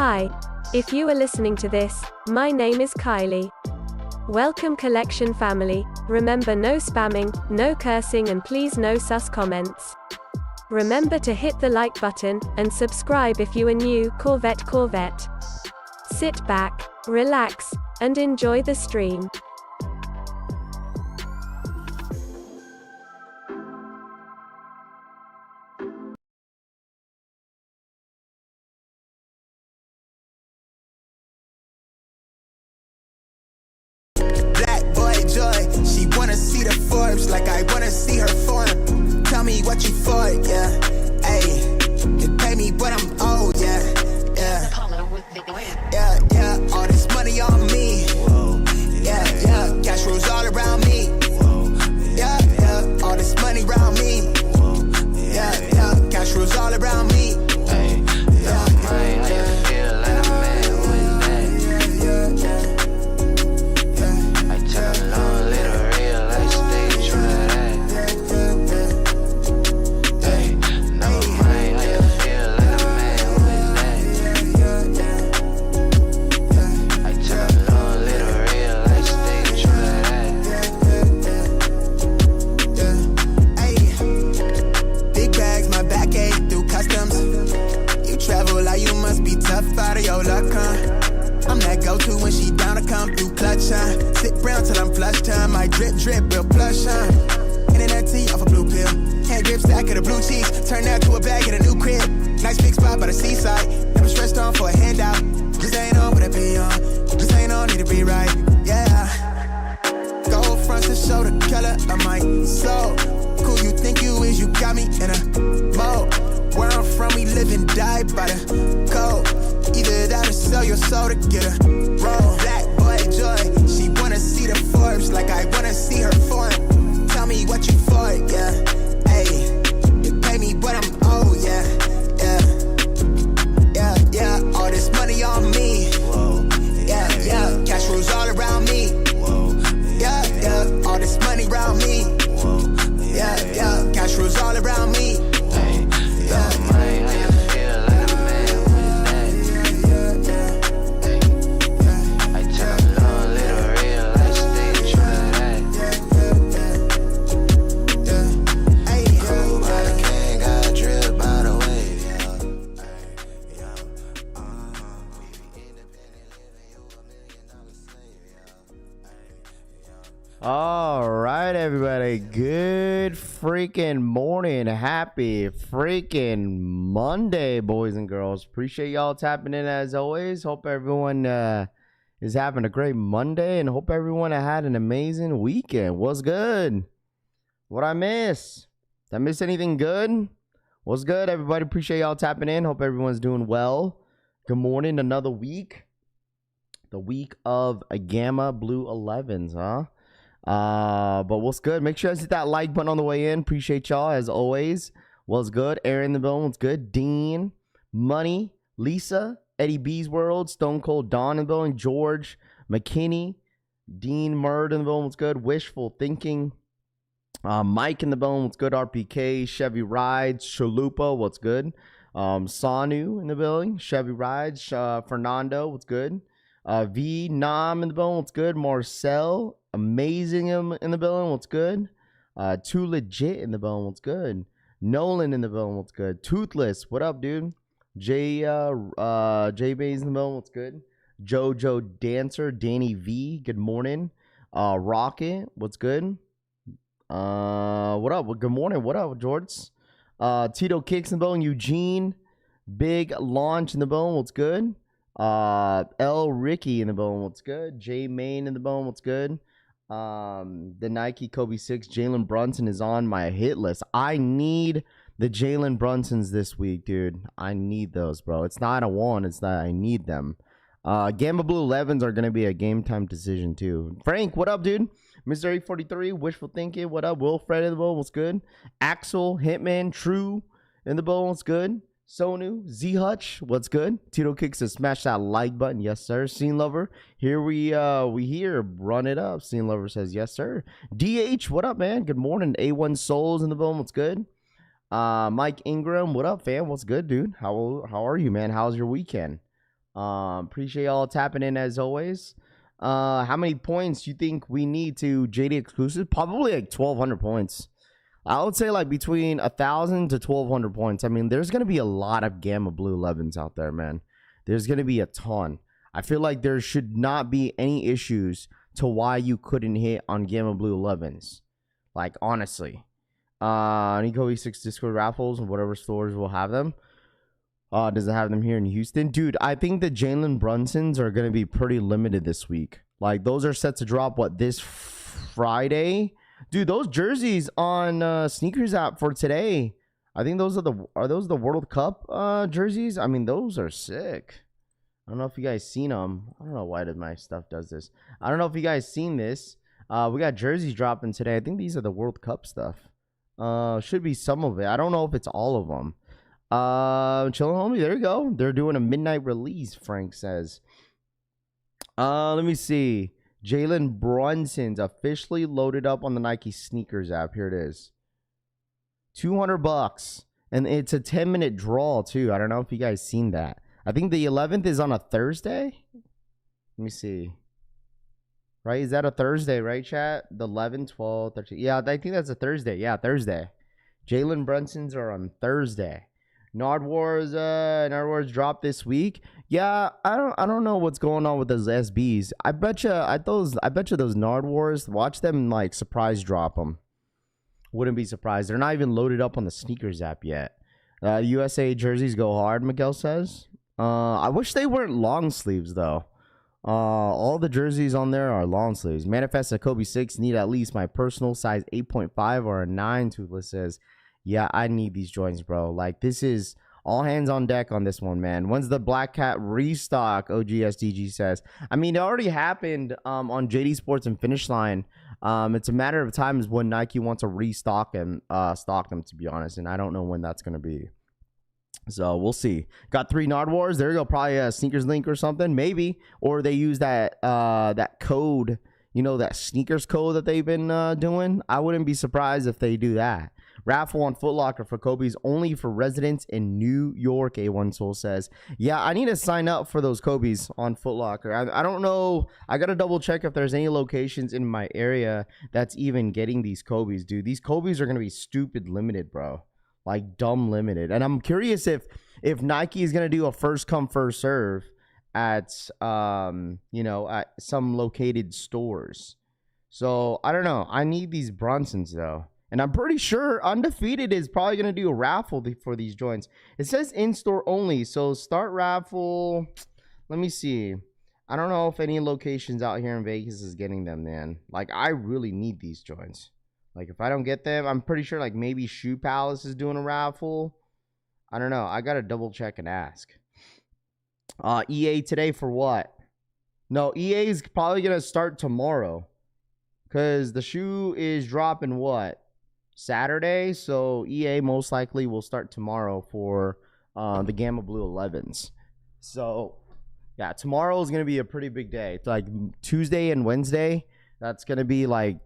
Hi, if you are listening to this, my name is Kylie. Welcome collection family. Remember, no spamming, no cursing, and please no sus comments. Remember to hit the like button and subscribe if you are new. Corvette. Sit back, relax, and enjoy the stream. She wanna see the Forbes like I wanna see her form. Tell me what you for, yeah. Ayy, you pay me what I'm owed, yeah. Yeah. All this money on me. Yeah. Cash rules all around me. Yeah. All this money around me. Yeah. Cash rules all around me. Out of your luck, huh? I'm that go-to when she down to come through clutch, huh? Sit brown till I'm flush time. My drip, real plush, huh? Internet tea off a blue pill. Hand grip stack of the blue cheese. Turn that to a bag in a new crib. Nice big spot by the seaside. Never stressed on for a handout. Just ain't on what I be on. Just ain't on, need to be right, yeah. Gold fronts to show the color of my soul. Cool you think you is, you got me in a mode. Where I'm from, we live and die by the code. Either that or sell your soul to get a roll. Black boy joy, she wanna see the Forbes like I wanna see her form. Tell me what you for, yeah. Ayy, you pay me what I'm owed, yeah. All this money on me. Yeah. Cash rules all around me. Yeah. All this money around me. Yeah. Cash rules all around me. All right, everybody. Good freaking morning. Happy freaking Monday, boys and girls. Appreciate y'all tapping in as always. Hope everyone is having a great Monday and hope everyone had an amazing weekend. What's good? What I miss? Did I miss anything good? What's good, everybody? Appreciate y'all tapping in. Hope everyone's doing well. Good morning. Another week. The week of a Gamma Blue 11s, huh? But what's good? Make sure you hit that like button on the way in. Appreciate y'all as always. What's good? Aaron in the building. What's good? Dean, Money, Lisa, Eddie B's World, Stone Cold Dawn in the building, George, McKinney, Dean Murd in the building. What's good? Wishful Thinking, Mike in the building. What's good? RPK, Chevy Rides, Chalupa. What's good? Sanu in the building, Chevy Rides, Fernando. What's good? V Nam in the building. What's good? Marcel, Amazing in the building. What's good? Too Legit in the building. What's good? Nolan in the building. What's good? Toothless. What up, dude? J Bays in the building. What's good? Jojo Dancer, Danny V. Good morning. Rocket. What's good? What up? Good morning. What up, George? Tito Kicks in the building. Eugene, Big Launch in the building. What's good? L Ricky in the bone. What's good? J Main in the bone. What's good? The Nike Kobe 6 Jalen Brunson is on my hit list. I need the Jalen Brunsons this week, dude. I need those, bro. It's not a want, it's that I need them. Gamma Blue 11s are gonna be a game time decision too. Frank, what up, dude? Mr. 843, Wishful Thinking, what up? Wilfred in the bone. What's good? Axel, Hitman, True in the bone. What's good? Sonu, Z Hutch, what's good? Tito Kicks to smash that like button, yes sir. Scene Lover, here we here, run it up. Scene Lover says yes sir. DH, what up, man? Good morning. A1 Souls in the bone, what's good? Mike Ingram, what up, fam? What's good, dude? How are you, man? How's your weekend? Appreciate y'all tapping in as always. How many points you think we need to JD exclusive? Probably like 1,200 points. I would say like between 1,000 to 1,200 points. I mean, there's gonna be a lot of Gamma Blue 11s out there, man. There's gonna be a ton. I feel like there should not be any issues to why you couldn't hit on Gamma Blue 11s. Like, honestly. Nico E6 Discord raffles and whatever stores will have them. Does it have them here in Houston? Dude, I think the Jalen Brunsons are going to be pretty limited this week. Like, those are set to drop, what, this Friday? Dude, those jerseys on Sneakers app for today, I think those are those the World Cup jerseys? I mean, those are sick. I don't know if you guys seen them. I don't know why my stuff does this. I don't know if you guys seen this. We got jerseys dropping today. I think these are the World Cup stuff. Should be some of it. I don't know if it's all of them. Chillin' homie, there you go. They're doing a midnight release, Frank says. Let me see. Jalen Brunson's officially loaded up on the Nike Sneakers app. Here it is. $200. And it's a 10-minute draw, too. I don't know if you guys seen that. I think the 11th is on a Thursday. Let me see. Right? Is that a Thursday, right, chat? The 11, 12, 13. Yeah, I think that's a Thursday. Yeah, Thursday. Jalen Brunson's are on Thursday. Nardwuar's dropped this week. Yeah, I don't know what's going on with those SBs. I bet you those Nardwuars, watch them like surprise drop them. Wouldn't be surprised. They're not even loaded up on the Sneakers app yet. USA jerseys go hard, Miguel says. I wish they weren't long sleeves though. All the jerseys on there are long sleeves. Manifest a Kobe 6 need at least my personal size 8.5 or a 9. Toothless says, yeah, I need these joints, bro. Like, this is all hands on deck on this one, man. When's the Black Cat restock? OGSDG says. I mean, it already happened on JD Sports and Finish Line. It's a matter of time is when Nike wants to restock and stock them, to be honest. And I don't know when that's going to be. So we'll see. Got 3 Nardwuars. There you go. Probably a sneakers link or something, maybe. Or they use that that code, you know, that sneakers code that they've been doing. I wouldn't be surprised if they do that. Raffle on Foot Locker for Kobe's only for residents in New York. A1 Soul says, yeah, I need to sign up for those Kobe's on Foot Locker. I don't know. I got to double check if there's any locations in my area that's even getting these Kobe's, dude. These Kobe's are going to be stupid limited, bro. Like dumb limited. And I'm curious if Nike is going to do a first come first serve at you know, at some located stores. So I don't know. I need these Brunsons though. And I'm pretty sure Undefeated is probably going to do a raffle for these joints. It says in-store only. So start raffle. Let me see. I don't know if any locations out here in Vegas is getting them, man. Like, I really need these joints. Like, if I don't get them, I'm pretty sure, like, maybe Shoe Palace is doing a raffle. I don't know. I got to double check and ask. EA today for what? No, EA is probably going to start tomorrow. Because the shoe is dropping what? Saturday, so EA most likely will start tomorrow for the Gamma Blue 11s. So yeah, tomorrow is gonna be a pretty big day. It's like Tuesday and Wednesday. That's gonna be like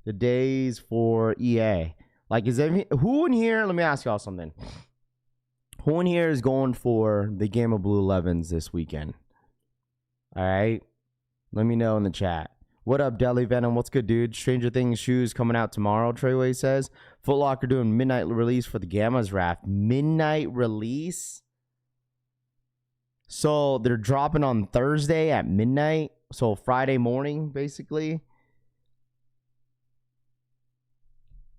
the days for EA. Like, who in here? Let me ask y'all something. Who in here is going for the Gamma Blue 11s this weekend? All right, let me know in the chat. What up, Deli Venom? What's good, dude? Stranger Things shoes coming out tomorrow, Treyway says. Foot Locker doing midnight release for the Gammas raft. Midnight release? So they're dropping on Thursday at midnight. So Friday morning, basically.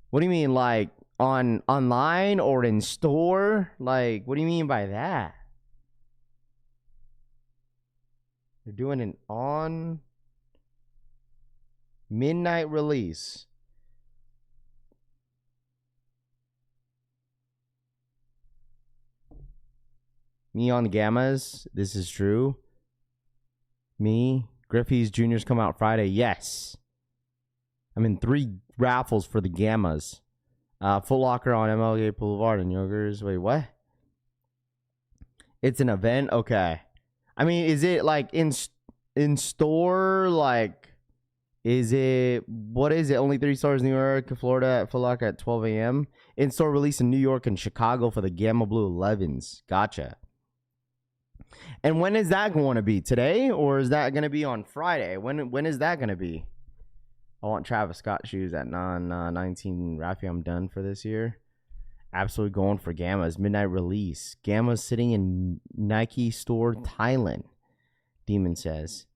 What do you mean, like online or in store? Like, what do you mean by that? They're doing an on midnight release. Me on the Gammas. This is true. Me. Griffey's Juniors come out Friday. Yes. I'm in 3 raffles for the Gammas. Foot Locker on MLK Boulevard and Yogers. Wait, what? It's an event? Okay. I mean, is it like in store? Like, is it, what is it? Only 3 stores in New York, Florida at Foot Locker at 12 a.m. In-store release in New York and Chicago for the Gamma Blue 11s. Gotcha. And when is that going to be? Today, or is that going to be on Friday? When is that going to be? I want Travis Scott shoes at 19 Raffy. I'm done for this year. Absolutely going for Gamma's midnight release. Gamma's sitting in Nike store Thailand. Demon says.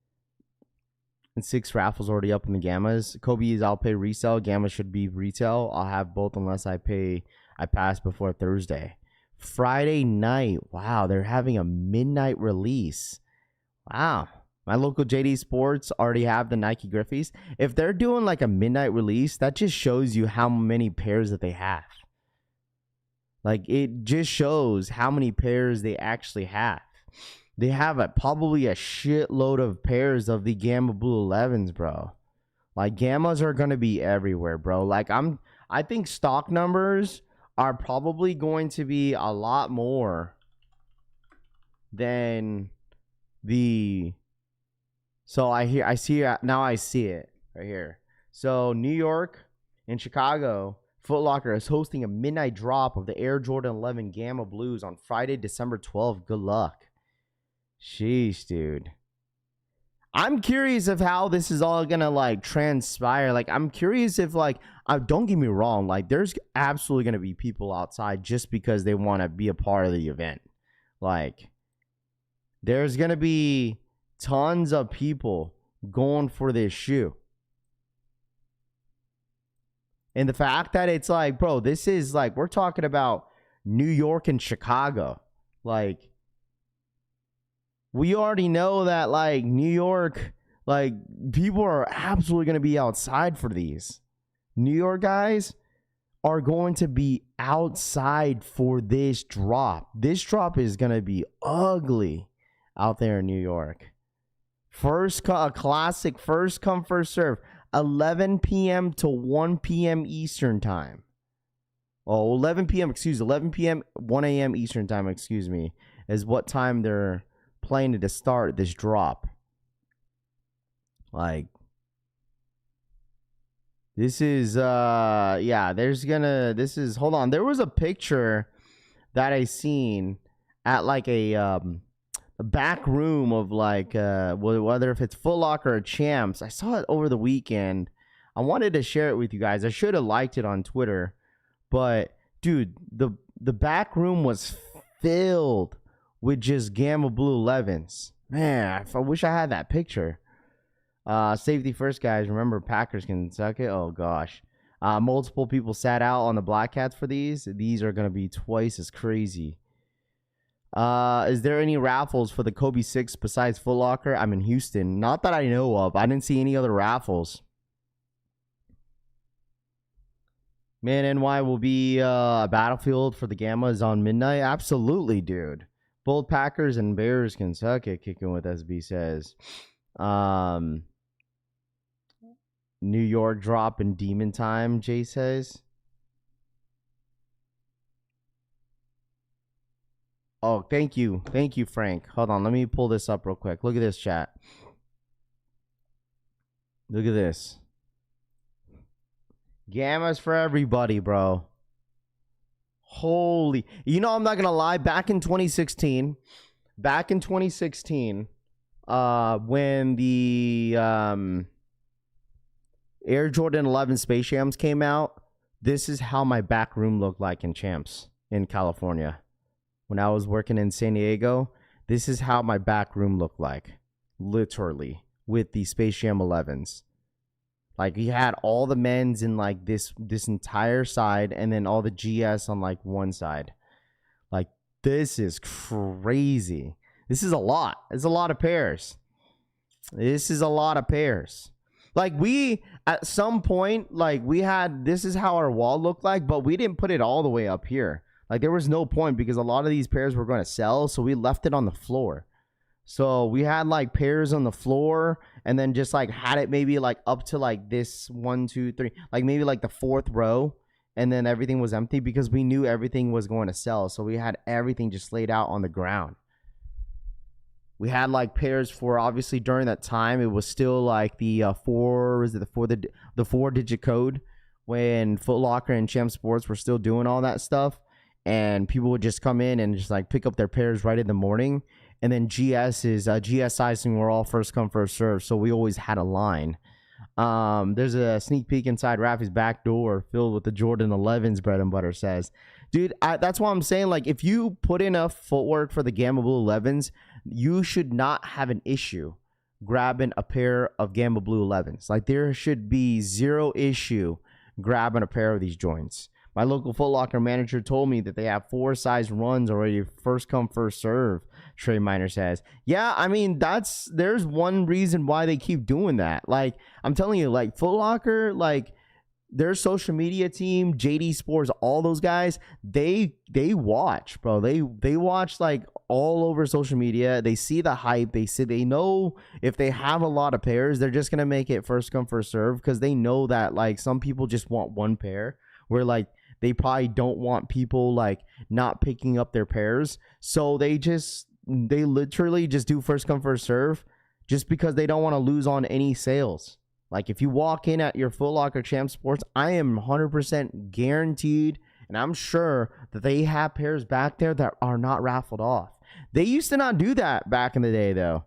And 6 raffles already up in the Gammas. Kobe's I'll pay resale. Gamma should be retail. I'll have both unless I pass before Thursday. Friday night. Wow, they're having a midnight release. Wow. My local JD Sports already have the Nike Griffies. If they're doing like a midnight release, that just shows you how many pairs that they have. Like, it just shows how many pairs they actually have. They have probably a shitload of pairs of the Gamma Blue 11s, bro. Like, Gammas are going to be everywhere, bro. Like, I think stock numbers are probably going to be a lot more than the... So I see it right here. So New York and Chicago, Foot Locker is hosting a midnight drop of the Air Jordan 11 Gamma Blues on Friday, December 12th. Good luck. Sheesh, dude. I'm curious of how this is all gonna like transpire. Like, I'm curious if like, don't get me wrong, like there's absolutely gonna be people outside just because they want to be a part of the event. Like, there's gonna be tons of people going for this shoe. And the fact that it's like, bro, this is like, we're talking about New York and Chicago. Like, we already know that, like, New York, like, people are absolutely going to be outside for these. New York guys are going to be outside for this drop. This drop is going to be ugly out there in New York. A classic, first come, first serve. 11 p.m. to 1 p.m. Eastern time. 11 p.m., 1 a.m. Eastern time, is what time they're planning to start this drop. Like, this is, hold on. There was a picture that I seen at like a back room of like whether if it's Foot Locker or Champs. I saw it over the weekend. I wanted to share it with you guys. I should have liked it on Twitter, but dude, the back room was filled with just Gamma Blue 11s. Man, I wish I had that picture. Safety first, guys. Remember, Packers can suck it. Oh gosh, multiple people sat out on the Black Cats for these. These are gonna be twice as crazy. Is there any raffles for the Kobe 6 besides Foot Locker? I'm in Houston. Not that I know of. I didn't see any other raffles. Man, NY will be a battlefield for the Gammas on midnight. Absolutely, dude. Both Packers and Bears can suck it, kicking with SB says. New York drop in Demon Time, Jay says. Oh, thank you. Thank you, Frank. Hold on. Let me pull this up real quick. Look at this, chat. Look at this. Gammas for everybody, bro. Holy. You know, I'm not going to lie. Back in 2016, when the Air Jordan 11 Space Jams came out, this is how my back room looked like in Champs in California. When I was working in San Diego, this is how my back room looked like, literally, with the Space Jam 11s. Like, you had all the men's in like this entire side, and then all the GS on like one side. Like, this is crazy. This is a lot. It's a lot of pairs. This is a lot of pairs. Like, we, at some point, like, we had, this is how our wall looked like, but we didn't put it all the way up here. Like, there was no point because a lot of these pairs were going to sell, so we left it on the floor. So we had like pairs on the floor, and then just like had it maybe like up to like this 1, 2, 3, like maybe like the 4th row, and then everything was empty because we knew everything was going to sell. So we had everything just laid out on the ground. We had like pairs for, obviously during that time, it was still like the 4-digit code when Foot Locker and Champ Sports were still doing all that stuff. And people would just come in and just like pick up their pairs right in the morning. And then GS sizing were all first come first serve, so we always had a line. There's a sneak peek inside Rafi's back door filled with the Jordan 11s. Bread and butter says, dude, that's why I'm saying, like, if you put enough footwork for the Gamma Blue 11s, you should not have an issue grabbing a pair of Gamma Blue 11s. Like, there should be zero issue grabbing a pair of these joints. My local Foot Locker manager told me that they have 4 size runs already, first come first serve. Trey Miner says, yeah, I mean, there's one reason why they keep doing that. Like, I'm telling you, like, Foot Locker, like, their social media team, JD Sports, all those guys, they watch, bro. They watch, like, all over social media. They see the hype. They know if they have a lot of pairs, they're just gonna make it first come first serve, because they know that, like, some people just want one pair, where, like, they probably don't want people, like, not picking up their pairs. So they literally just do first come first serve, just because they don't want to lose on any sales. Like, if you walk in at your Foot Locker Champ Sports, I am 100% guaranteed, and I'm sure that they have pairs back there that are not raffled off. They used to not do that back in the day, though.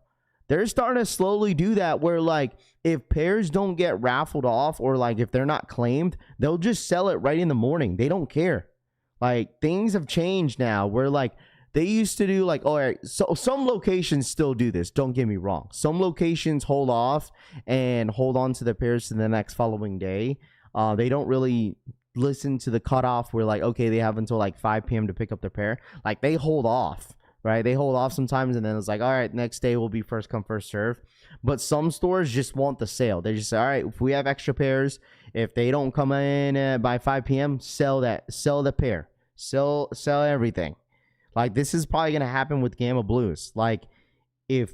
They're starting to slowly do that, where, like, if pairs don't get raffled off, or, like, if they're not claimed, they'll just sell it right in the morning. They don't care. Like, things have changed now, where, like, they used to do, like, all right, so some locations still do this, don't get me wrong. Some locations hold off and hold on to their pairs to the next following day. They don't really listen to the cutoff where, like, okay, they have until, like, 5 p.m. to pick up their pair. Like, they hold off, right? They hold off sometimes, and then it's like, all right, next day will be first come, first serve. But some stores just want the sale. They just say, all right, if we have extra pairs, if they don't come in by 5 p.m., sell the pair. Sell everything. Like, this is probably going to happen with Gamma Blues. Like, if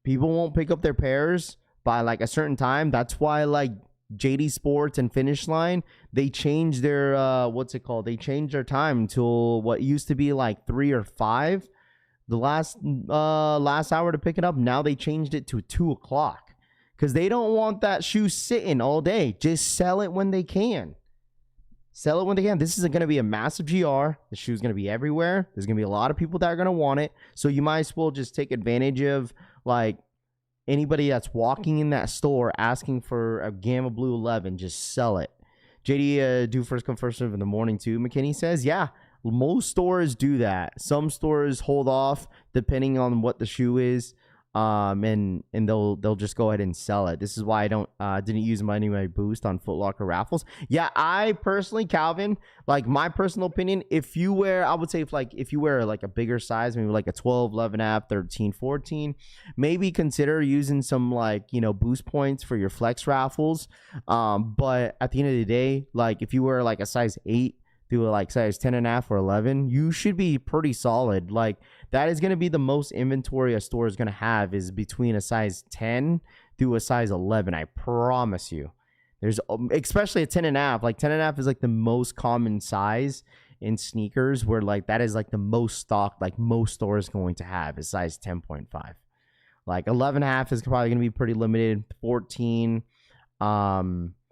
people won't pick up their pairs by, like, a certain time, that's why, like, JD Sports and Finish Line, they changed their, They changed their time until what used to be, like, 3 or 5. The last hour to pick it up. Now they changed it to 2 o'clock. Because they don't want that shoe sitting all day. Just sell it when they can. Sell it when they can. This is going to be a massive GR. The shoe is going to be everywhere. There's going to be a lot of people that are going to want it. So you might as well just take advantage of, like, anybody that's walking in that store asking for a Gamma Blue 11. Just sell it. JD, do first come first serve in the morning too, McKinney says. Yeah, most stores do that. Some stores hold off depending on what the shoe is. And they'll just go ahead and sell it. This is why I didn't use my boost on Foot Locker raffles. Yeah, I personally, Calvin, like, my personal opinion, if you wear, I would say, if you wear, like, a bigger size, maybe like a 12, 11 app, 13, 14, maybe consider using some, like, you know, boost points for your flex raffles. But at the end of the day, like, if you wear, like, a size 8 through, like, size 10.5 or 11, you should be pretty solid. Like, that is going to be the most inventory a store is going to have, is between a size 10 through a size 11. I promise you. There's, especially a 10.5. Like, 10.5 is, like, the most common size in sneakers, where, like, that is, like, the most stock, like, most stores going to have is size 10.5. Like, 11.5 is probably going to be pretty limited. 14.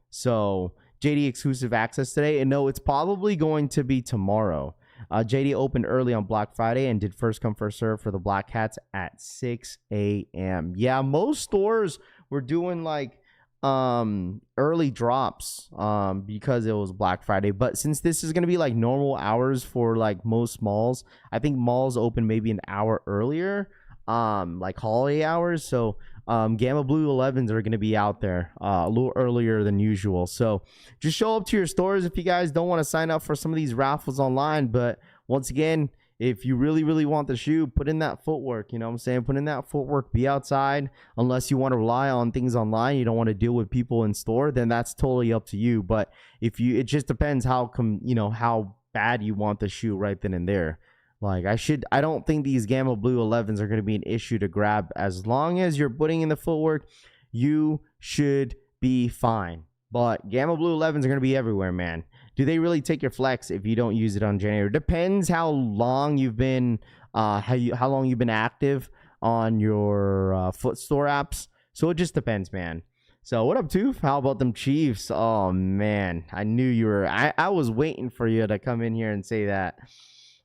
So JD exclusive access today, and no, it's probably going to be tomorrow. JD opened early on Black Friday and did first come first serve for the Black Hats at 6 a.m. Yeah, most stores were doing, like, early drops because it was Black Friday. But since this is going to be, like, normal hours for, like, most malls, I think malls open maybe an hour earlier, like holiday hours. So Gamma Blue 11s are going to be out there a little earlier than usual. So just show up to your stores if you guys don't want to sign up for some of these raffles online. But once again, if you really, really want the shoe, put in that footwork. You know what I'm saying? Put in that footwork. Be outside. Unless you want to rely on things online, you don't want to deal with people in store, then that's totally up to you. But if you, it just depends how bad you want the shoe right then and there. Like, I don't think these Gamma Blue 11s are going to be an issue to grab. As long as you're putting in the footwork, you should be fine. But Gamma Blue 11s are going to be everywhere, man. Do they really take your flex if you don't use it on January? Depends how long you've been, how long you've been active on your foot store apps. So it just depends, man. So what up, Toof? How about them Chiefs? Oh man, I knew you were. I was waiting for you to come in here and say that.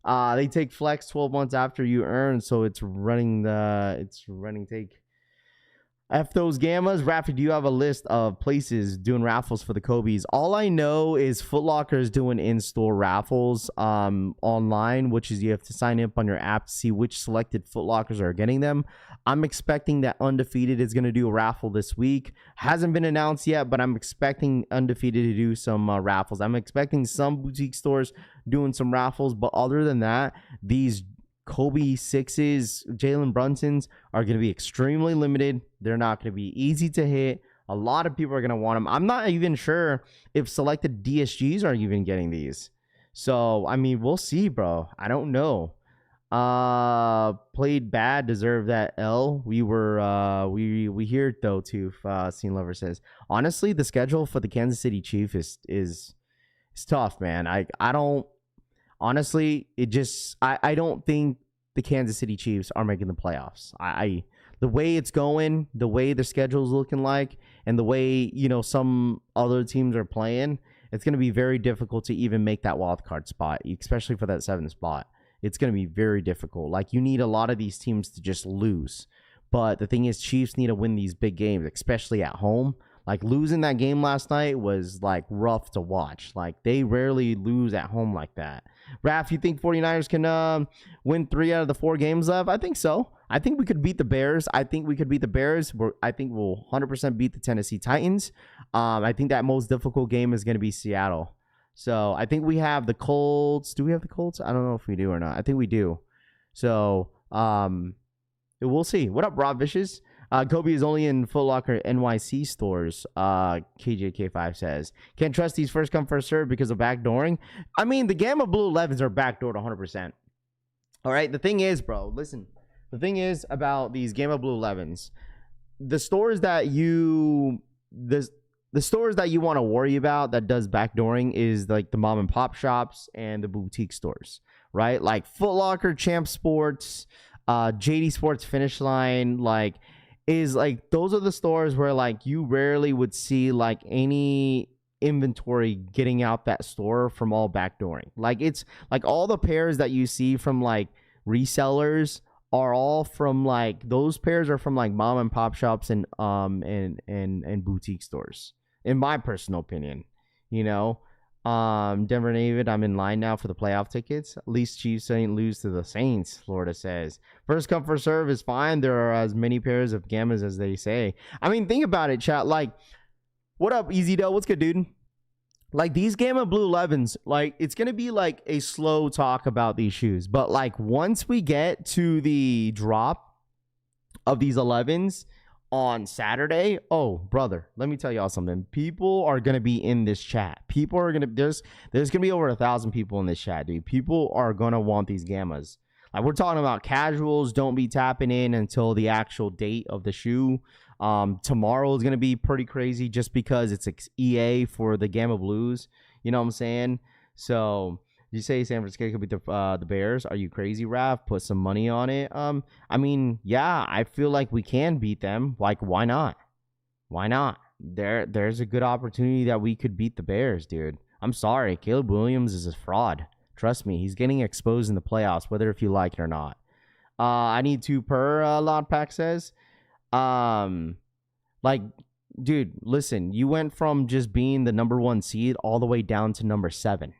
They take flex 12 months after you earn, so it's running take. F those gammas. Rafi, do you have a list of places doing raffles for the Kobe's? All I know is Foot Locker is doing in-store raffles online, which is you have to sign up on your app to see which selected Foot Lockers are getting them. I'm expecting that Undefeated is going to do a raffle this week. Hasn't been announced yet, but I'm expecting Undefeated to do some raffles. I'm expecting some boutique stores doing some raffles, but other than that, these Kobe 6s, Jalen Brunsons are going to be extremely limited. They're not going to be easy to hit. A lot of people are going to want them. I'm not even sure if selected DSGs are even getting these. So, I mean, we'll see, bro. I don't know. Played bad, deserve that L. We hear it though too. Scene Lover says, honestly, the schedule for the Kansas City Chief is tough, man. I don't. Honestly, I don't think the Kansas City Chiefs are making the playoffs. The way it's going, the way the schedule's looking like, and the way, some other teams are playing, it's going to be very difficult to even make that wild card spot, especially for that 7th spot. It's going to be very difficult. Like, you need a lot of these teams to just lose. But the thing is, Chiefs need to win these big games, especially at home. Like, losing that game last night was, rough to watch. Like, they rarely lose at home like that. Raph, you think 49ers can win 3 out of the 4 games left? I think so. I think we could beat the Bears. I think we'll 100% beat the Tennessee Titans. I think that most difficult game is going to be Seattle. So, I think we have the Colts. Do we have the Colts? I don't know if we do or not. I think we do. So, we'll see. What up, Rob Vicious? Kobe is only in Foot Locker NYC stores, KJK5 says. Can't trust these first come, first serve because of backdooring. I mean, the Gamma Blue 11s are backdoored 100%. All right, the thing is, bro, listen. The thing is about these Gamma Blue 11s, the stores that you want to worry about that does backdooring is like the mom and pop shops and the boutique stores, right? Like Foot Locker, Champ Sports, JD Sports, Finish Line, those are the stores where you rarely would see any inventory getting out that store from all backdooring. It's all the pairs that you see from resellers are all from those pairs are from mom and pop shops and boutique stores, in my personal opinion. Denver David, I'm in line now for the playoff tickets. At least Chiefs ain't lose to the Saints, Florida says. First come, first serve is fine. There are as many pairs of gammas as they say. I mean, think about it, chat. What up, Easy Doe? What's good, dude? These Gamma Blue 11s, it's going to be a slow talk about these shoes. But once we get to the drop of these 11s on Saturday, oh brother, let me tell y'all something. People are gonna be in this chat. People are gonna there's gonna be over 1,000 people in this chat, dude. People are gonna want these gammas. We're talking about casuals. Don't be tapping in until the actual date of the shoe. Tomorrow is gonna be pretty crazy just because it's EA for the Gamma Blues. You know what I'm saying? So you say San Francisco could beat the Bears? Are you crazy, Raph? Put some money on it. I mean, yeah, I feel like we can beat them. Why not? Why not? There's a good opportunity that we could beat the Bears, dude. I'm sorry, Caleb Williams is a fraud. Trust me, he's getting exposed in the playoffs, whether if you like it or not. I need 2 per. Loud Pack says. Dude, listen, you went from just being the number 1 seed all the way down to number 7.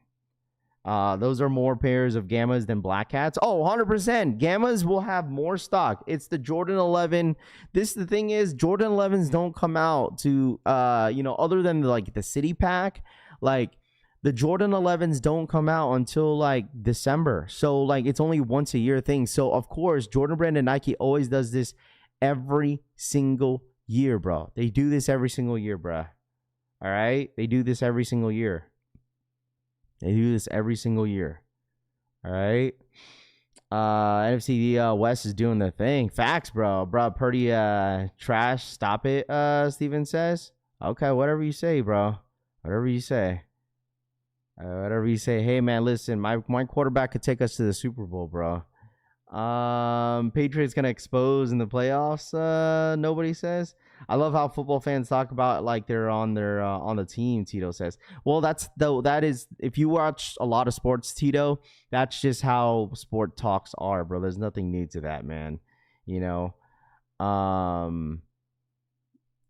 Those are more pairs of gammas than black hats. Oh, 100%. Gammas will have more stock. It's the Jordan 11. The thing is, Jordan 11s don't come out to, other than the city pack, the Jordan 11s don't come out until December. So it's only once a year thing. So of course, Jordan Brand and Nike always does this every single year, bro. They do this every single year, bro. All right. They do this every single year. They do this every single year. All right. NFC West is doing the thing. Facts, bro. Bro, pretty trash. Stop it, Steven says. Okay, whatever you say, bro. Whatever you say. Whatever you say. Hey, man, listen. My quarterback could take us to the Super Bowl, bro. Patriots gonna expose in the playoffs. Nobody says. I love how football fans talk about like they're on their on the team. Tito says. Well, that is if you watch a lot of sports, Tito, that's just how sport talks are, bro. There's nothing new to that, man. You know,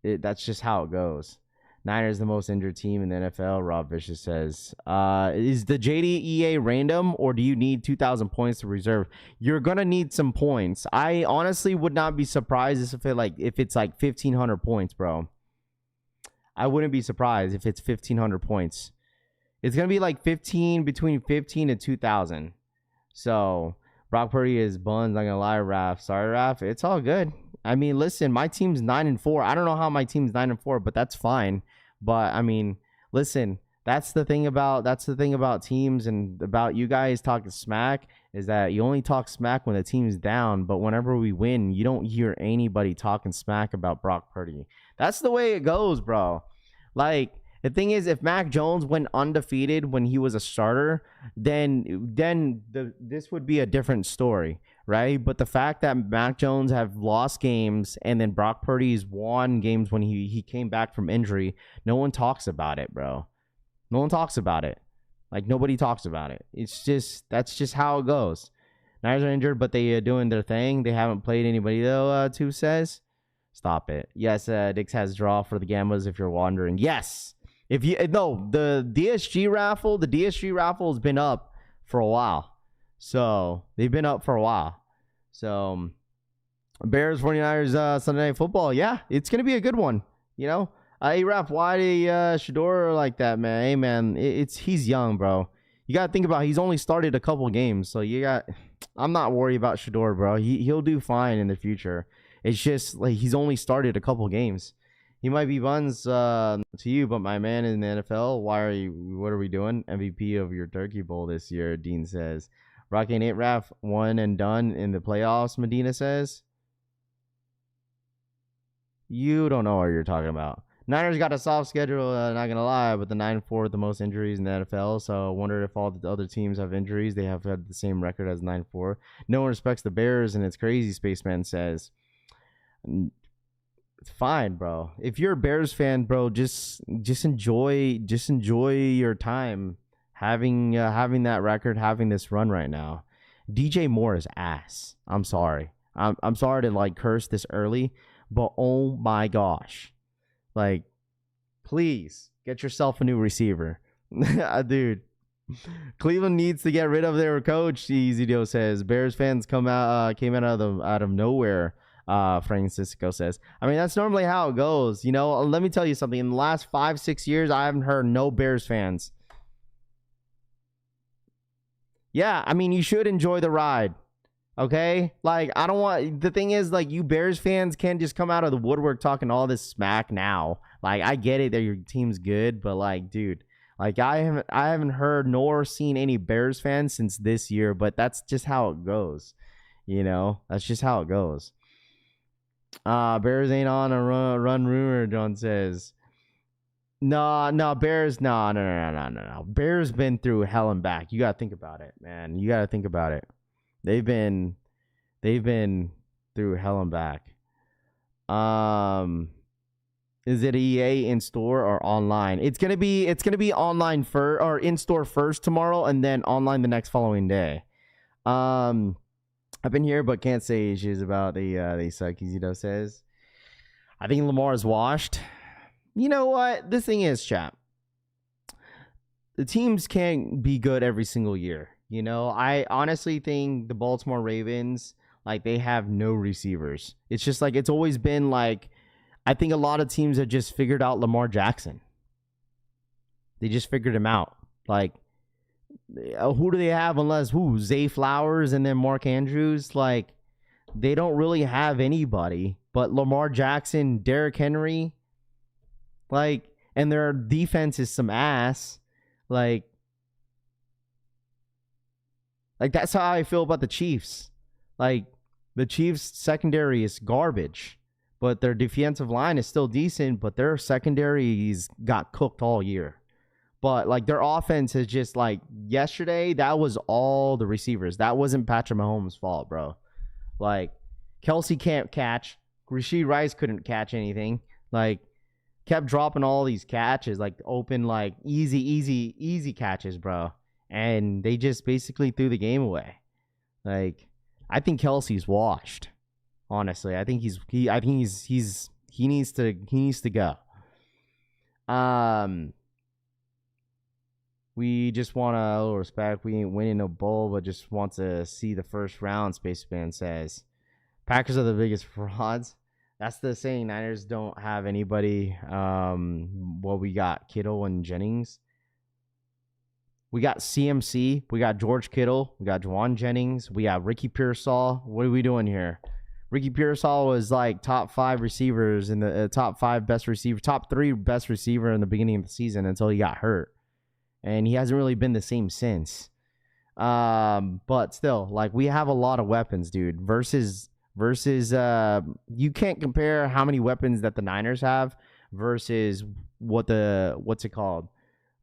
that's just how it goes. Niners the most injured team in the NFL. Rob Vicious says, is the JDEA random or do you need 2,000 points to reserve? You're going to need some points. I honestly would not be surprised if it's like 1,500 points, bro. I wouldn't be surprised if it's 1,500 points. It's going to be like between 15 and 2,000. So Brock Purdy is buns. Not going to lie, Raph. Sorry, Raph. It's all good. I mean, listen, my team's 9-4. I don't know how my team's 9-4, but that's fine. But I mean, listen, that's the thing about teams and about you guys talking smack is that you only talk smack when the team's down. But whenever we win, you don't hear anybody talking smack about Brock Purdy. That's the way it goes, bro. Like, the thing is, if Mac Jones went undefeated when he was a starter, then this would be a different story, right? But the fact that Mac Jones have lost games and then Brock Purdy's won games when he came back from injury, no one talks about it, bro. No one talks about it. Like, nobody talks about it. That's just how it goes. Niners are injured, but they are doing their thing. They haven't played anybody, though, Two says. Stop it. Yes, Dix has draw for the Gammas if you're wondering. Yes. The DSG raffle has been up for a while. So they've been up for a while. So Bears 49ers Sunday Night Football. Yeah, it's gonna be a good one. You know, hey Raph, why Shador like that, man? Hey man, he's young, bro. You gotta think about he's only started a couple games, so I'm not worried about Shador, bro. He'll do fine in the future. It's just like he's only started a couple games. He might be buns to you, but my man in the NFL, what are we doing? MVP of your Turkey Bowl this year, Dean says. Rocky and 8 Raph, one and done in the playoffs, Medina says. You don't know what you're talking about. Niners got a soft schedule, not going to lie, but the 9-4 with the most injuries in the NFL, so I wonder if all the other teams have injuries. They have had the same record as 9-4. No one respects the Bears, and it's crazy, Spaceman says. It's fine, bro. If you're a Bears fan, bro, just enjoy your time having that record, having this run right now. DJ Moore is ass. I'm sorry. I'm sorry to like curse this early, but oh my gosh. Like, please get yourself a new receiver. Dude. Cleveland needs to get rid of their coach, Easy says. Bears fans came out of nowhere. Francisco says. I mean, that's normally how it goes. You know, let me tell you something. In the last 5-6 years, I haven't heard no Bears fans. Yeah, I mean, you should enjoy the ride. Okay? Like, I don't want... The thing is, like, you Bears fans can't just come out of the woodwork talking all this smack now. Like, I get it that your team's good, but, like, dude... Like, I haven't heard nor seen any Bears fans since this year, but that's just how it goes. You know? That's just how it goes. Bears ain't on a run rumor, John says. No, Bears, no. Bears been through hell and back. You gotta think about it, man. You gotta think about it. They've been through hell and back. Is it EA in store or online? It's gonna be online first or in store first tomorrow, and then online the next following day. I've been here, but can't say issues about the suck. Easy says. I think Lamar is washed. You know what? The thing is, chap. The teams can't be good every single year. You know, I honestly think the Baltimore Ravens, like, they have no receivers. It's just like it's always been like. I think a lot of teams have just figured out Lamar Jackson. They just figured him out. Like, who do they have unless Zay Flowers and then Mark Andrews? Like, they don't really have anybody but Lamar Jackson, Derrick Henry. Like, and their defense is some ass. Like that's how I feel about the Chiefs. Like, the Chiefs secondary is garbage, but their defensive line is still decent, but their secondary's got cooked all year. But like their offense is just like yesterday, that was all the receivers. That wasn't Patrick Mahomes' fault, bro. Like Kelsey can't catch. Rashid Rice couldn't catch anything. Like kept dropping all these catches, like open, like easy catches, bro. And they just basically threw the game away. Like I think Kelsey's washed. Honestly, I think he needs to go. We just want a little respect. We ain't winning no bowl, but just want to see the first round. Spaceman says, Packers are the biggest frauds. That's the saying. Niners don't have anybody. We got Kittle and Jennings. We got CMC. We got George Kittle. We got Juwan Jennings. We got Ricky Pearsall. What are we doing here? Ricky Pearsall was like top 5 receivers in the top 5 best receiver, top 3 best receiver in the beginning of the season until he got hurt. And he hasn't really been the same since. But still, like we have a lot of weapons, dude. Versus you can't compare how many weapons that the Niners have versus what the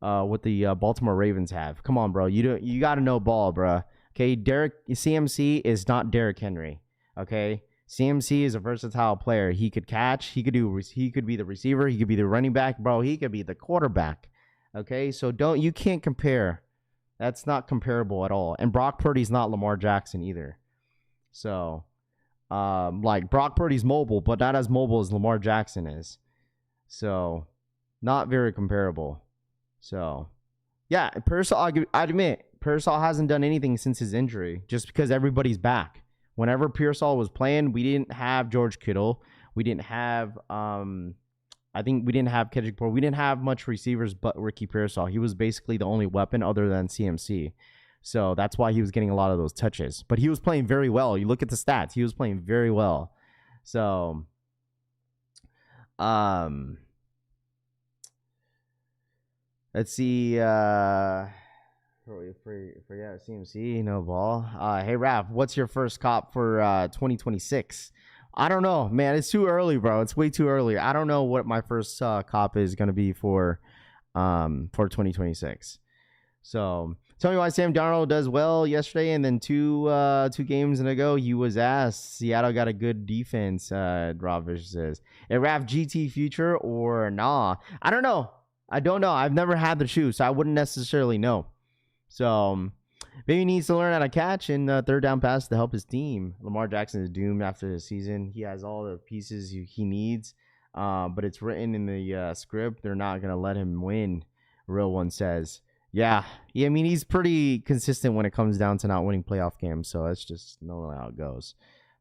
Baltimore Ravens have. Come on, bro. You got to know ball, bro. Okay, CMC is not Derrick Henry. Okay, CMC is a versatile player. He could catch. He could be the receiver. He could be the running back, bro. He could be the quarterback. Okay, so you can't compare. That's not comparable at all. And Brock Purdy's not Lamar Jackson either. So, like Brock Purdy's mobile, but not as mobile as Lamar Jackson is. So, not very comparable. So, yeah, Pearsall, I admit, Pearsall hasn't done anything since his injury, just because everybody's back. Whenever Pearsall was playing, we didn't have George Kittle. We didn't have, I think we didn't have Kendrick Bourne. We didn't have much receivers but Ricky Pearsall. He was basically the only weapon other than CMC. So that's why he was getting a lot of those touches. But he was playing very well. You look at the stats. He was playing very well. So, let's see. Forget CMC, no ball. Hey, Raph, what's your first cop for 2026? I don't know, man. It's too early, bro. It's way too early. I don't know what my first cop is going to be for 2026. So tell me why Sam Darnold does well yesterday, and then two games ago he was asked. Seattle got a good defense. Ravish says, "Hey, Raph, GT future or nah?" I don't know. I've never had the shoe, so I wouldn't necessarily know. So maybe he needs to learn how to catch and third down pass to help his team. Lamar Jackson is doomed after the season. He has all the pieces he needs, but it's written in the script. They're not going to let him win, Real One says. Yeah, I mean, he's pretty consistent when it comes down to not winning playoff games, so that's just normally how it goes.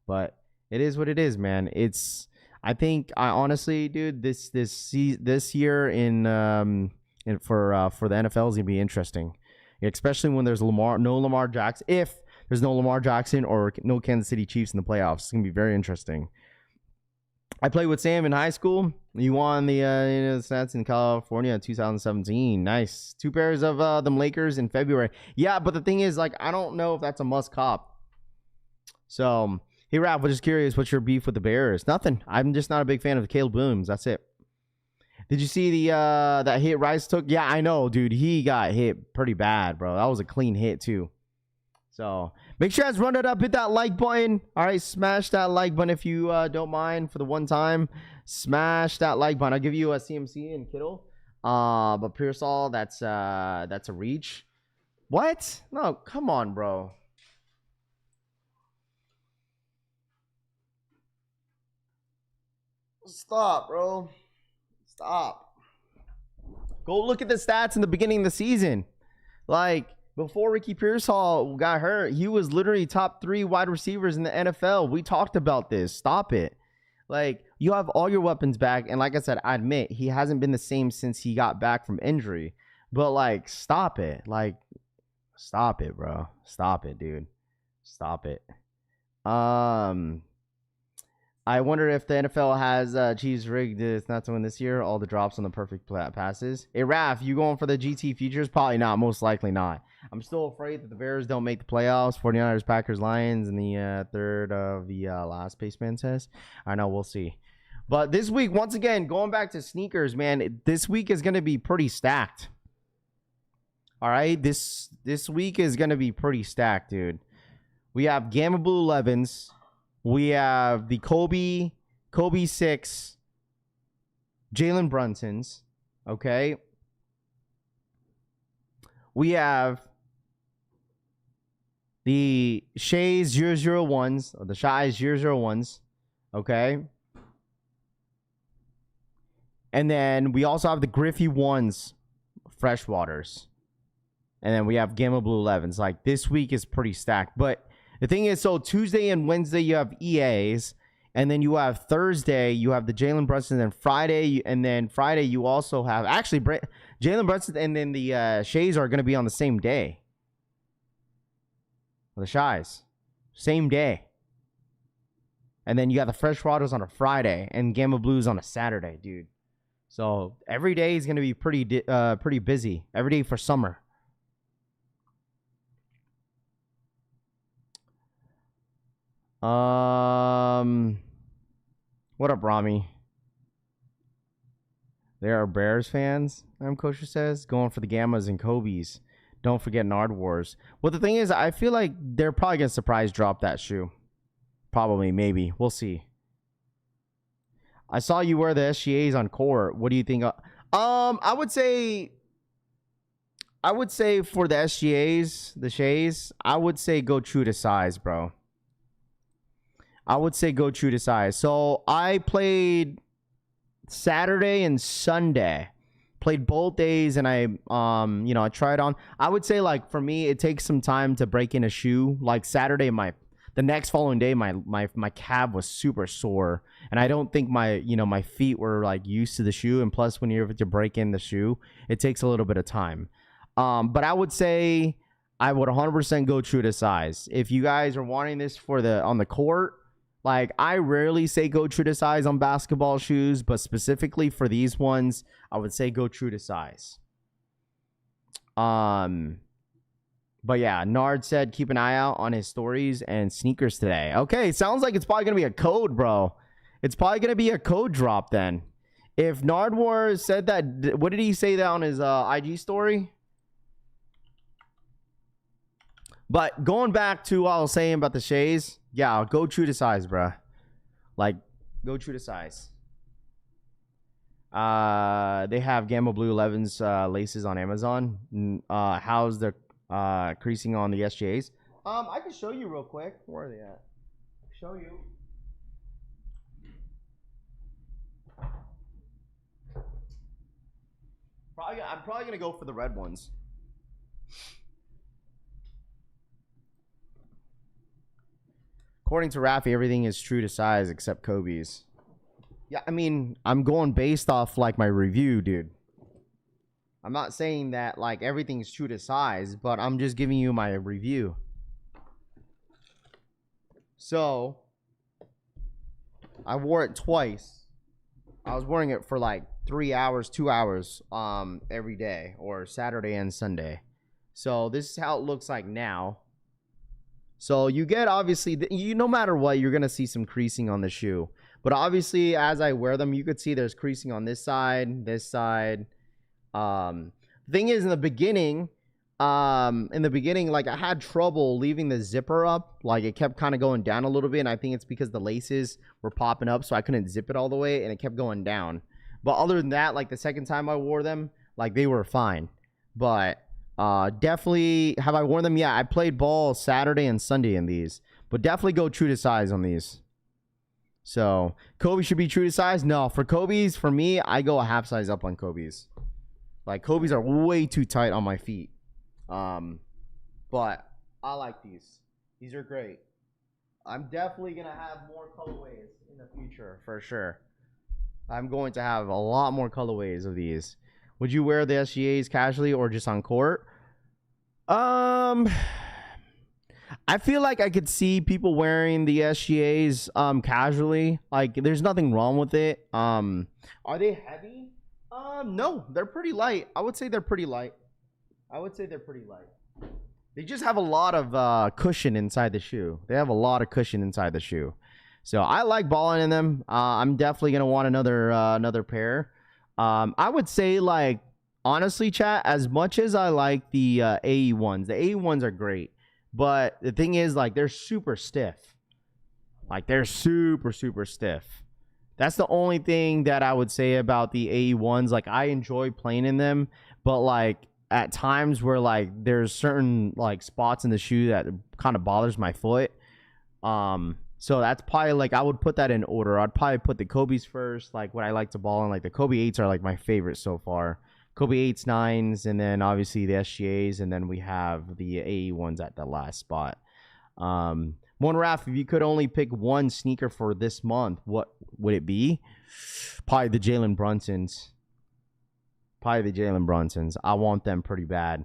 But it is what it is, man. I honestly, dude, this year for the NFL is going to be interesting. Especially when there's no Lamar Jackson. If there's no Lamar Jackson or no Kansas City Chiefs in the playoffs, it's going to be very interesting. I played with Sam in high school. He won the stats in California in 2017. Nice. 2 pairs of them Lakers in February. Yeah, but the thing is, like, I don't know if that's a must cop. So, hey, Raph, I'm just curious, what's your beef with the Bears? Nothing. I'm just not a big fan of the Caleb Williams. That's it. Did you see that hit Rice took? Yeah, I know, dude. He got hit pretty bad, bro. That was a clean hit, too. So, make sure you guys run it up. Hit that like button. All right, smash that like button if you don't mind for the one time. Smash that like button. I'll give you a CMC and Kittle. But Pearsall, that's a reach. What? No, come on, bro. Stop, bro. Stop. Go look at the stats in the beginning of the season. Like, before Ricky Pearsall got hurt, he was literally top 3 wide receivers in the NFL. We talked about this. Stop it. Like, you have all your weapons back. And like I said, I admit, he hasn't been the same since he got back from injury. But, like, stop it. Like, stop it, bro. Stop it, dude. Stop it. I wonder if the NFL has Chiefs rigged it's not to win this year. All the drops on the perfect passes. Hey, Raph, you going for the GT futures? Probably not. Most likely not. I'm still afraid that the Bears don't make the playoffs. 49ers, Packers, Lions in the third of the last Spaceman says. I know. We'll see. But this week, once again, going back to sneakers, man, this week is going to be pretty stacked. All right, this week is gonna be pretty stacked, dude. We have Gamma Blue 11s. We have the Kobe 6, Jalen Brunsons. Okay. We have the Shay's 001s, or the Shy's 001s. Okay. And then we also have the Griffey 1s, Freshwaters. And then we have Gamma Blue 11s. Like, this week is pretty stacked. But the thing is, so Tuesday and Wednesday you have EAs. And then you have Thursday, you have the Jalen Brunson. And then Friday you also have... Actually, Jalen Brunson and then the Shays are going to be on the same day. The Shies. Same day. And then you got the Freshwaters on a Friday. And Gamma Blues on a Saturday, dude. So every day is going to be pretty busy. Every day for summer. What up, Rami? They are Bears fans, Kosher says. Going for the Gammas and Kobe's. Don't forget Nardwuars. Well, the thing is, I feel like they're probably going to surprise drop that shoe. Probably, maybe. We'll see. I saw you wear the SGAs on court. What do you think? I would say for the SGAs, the Shays, I would say go true to size, bro. I would say go true to size. So I played Saturday and Sunday. Played both days, and I I tried on. I would say, like, for me, it takes some time to break in a shoe. Like Saturday, the next following day, my calf was super sore, and I don't think my feet were like used to the shoe. And plus, when you're able to break in the shoe, it takes a little bit of time. But I would say I would 100% go true to size. If you guys are wanting this on the court, like, I rarely say go true to size on basketball shoes, but specifically for these ones, I would say go true to size. But yeah, Nard said keep an eye out on his stories and sneakers today. Okay, sounds like it's probably going to be a code, bro. It's probably going to be a code drop then. If Nardwuar said that, what did he say that on his IG story? But going back to what I was saying about the Shays, yeah, go true to size, bro. Like, go true to size. They have Gamma Blue 11s laces on Amazon. How's the creasing on the SJs? I can show you real quick. Where are they at? Show you. I'm probably gonna go for the red ones. According to Rafi, everything is true to size except Kobe's. Yeah, I mean, I'm going based off like my review, dude. I'm not saying that like everything's true to size, but I'm just giving you my review. So, I wore it twice. I was wearing it for like 3 hours, 2 hours every day, or Saturday and Sunday. So, this is how it looks like now. So you get, obviously, no matter what, you're going to see some creasing on the shoe. But obviously, as I wear them, you could see there's creasing on this side. Thing is, in the beginning, like, I had trouble leaving the zipper up. Like, it kept kind of going down a little bit. And I think it's because the laces were popping up, so I couldn't zip it all the way. And it kept going down. But other than that, like, the second time I wore them, like, they were fine. But... definitely, have I worn them? Yeah, I played ball Saturday and Sunday in these, but definitely go true to size on these. So Kobe should be true to size. No, for Kobe's, for me, I go a half size up on Kobe's. Like, Kobe's are way too tight on my feet. But I like these. These are great. I'm definitely gonna have more colorways in the future for sure. I'm going to have a lot more colorways of these. Would you wear the SGAs casually or just on court? I feel like I could see people wearing the SGAs casually. Like, there's nothing wrong with it. Are they heavy? No, they're pretty light. I would say they're pretty light. They just have a lot of cushion inside the shoe. So I like balling in them. I'm definitely gonna want another pair. I would say, like, honestly, chat, as much as I like the AE ones, the AE ones are great. But the thing is, like, they're super stiff. Like, they're super, super stiff. That's the only thing that I would say about the AE ones. Like, I enjoy playing in them, but like at times where like there's certain like spots in the shoe that kind of bothers my foot. So that's probably like I would put that in order. I'd probably put the Kobe's first, like what I like to ball in. Like the Kobe 8s are like my favorite so far. Kobe 8s, 9s, and then obviously the SGAs, and then we have the AE ones at the last spot. Raf, if you could only pick one sneaker for this month, what would it be? Probably the Jalen Brunsons. I want them pretty bad.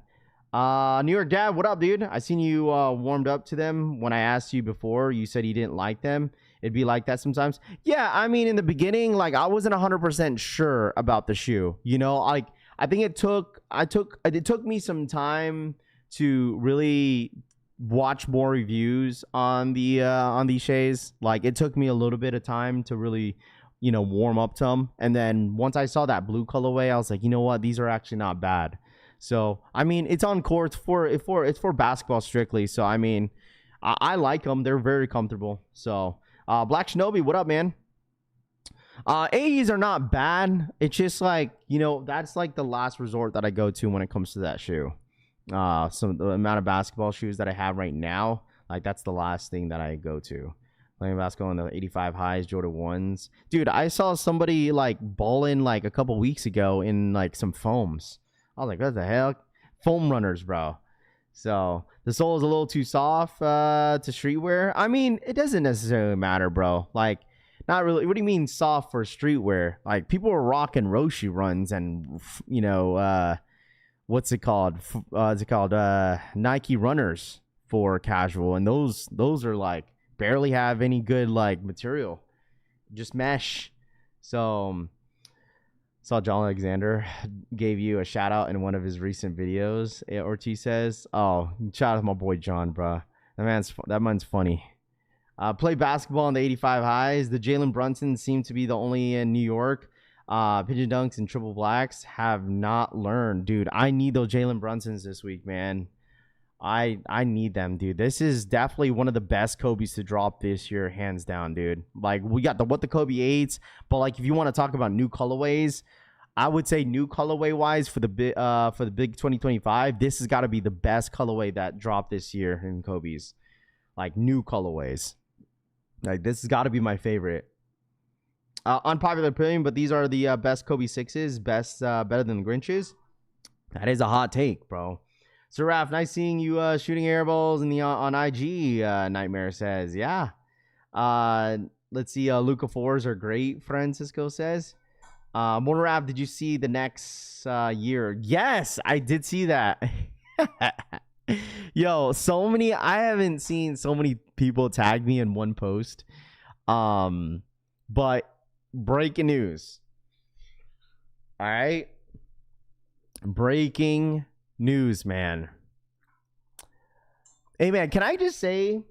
New York Dad, what up, dude? I seen you warmed up to them when I asked you before. You said you didn't like them. It'd be like that sometimes. Yeah, I mean, in the beginning, like I wasn't 100% sure about the shoe. You know, like I think it took me some time to really watch more reviews on these shays. Like it took me a little bit of time to really, you know, warm up to them. And then once I saw that blue colorway, I was like, you know what, these are actually not bad. So I mean, it's on court it's for basketball strictly. So I mean, I like them. They're very comfortable. So Black Shinobi, what up, man? AEs are not bad. It's just like, you know, that's like the last resort that I go to when it comes to that shoe. So the amount of basketball shoes that I have right now, like that's the last thing that I go to. Playing basketball in the 85 highs, Jordan 1s. Dude, I saw somebody like balling like a couple weeks ago in like some foams. I was like, what the hell? Foam runners, bro. So the sole is a little too soft to streetwear. I mean, it doesn't necessarily matter, bro. Like, not really. What do you mean soft for streetwear? Like, people are rocking Roshi runs and, you know, what's it called? Nike runners for casual. And those are like barely have any good like material, just mesh. So saw John Alexander gave you a shout out in one of his recent videos. Ortiz says, "Oh, shout out to my boy John, bro. That man's funny." Play basketball in the 85 highs. The Jalen Brunson seem to be the only in New York. Pigeon dunks and triple blacks have not learned, dude. I need those Jalen Brunsons this week, man. I need them, dude. This is definitely one of the best Kobe's to drop this year, hands down, dude. Like we got the Kobe 8s, but like if you want to talk about new colorways, I would say new colorway wise for the big 2025, this has got to be the best colorway that dropped this year in Kobe's. Like new colorways, like this has got to be my favorite. Unpopular opinion, but these are the best Kobe 6s, better than the Grinches. That is a hot take, bro. So Raph, nice seeing you shooting air balls in the on IG. Nightmare says, yeah. Let's see. Luca 4s are great. Francisco says. Morning Raph, did you see the next year? Yes, I did see that. Yo, I haven't seen so many people tag me in one post. But breaking news. All right. Breaking news, man. Hey, man, can I just say,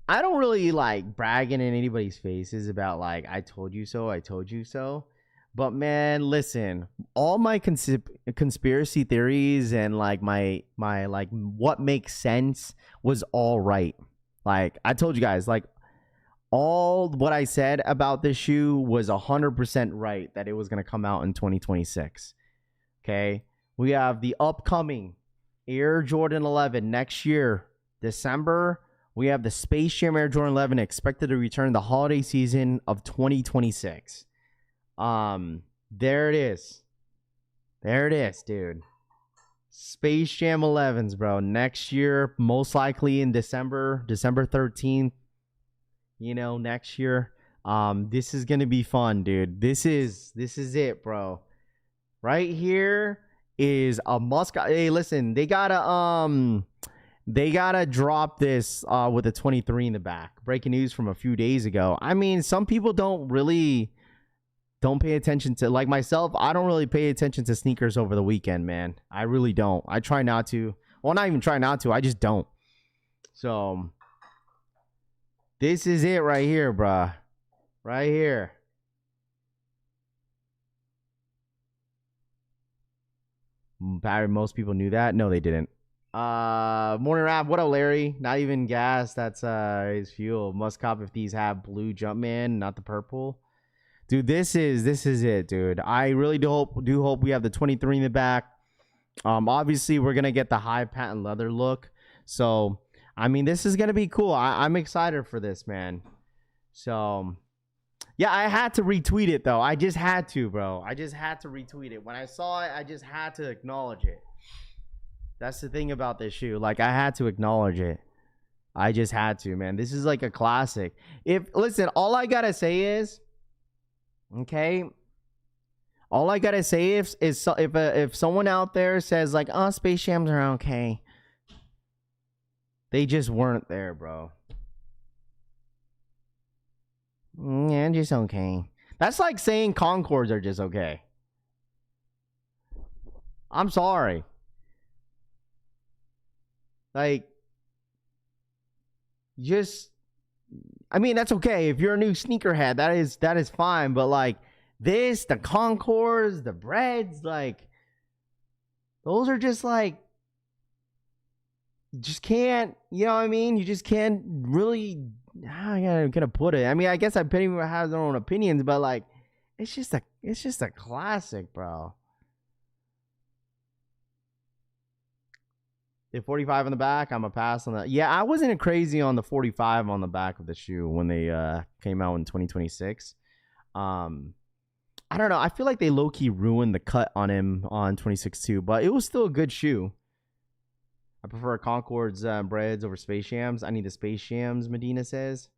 I don't really like bragging in anybody's faces about like, I told you so, I told you so. But man, listen, all my conspiracy theories and like my like what makes sense was all right. Like I told you guys, like all what I said about this shoe was 100% right, that it was going to come out in 2026. Okay. We have the upcoming Air Jordan 11 next year, December. We have the Space Jam Air Jordan 11 expected to return the holiday season of 2026. There it is. There it is, dude. Space Jam 11s, bro. Next year, most likely in December 13th. You know, next year. This is gonna be fun, dude. This is it, bro. Right here is a must. Hey, listen, they gotta drop this with a 23 in the back. Breaking news from a few days ago. I mean, some people don't pay attention to, like myself, I don't really pay attention to sneakers over the weekend, man. I really don't. I try not to. Well, not even try not to. I just don't. So this is it right here, bruh. Right here. Probably most people knew that. No, they didn't. Morning rap. What up, Larry? Not even gas. That's his fuel. Must cop if these have blue Jumpman, not the purple. Dude, this is it, dude. I really do hope we have the 23 in the back. Obviously we're gonna get the high patent leather look. So I mean, this is gonna be cool. I'm excited for this, man. So yeah, I had to retweet it though. I just had to, bro. I just had to retweet it. When I saw it, I just had to acknowledge it. That's the thing about this shoe. Like, I had to acknowledge it. I just had to, man. This is like a classic. Listen, all I gotta say is, okay, all I gotta say is if someone out there says like, oh, Space Jams are okay, they just weren't there, bro. Yeah, just okay. That's like saying Concords are just okay. I'm sorry. Like, just, I mean, that's okay. If you're a new sneakerhead, that is fine. But like this, the Concords, the Breads, like, those are just like, you just can't, you know what I mean? You just can't really, how am I gonna put it? I mean, I guess people have their own opinions, but like, it's just a classic, bro. The 45 on the back, I'm a pass on that. Yeah, I wasn't crazy on the 45 on the back of the shoe when they came out in 2026. I don't know. I feel like they low-key ruined the cut on him on 26 too, but it was still a good shoe. I prefer Concords Breads over Space Jams. I need the Space Jams, Medina says.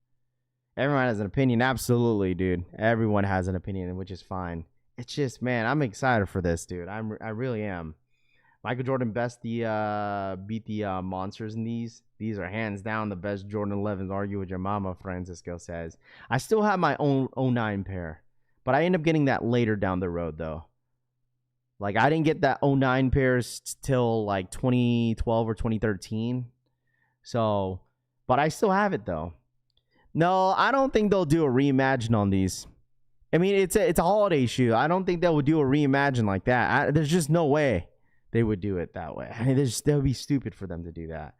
Everyone has an opinion. Absolutely, dude. Everyone has an opinion, which is fine. It's just, man, I'm excited for this, dude. I really am. Michael Jordan beat the monsters in these. These are hands down the best Jordan 11s. Argue with your mama, Francisco says. I still have my own 09 pair, but I end up getting that later down the road, though. Like, I didn't get that 09 pairs till like 2012 or 2013. So, but I still have it, though. No, I don't think they'll do a reimagine on these. I mean, it's a holiday shoe. I don't think they would do a reimagine like that. There's just no way they would do it that way. I mean, that would be stupid for them to do that.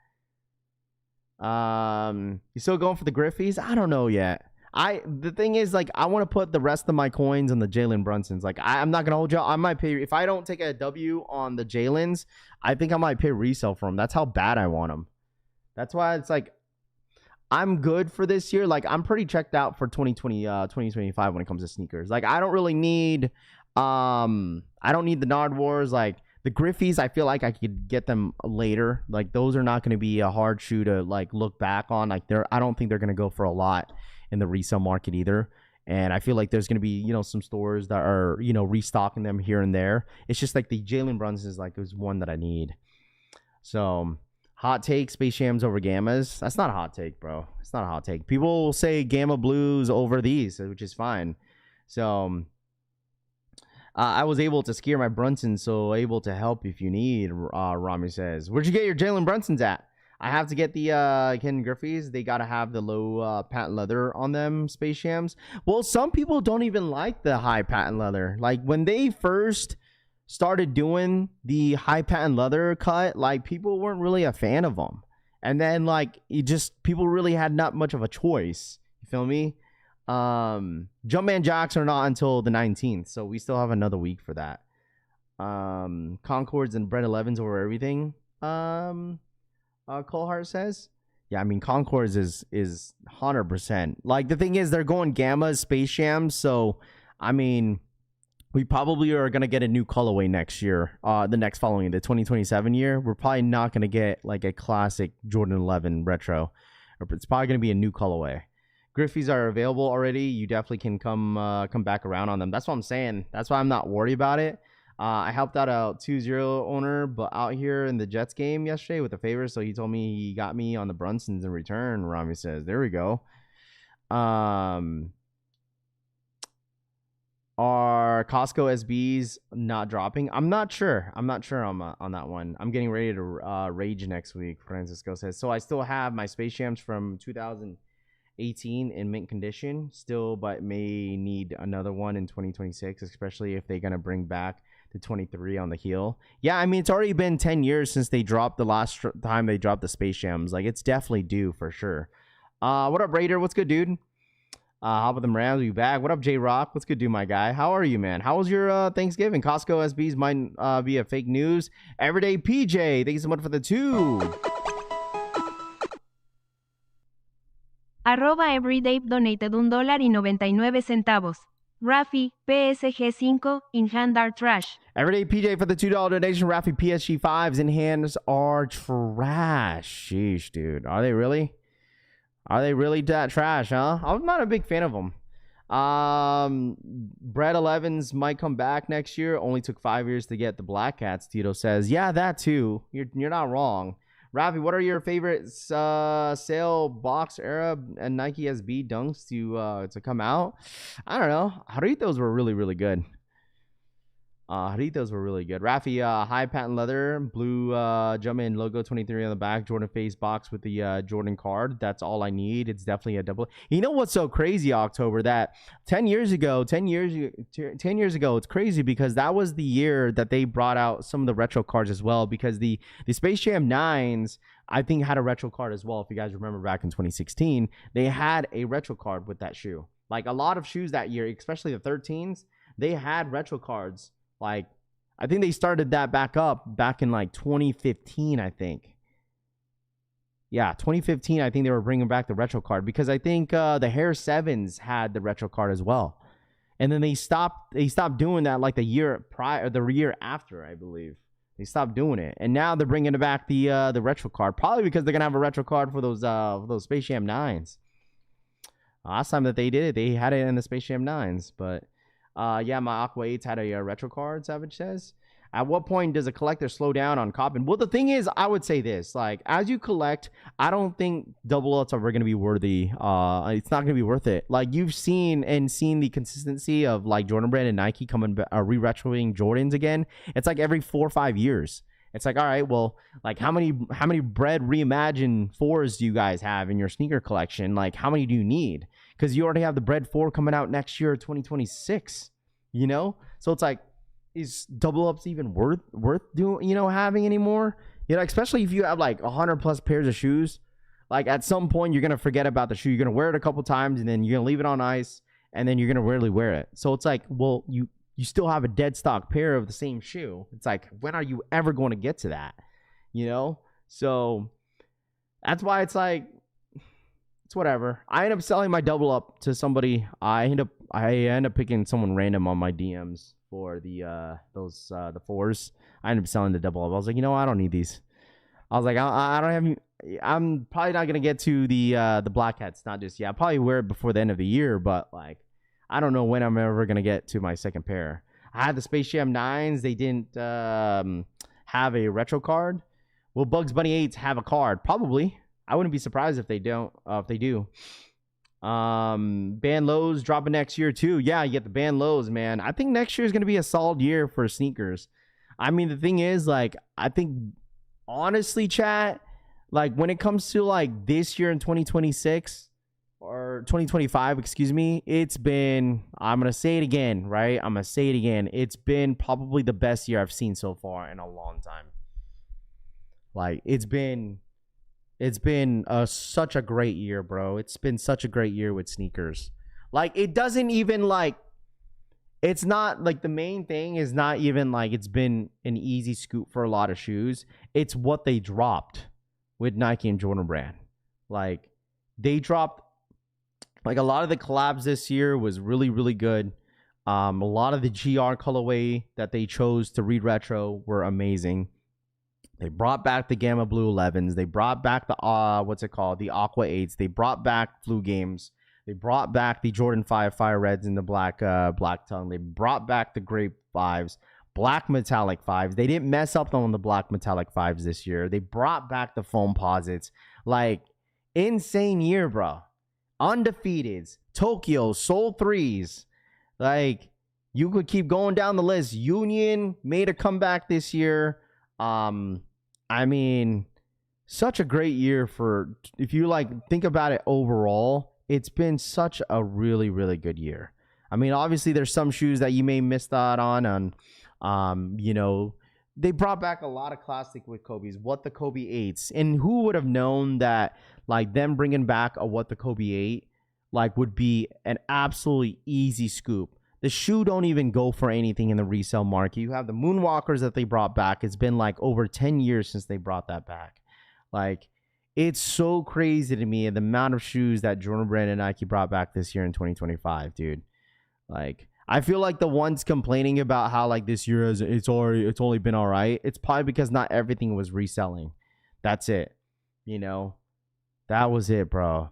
You still going for the Griffies? I don't know yet. The thing is, like, I want to put the rest of my coins on the Jalen Brunsons. Like, I'm not gonna hold you. I might pay if I don't take a W on the Jalen's. I think I might pay resale for them. That's how bad I want them. That's why it's like I'm good for this year. Like, I'm pretty checked out for 2025 when it comes to sneakers. Like, I don't really need I don't need the Nardwuars. Like, the Griffies, I feel like I could get them later. Like, those are not going to be a hard shoe to like look back on. Like, I don't think they're going to go for a lot in the resale market either. And I feel like there's going to be, some stores that are, restocking them here and there. It's just like the Jalen Brunsons, like, is one that I need. So, hot take, Space Jams over Gammas. That's not a hot take, bro. It's not a hot take. People will say Gamma Blues over these, which is fine. So, I was able to scare my Brunsons, so able to help if you need, Rami says. Where'd you get your Jalen Brunsons at? I have to get the Ken Griffies. They got to have the low patent leather on them, Space Jams. Well, some people don't even like the high patent leather. Like, when they first started doing the high patent leather cut, like, people weren't really a fan of them. And then, like, people really had not much of a choice. You feel me? Jumpman jocks are not until the 19th, so we still have another week for that. Concords and Bread 11s over everything. Colehart says, yeah, I mean, Concords is 100%. Like, the thing is, they're going Gamma Space Jams, so I mean, we probably are gonna get a new colorway next year. The 2027 year, we're probably not gonna get like a classic Jordan 11 retro. It's probably gonna be a new colorway. Griffies are available already. You definitely can come back around on them. That's what I'm saying. That's why I'm not worried about it. I helped out a 2-0 owner, but out here in the Jets game yesterday with a favor, so he told me he got me on the Brunsons in return. Rami says, "There we go." Are Costco SBs not dropping? I'm not sure. I'm not sure on that one. I'm getting ready to rage next week. Francisco says. So I still have my Space Jams from 2018 in mint condition still, but may need another one in 2026, especially if they're gonna bring back to 23 on the heel. Yeah, I mean, it's already been 10 years since they dropped the last time they dropped the Space Jams. Like, it's definitely due for sure. What up, Raider? What's good, dude? How about them Rams? Are you back? What up, J-Rock? What's good, dude, my guy? How are you, man? How was your Thanksgiving? Costco SBs might be a fake news. Everyday PJ, thank you so much for the 2. @everyday donated $1.99. Rafi, PSG 5, in hand are trash. Everyday PJ for the $2 donation. Rafi, PSG 5s in hands are trash. Sheesh, dude. Are they really? Are they really that trash, huh? I'm not a big fan of them. Brad 11s might come back next year. Only took 5 years to get the Black Cats, Tito says. Yeah, that too. You're not wrong. Rafi, what are your favorite sale box era and Nike SB dunks to come out? I don't know. Jarritos were really, really good. Jarritos were really good. Rafi, high patent leather, blue Jumpman logo 23 on the back, Jordan face box with the Jordan card. That's all I need. It's definitely a double. You know what's so crazy, October? That 10 years ago, it's crazy because that was the year that they brought out some of the retro cards as well, because the Space Jam 9s, I think, had a retro card as well. If you guys remember back in 2016, they had a retro card with that shoe. Like a lot of shoes that year, especially the 13s, they had retro cards. Like, I think they started that back in like 2015, I think. Yeah, 2015, I think they were bringing back the retro card because I think the Hair 7s had the retro card as well. And then they stopped doing that like the year prior, or the year after, I believe. They stopped doing it. And now they're bringing back the retro card, probably because they're going to have a retro card for those Space Jam 9s. Last time that they did it, they had it in the Space Jam 9s, but yeah, my Aqua 8s had a retro card, Savage says. At what point does a collector slow down on copping? Well, the thing is, I would say this. Like, as you collect, I don't think double outs are going to be worthy. It's not going to be worth it. Like, you've seen the consistency of, like, Jordan Brand and Nike coming re-retroing Jordans again. It's like every 4 or 5 years. It's like, all right, well, like, how many Bread reimagined 4s do you guys have in your sneaker collection? Like, how many do you need? Because you already have the Bread 4 coming out next year, 2026, you know? So it's like, is double ups even worth doing, having anymore? Especially if you have like 100 plus pairs of shoes. Like, at some point, you're going to forget about the shoe. You're going to wear it a couple times, and then you're going to leave it on ice, and then you're going to rarely wear it. So it's like, well, you still have a dead stock pair of the same shoe. It's like, when are you ever going to get to that? So that's why it's like, it's whatever. I end up selling my double up to somebody. I end up picking someone random on my DMs for the 4s. I end up selling the double up. I was like, I don't need these. I was like, I don't have. I'm probably not gonna get to the Black Hats. Not just yet. I'll probably wear it before the end of the year, but like, I don't know when I'm ever gonna get to my second pair. I had the Space Jam 9s. They didn't have a retro card. Will Bugs Bunny 8s have a card? Probably. I wouldn't be surprised if they don't. If they do. Band Lows dropping next year too. Yeah, you get the Band Lows, man. I think next year is gonna be a solid year for sneakers. I mean, the thing is, like, I think honestly, chat, like, when it comes to like this year in 2026 or 2025, excuse me, it's been, I'm gonna say it again, right? I'm gonna say it again. It's been probably the best year I've seen so far in a long time. Like, it's been such a great year, bro. It's been such a great year with sneakers. Like, it doesn't even, like, it's not like the main thing is not even like it's been an easy scoop for a lot of shoes. It's what they dropped with Nike and Jordan Brand. Like, they dropped, like, a lot of the collabs this year was really, really good. A lot of the GR colorway that they chose to re-retro were amazing. They brought back the Gamma Blue 11s. They brought back the the Aqua 8s. They brought back Flu Games. They brought back the Jordan 5 Fire Reds and the Black Tongue. They brought back the Grape 5s, Black Metallic 5s. They didn't mess up on the Black Metallic 5s this year. They brought back the Foam Posits. Like, insane year, bro. Undefeateds, Tokyo, Soul 3s. Like, you could keep going down the list. Union made a comeback this year. I mean, such a great year for, if you like think about it overall, it's been such a really, really good year. I mean, obviously there's some shoes that you may miss out on You know, they brought back a lot of classic with Kobe's. What the Kobe 8s. And who would have known that, like, them bringing back a What the Kobe 8, like, would be an absolutely easy scoop. The shoe don't even go for anything in the resale market. You have the Moonwalkers that they brought back. It's been like over 10 years since they brought that back. Like, it's so crazy to me the amount of shoes that Jordan Brand and Nike brought back this year in 2025, dude. Like, I feel like the ones complaining about how like this year it's only been all right. It's probably because not everything was reselling. That's it. You know, that was it, bro.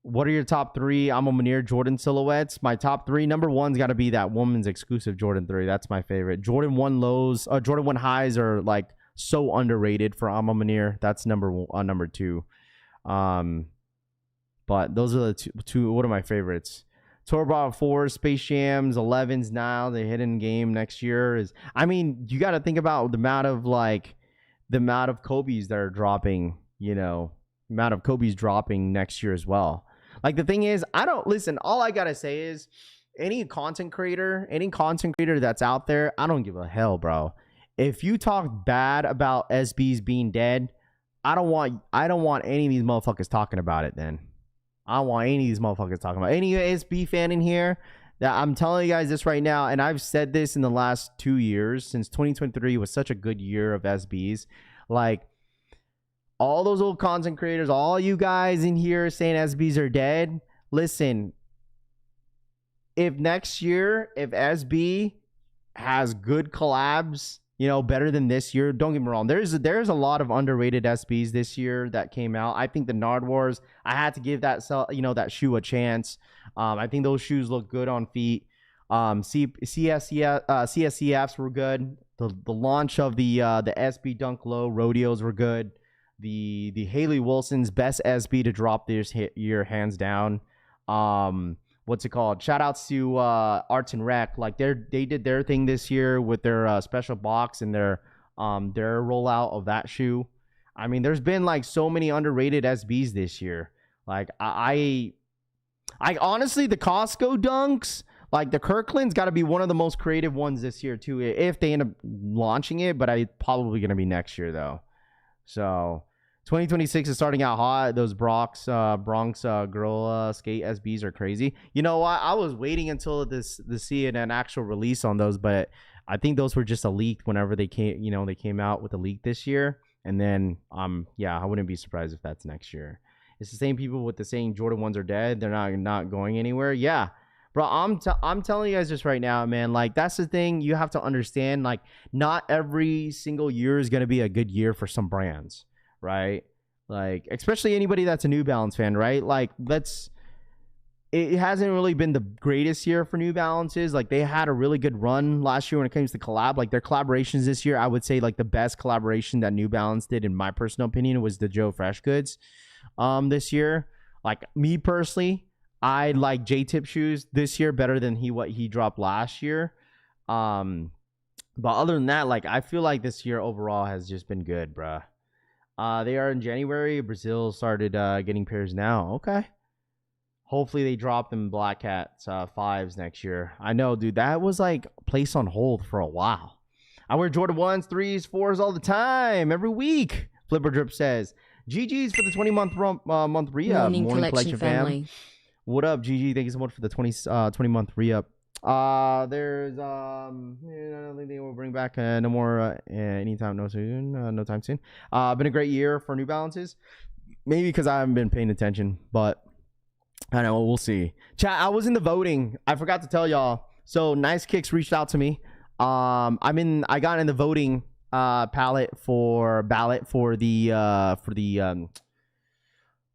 What are your top 3 Alma Mater Jordan silhouettes? My top 3, number 1's got to be that woman's exclusive Jordan 3. That's my favorite. Jordan 1 lows, Jordan 1 highs are like so underrated for Alma Mater. That's number 2. But those are the two. What are my favorites? Torbot 4, Space Jams, 11s now. The hidden game next year is. I mean, you got to think about the amount of Kobe's that are dropping. You know, amount of Kobe's dropping next year as well. Like, the thing is, all I gotta say is any content creator that's out there, I don't give a hell, bro. If you talk bad about SBs being dead, I don't want any of these motherfuckers talking about it then. I don't want any of these motherfuckers talking about it. Any SB fan in here, that I'm telling you guys this right now, and I've said this in the last 2 years, since 2023 was such a good year of SBs. Like, all those old content creators, all you guys in here saying SBs are dead, listen, if next year, if SB has good collabs, you know, better than this year, don't get me wrong, there's a lot of underrated SBs this year that came out. I think the Nardwuars, I had to give that shoe a chance. I think those shoes look good on feet. CSCFs were good. The launch of the SB Dunk Low Rodeos were good. The Haley Wilson's best SB to drop this year, hands down. What's it called? Shout outs to Arts and Rec. Like, they did their thing this year with their special box and their rollout of that shoe. I mean, there's been like so many underrated SBs this year. Like, I honestly, the Costco dunks, like the Kirkland's got to be one of the most creative ones this year too, if they end up launching it. But I probably gonna be next year though. So 2026 is starting out hot. Those Bronx Gorilla Skate SBs are crazy. You know what? I was waiting until to see an actual release on those, but I think those were just a leak whenever they came out with a leak this year. And then yeah, I wouldn't be surprised if that's next year. It's the same people with the saying Jordan 1s are dead. They're not going anywhere. Yeah. Bro, I'm telling you guys this right now, man. Like, that's the thing you have to understand. Like, not every single year is going to be a good year for some brands, right? Like, especially anybody that's a New Balance fan, right? Like, it hasn't really been the greatest year for New Balances. Like, they had a really good run last year when it comes to collab. Like, their collaborations this year, I would say, like, the best collaboration that New Balance did, in my personal opinion, was the Joe Freshgoods this year. Like, me personally, I like J-Tip shoes this year better than what he dropped last year. But other than that, like, I feel like this year overall has just been good, bruh. They are in January. Brazil started getting pairs now. Okay. Hopefully they drop them Black Cats 5s next year. I know, dude. That was like placed on hold for a while. I wear Jordan 1s, 3s, 4s all the time, every week. Flipper Drip says, GG's for the 20-month month re-up. Morning collection family. What up, GG? Thank you so much for the 20-month re-up. There's I don't think they will bring back no more anytime no time soon. Been a great year for New Balances. Maybe because I haven't been paying attention, but I don't know, we'll see. Chat, I was in the voting. I forgot to tell y'all. So Nice Kicks reached out to me. I got in the voting ballot for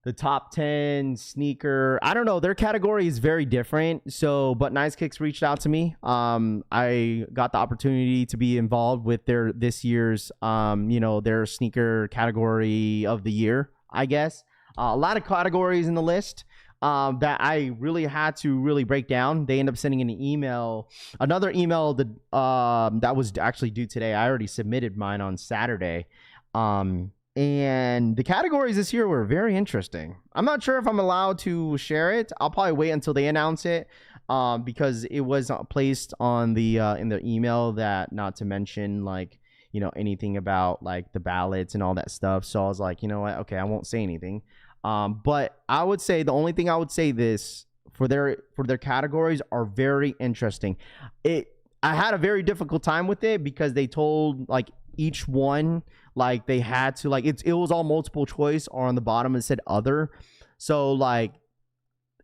the top 10 sneaker. I don't know. Their category is very different. So, but Nice Kicks reached out to me. I got the opportunity to be involved with this year's, their sneaker category of the year, I guess. A lot of categories in the list that I really had to really break down. They end up sending an email, another email that was actually due today. I already submitted mine on Saturday. And the categories this year were very interesting. I'm not sure if I'm allowed to share it. I'll probably wait until they announce it. because it was placed on the in the email that not to mention like, you know, anything about like the ballots and all that stuff. So I was like, you know what? Okay, I won't say anything. But I would say the only thing I would say this for their categories are very interesting. I had a very difficult time with it because they told like each one like they had to like it was all multiple choice, or on the bottom it said other. So like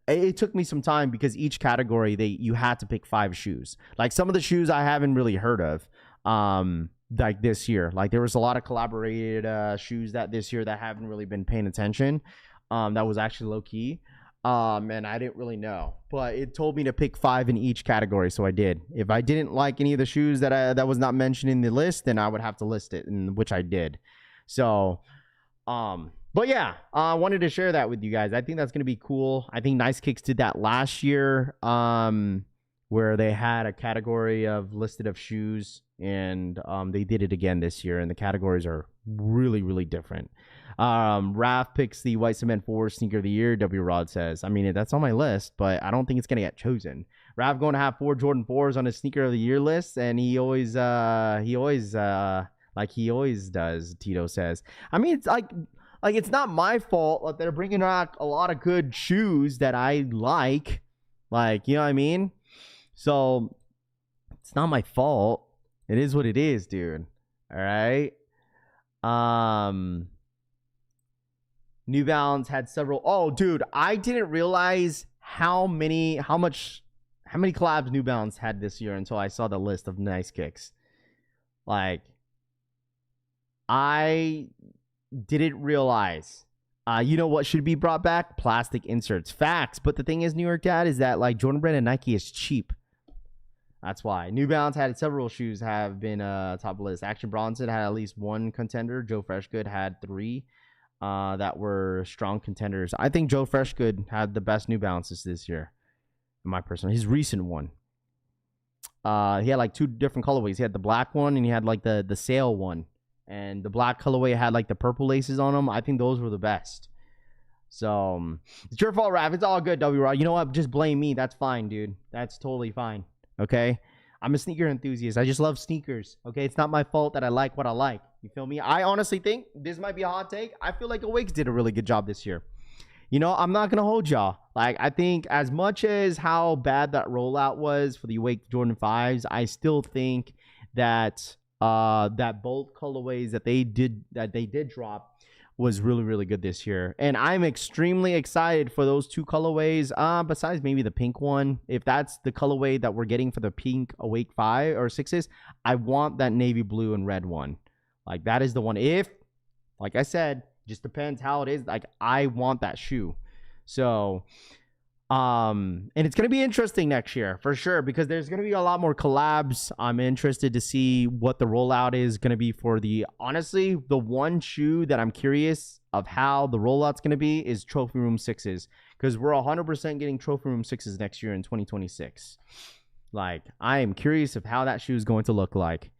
it took me some time because each category you had to pick 5 shoes. Like some of the shoes I haven't really heard of like this year. Like there was a lot of collaborated shoes that this year that haven't really been paying attention. That was actually low key. And I didn't really know, but it told me to pick 5 in each category, so I did. If I didn't like any of the shoes that was not mentioned in the list, then I would have to list it, and which I did. So, but yeah, I wanted to share that with you guys. I think that's gonna be cool. I think Nice Kicks did that last year, where they had a category of listed of shoes, and they did it again this year, and the categories are really, really different. Raph picks the White Cement 4 Sneaker of the Year. W Rod says, I mean, that's on my list, but I don't think it's gonna get chosen. Raph going to have 4 Jordan 4s on his Sneaker of the Year list, and he always like he always does. Tito says, I mean, it's like it's not my fault that they're bringing out a lot of good shoes that I like, you know what I mean? So it's not my fault. It is what it is, dude. All right. New Balance had several. Oh, dude, I didn't realize how many collabs New Balance had this year until I saw the list of Nice Kicks. Like, I didn't realize. You know what should be brought back? Plastic inserts. Facts. But the thing is, New York Dad, is that like Jordan Brand and Nike is cheap. That's why. New Balance had several shoes have been top list. Action Bronson had at least 1 contender. Joe Freshgood had 3. That were strong contenders. I think Joe Freshgood had the best New Balances this year, in my personal. His recent one. He had like 2 different colorways. He had the black one and he had like the sail one. And the black colorway had like the purple laces on them. I think those were the best. So it's your fault, Raph. It's all good, W Rod. You know what? Just blame me. That's fine, dude. That's totally fine. Okay? I'm a sneaker enthusiast. I just love sneakers. Okay? It's not my fault that I like what I like. You feel me? I honestly think this might be a hot take. I feel like Awakes did a really good job this year. You know, I'm not going to hold y'all. Like, I think as much as how bad that rollout was for the Awake Jordan 5s, I still think that that both colorways that they did drop was really, really good this year. And I'm extremely excited for those 2 colorways, besides maybe the pink one. If that's the colorway that we're getting for the pink Awake 5 or 6s, I want that navy blue and red one. Like, that is the one. If, like I said, just depends how it is. Like, I want that shoe. So, and it's going to be interesting next year for sure, because there's going to be a lot more collabs. I'm interested to see what the rollout is going to be for honestly, the one shoe that I'm curious of how the rollout's going to be is Trophy Room 6s, because we're 100% getting Trophy Room 6s next year in 2026. Like, I am curious of how that shoe is going to look like.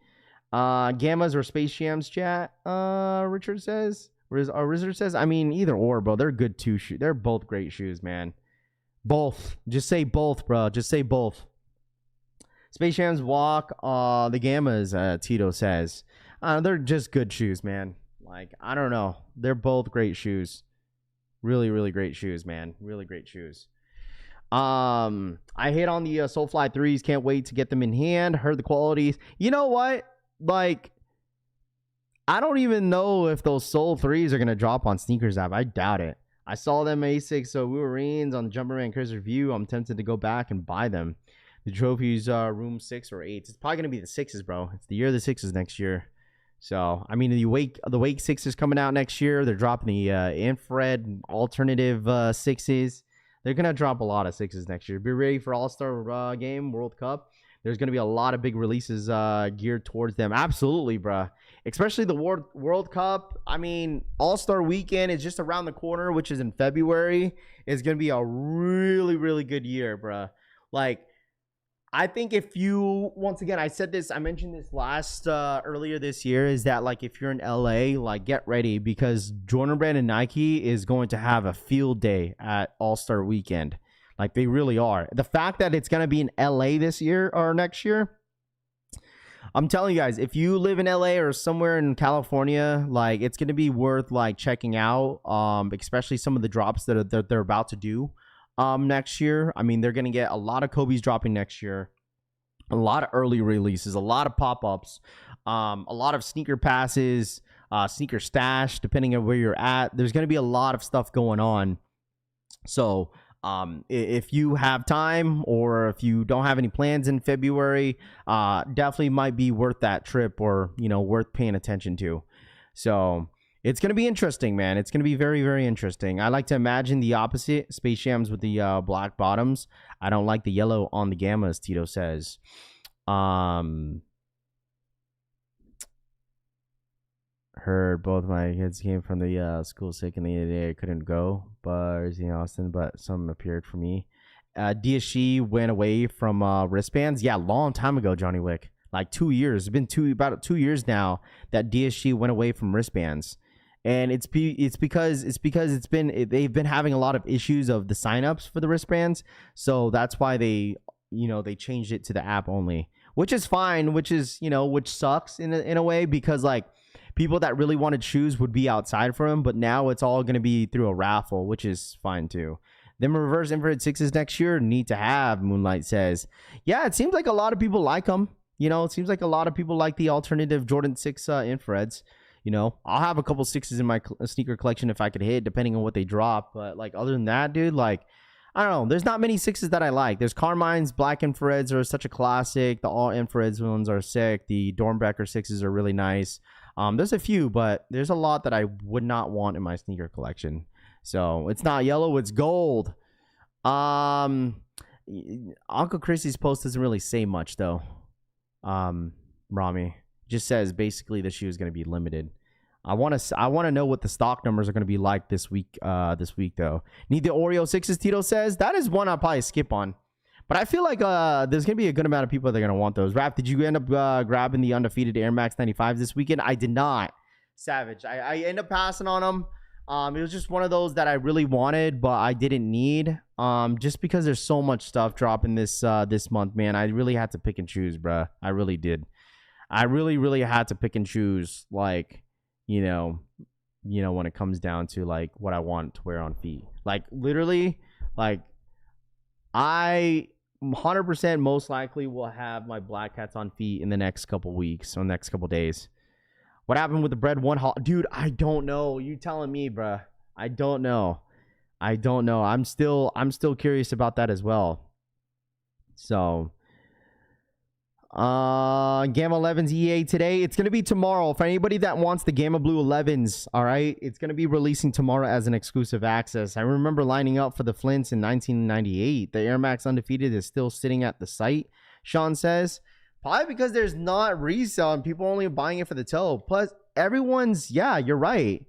Gammas or Space Jams, chat, Richard says. Rizard says, I mean, either or, bro. They're good 2 shoes. They're both great shoes, man. Both. Just say both, bro. Just say both. Space Jams walk, the Gammas, Tito says. They're just good shoes, man. Like, I don't know. They're both great shoes. Really, really great shoes, man. Really great shoes. I hit on the Soulfly 3s. Can't wait to get them in hand. Heard the qualities. You know what? Like, I don't even know if those Soul 3s are going to drop on Sneakers app. I doubt it. I saw them A6 Wolverines on the Jumperman Chris review. I'm tempted to go back and buy them. The trophies room 6 or 8. It's probably going to be the 6s, bro. It's the year of the 6s next year. So, I mean, the Wake 6s coming out next year. They're dropping the infrared alternative 6s. They're going to drop a lot of 6s next year. Be ready for All-Star Game, World Cup. There's going to be a lot of big releases geared towards them. Absolutely, bruh. Especially the World Cup. I mean, All-Star Weekend is just around the corner, which is in February. It's going to be a really, really good year, bruh. Like, I think if you, once again, I mentioned this earlier this year, is that, like, if you're in LA, like, get ready, because Jordan Brand and Nike is going to have a field day at All-Star Weekend. Like, they really are. The fact that it's going to be in LA this year or next year, I'm telling you guys, if you live in LA or somewhere in California, like, it's going to be worth like checking out, especially some of the drops that they're about to do next year. I mean, they're going to get a lot of Kobe's dropping next year, a lot of early releases, a lot of pop-ups, a lot of sneaker passes, sneaker stash, depending on where you're at. There's going to be a lot of stuff going on. So if you have time, or if you don't have any plans in February, definitely might be worth that trip, or, you know, worth paying attention to. So it's going to be interesting, man. It's going to be very, very interesting. I like to imagine the opposite, Space Jams with the black bottoms. I don't like the yellow on the Gammas, Tito says. Heard both my kids came from the school sick and they couldn't go, but in Austin, but some appeared for me. DSG went away from wristbands. Yeah, long time ago, Johnny Wick. Like 2 years. It's been about 2 years now that DSG went away from wristbands. And it's because they've been having a lot of issues of the signups for the wristbands. So that's why they changed it to the app only, which is fine, which sucks in a way, because like people that really wanted shoes would be outside for them, but now it's all going to be through a raffle, which is fine too. Them reverse infrared 6s next year, need to have, Moonlight says. Yeah, it seems like a lot of people like them. You know, it seems like a lot of people like the alternative Jordan 6 infrareds. You know, I'll have a couple 6s in my sneaker collection if I could hit, depending on what they drop. But like, other than that, dude, like, I don't know. There's not many 6s that I like. There's Carmine's black infrareds are such a classic. The all infrareds ones are sick. The Dornbecker 6s are really nice. There's a few, but there's a lot that I would not want in my sneaker collection. So it's not yellow, it's gold. Uncle Chrissy's post doesn't really say much though. Rami just says basically the shoe is going to be limited. I want to know what the stock numbers are going to be like this week though. Need the Oreo 6s, Tito says. That is one I'll probably skip on. But I feel like there's going to be a good amount of people that are going to want those. Raph, did you end up grabbing the undefeated Air Max 95s this weekend? I did not. Savage. I ended up passing on them. It was just one of those that I really wanted, but I didn't need. Just because there's so much stuff dropping this month, man. I really had to pick and choose, bruh. I really did. I really, really had to pick and choose, like, you know, when it comes down to like what I want to wear on feet. Like, literally, like, I 100% most likely will have my Black Cats on feet in the next couple weeks or next couple days. What happened with the Bread 1 haul? Dude, I don't know. You telling me, bruh. I don't know. I'm still curious about that as well. So, Gamma 11's EA today. It's going to be tomorrow. For anybody that wants the Gamma Blue 11s, all right? It's going to be releasing tomorrow as an exclusive access. I remember lining up for the Flints in 1998. The Air Max Undefeated is still sitting at the site, Sean says. Probably because there's not resale and people only buying it for the toe. Plus, yeah, you're right.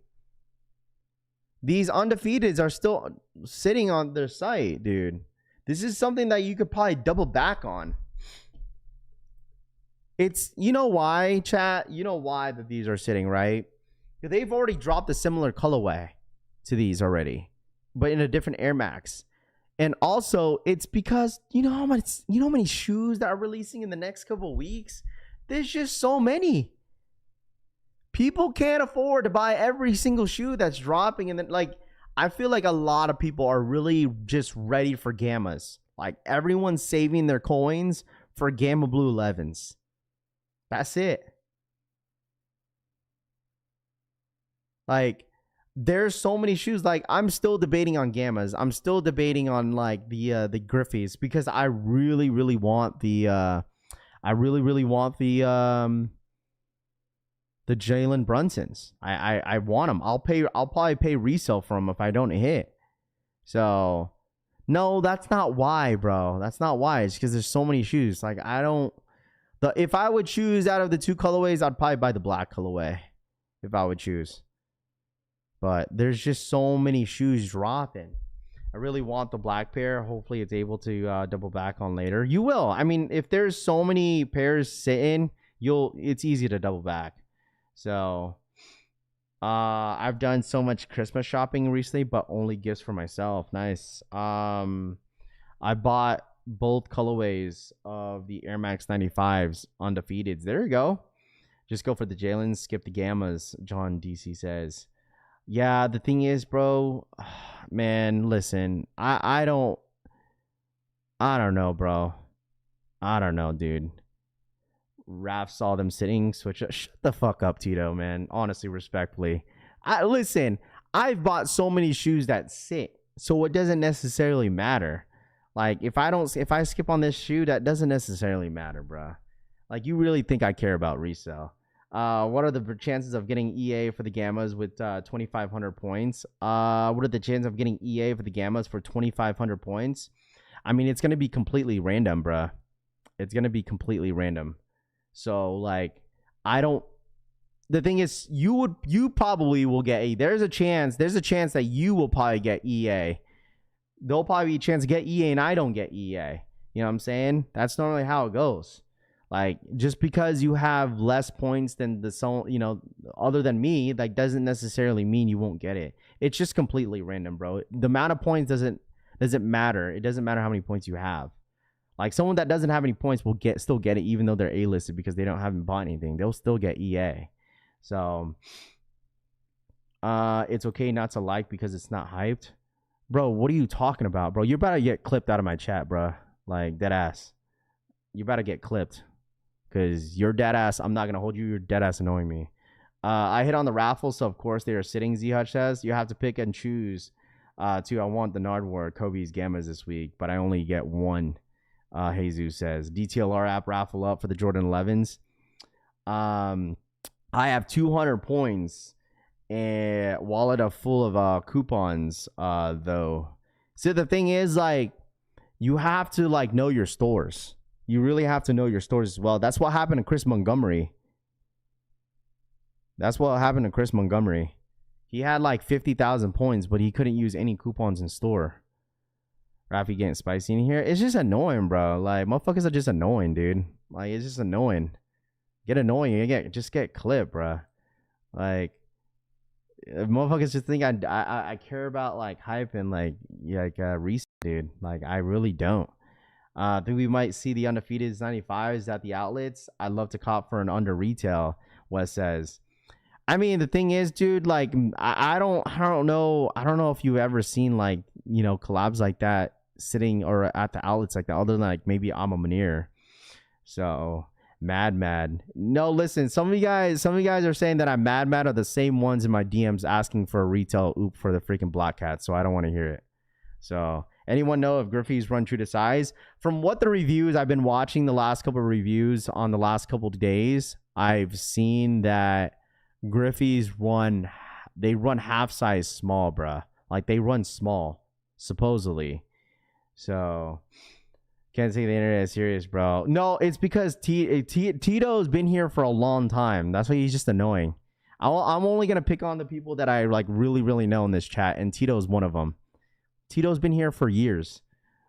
These Undefeateds are still sitting on their site, dude. This is something that you could probably double back on. It's, you know why, chat? You know why that these are sitting, right? They've already dropped a similar colorway to these already, but in a different Air Max. And also, it's because, you know how many shoes that are releasing in the next couple of weeks? There's just so many. People can't afford to buy every single shoe that's dropping. And then, like, I feel like a lot of people are really just ready for Gammas. Like, everyone's saving their coins for Gamma Blue 11s. That's it. Like, there's so many shoes. Like, I'm still debating on Gammas. I'm still debating on like the Griffies, because I really, really want the Jalen Brunsons. I want them. I'll probably pay resale for them if I don't hit. So, no, that's not why, bro. That's not why. It's because there's so many shoes. Like, if I would choose out of the two colorways, I'd probably buy the black colorway if I would choose. But there's just so many shoes dropping. I really want the black pair. Hopefully it's able to double back on later. You will. I mean, if there's so many pairs sitting, it's easy to double back. So, I've done so much Christmas shopping recently, but only gifts for myself. Nice. I bought both colorways of the Air Max 95s undefeateds. There you go. Just go for the Jalen's, skip the Gammas, John DC says. Yeah, the thing is, bro, man, listen, I don't know, bro. I don't know, dude. Raph saw them sitting, switch up. Shut the fuck up, Tito, man. Honestly, respectfully. Listen, I've bought so many shoes that sit, so it doesn't necessarily matter. Like, if I skip on this shoe, that doesn't necessarily matter, bro. Like, you really think I care about resale? What are the chances of getting EA for the Gammas with 2,500 points? What are the chances of getting EA for the Gammas for 2,500 points? I mean, it's gonna be completely random, bro. It's gonna be completely random. So, like, the thing is, you probably will get a, there's a chance that you will probably get EA. There'll probably be a chance to get EA and I don't get EA. You know what I'm saying? That's normally how it goes. Like, just because you have less points than other than me, like, doesn't necessarily mean you won't get it. It's just completely random, bro. The amount of points doesn't matter. It doesn't matter how many points you have. Like, someone that doesn't have any points will still get it, even though they're A-listed, because they haven't bought anything. They'll still get EA. So, it's okay not to like because it's not hyped. Bro, what are you talking about, bro? You're about to get clipped out of my chat, bro. Like, dead ass. You're about to get clipped. Because you're dead ass. I'm not going to hold you. You're dead ass annoying me. I hit on the raffle, so of course they are sitting, Z-Hutch says. You have to pick and choose. Too, I want the Nardwuar Kobe's Gammas this week, but I only get one. Jesus says. DTLR app raffle up for the Jordan 11s. I have 200 points and wallet full of coupons, though. So the thing is, like, you have to, like, know your stores. You really have to know your stores as well. That's what happened to Chris Montgomery. He had like 50,000 points, but he couldn't use any coupons in store. Rafi getting spicy in here. It's just annoying, bro. Like, motherfuckers are just annoying, dude. Like, it's just annoying. Get annoying. Just get clipped, bro. Like, motherfuckers just think I care about, like, hype and, like reset, dude. Like, I really don't. I think we might see the undefeated 95s at the outlets. I'd love to cop for an under retail, Wes says. I mean, the thing is, dude, like, I don't know if you've ever seen, like, collabs like that sitting or at the outlets like that, other than, like, maybe I'm a Munir. So mad. No, listen, some of you guys are saying that I'm mad are the same ones in my DMs asking for a retail oop for the freaking Black Cat, so I don't want to hear it. So, anyone know if Griffey's run true to size? From what the reviews I've been watching, the last couple of reviews on the last couple of days, I've seen that Griffey's run half size small, bruh. Like, they run small, supposedly. So, can't say the internet is serious, bro. No, it's because Tito's been here for a long time. That's why he's just annoying. I'm only going to pick on the people that I, like, really, really know in this chat, and Tito's one of them. Tito's been here for years.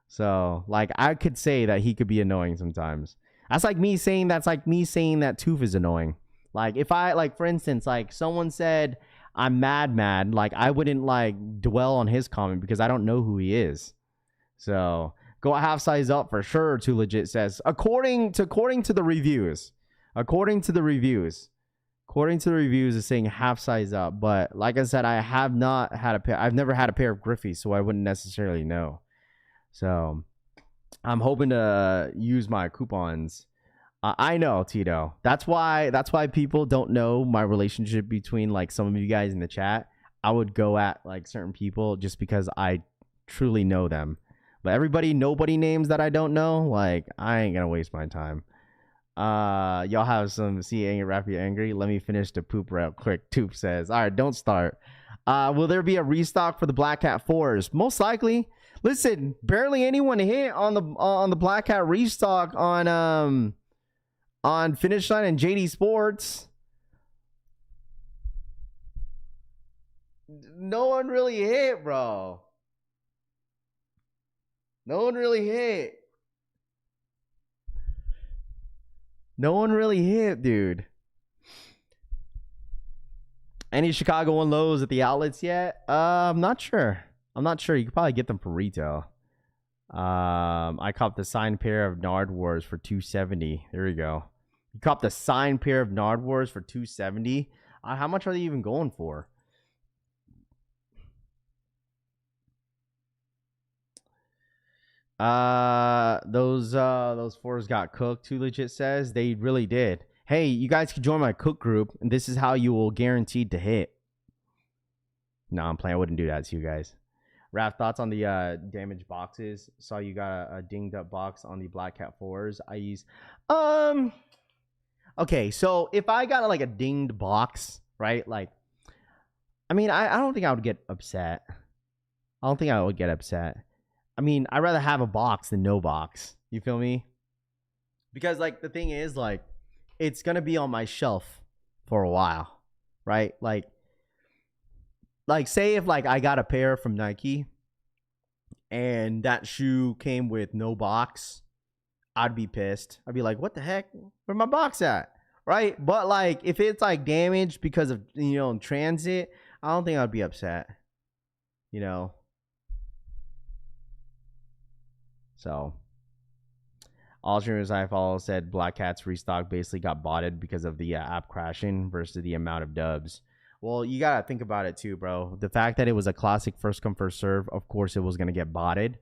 So, like, I could say that he could be annoying sometimes. That's like me saying that Toof is annoying. Like, if I, like, for instance, like, someone said I'm mad, like, I wouldn't, like, dwell on his comment because I don't know who he is. So, go a half size up for sure, Too Legit says. According to the reviews. According to the reviews, is saying half size up. But like I said, I've never had a pair of Griffeys, so I wouldn't necessarily know. So I'm hoping to use my coupons. I know, Tito. That's why people don't know my relationship between, like, some of you guys in the chat. I would go at, like, certain people just because I truly know them. But nobody names that I don't know, like, I ain't gonna waste my time. Y'all have some Raffy angry. Let me finish the poop real quick. Toop says, all right, don't start. Will there be a restock for the Black Cat 4s? Most likely. Listen, barely anyone hit on the Black Cat restock on Finish Line and JD Sports. No one really hit, bro. No one really hit, dude. Any Chicago 1 lows at the outlets yet? I'm not sure. You could probably get them for retail. I copped the signed pair of Nardwuars for $270. There you go. You copped the signed pair of Nardwuars for $270. How much are they even going for? Those fours got cooked. Too legit says they really did. Hey, you guys can join my cook group, and this is how you will guaranteed to hit. No, I'm playing. I wouldn't do that to you guys. Raph, thoughts on the damaged boxes? Saw you got a dinged up box on the Black Cat 4s. I use okay, so if I got like a dinged box, right? Like, I mean, I don't think I would get upset. I don't think I would get upset. I mean, I'd rather have a box than no box. You feel me? Because like the thing is, like, it's gonna be on my shelf for a while, right? Like say if like I got a pair from Nike and that shoe came with no box, I'd be pissed. I'd be like, what the heck? Where's my box at? Right? But like if it's like damaged because of, you know, in transit, I don't think I'd be upset. You know. So all streamers I follow said Black Cat's restock basically got botted because of the app crashing versus the amount of dubs. Well, you got to think about it too, bro. The fact that it was a classic first come first serve, of course it was going to get botted.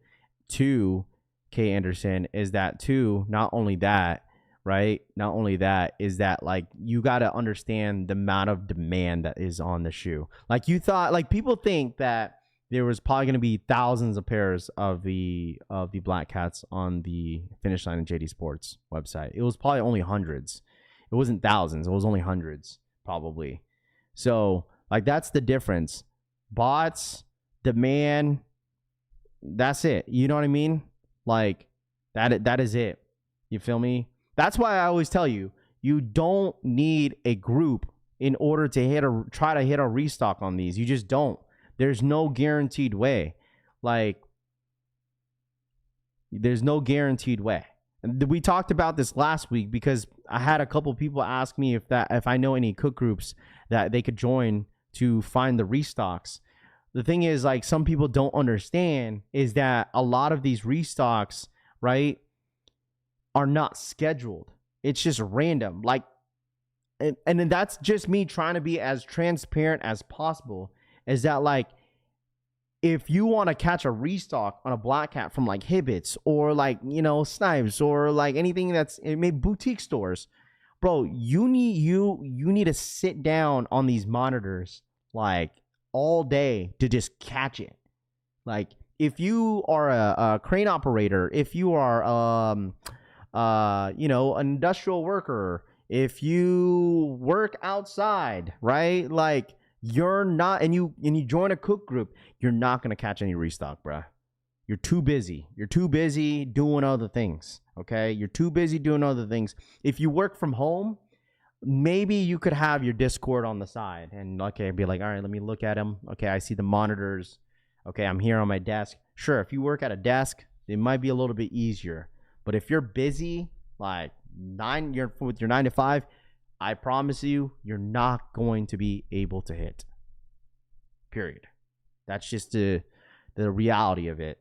Two, K Anderson, is that too, not only that, right? Not only that, is that like you got to understand the amount of demand that is on the shoe. Like you thought, like people think that there was probably going to be thousands of pairs of the Black Cats on the Finish Line and JD Sports website. It was probably only hundreds. It wasn't thousands. It was only hundreds, probably. So, like, that's the difference. Bots, demand, that's it. You know what I mean? Like, that is it. You feel me? That's why I always tell you, you don't need a group in order to try to hit a restock on these. You just don't. There's no guaranteed way. Like, there's no guaranteed way. And we talked about this last week because I had a couple people ask me if I know any cook groups that they could join to find the restocks. The thing is, like, some people don't understand is that a lot of these restocks, right, are not scheduled. It's just random. Like, and then that's just me trying to be as transparent as possible. Is that like, if you want to catch a restock on a Black Cat from like Hibbits or like, you know, Snipes or like anything that's maybe boutique stores, bro, you need to sit down on these monitors like all day to just catch it. Like if you are a crane operator, if you are you know, an industrial worker, if you work outside, right? Like you're not, and you join a cook group, you're not going to catch any restock, bruh. You're too busy. You're too busy doing other things, okay? You're too busy doing other things. If you work from home, maybe you could have your Discord on the side and, okay, be like, all right, let me look at them. Okay, I see the monitors. Okay, I'm here on my desk. Sure, if you work at a desk, it might be a little bit easier. But if you're busy, like with your 9 to 5, I promise you, you're not going to be able to hit. Period. That's just the reality of it.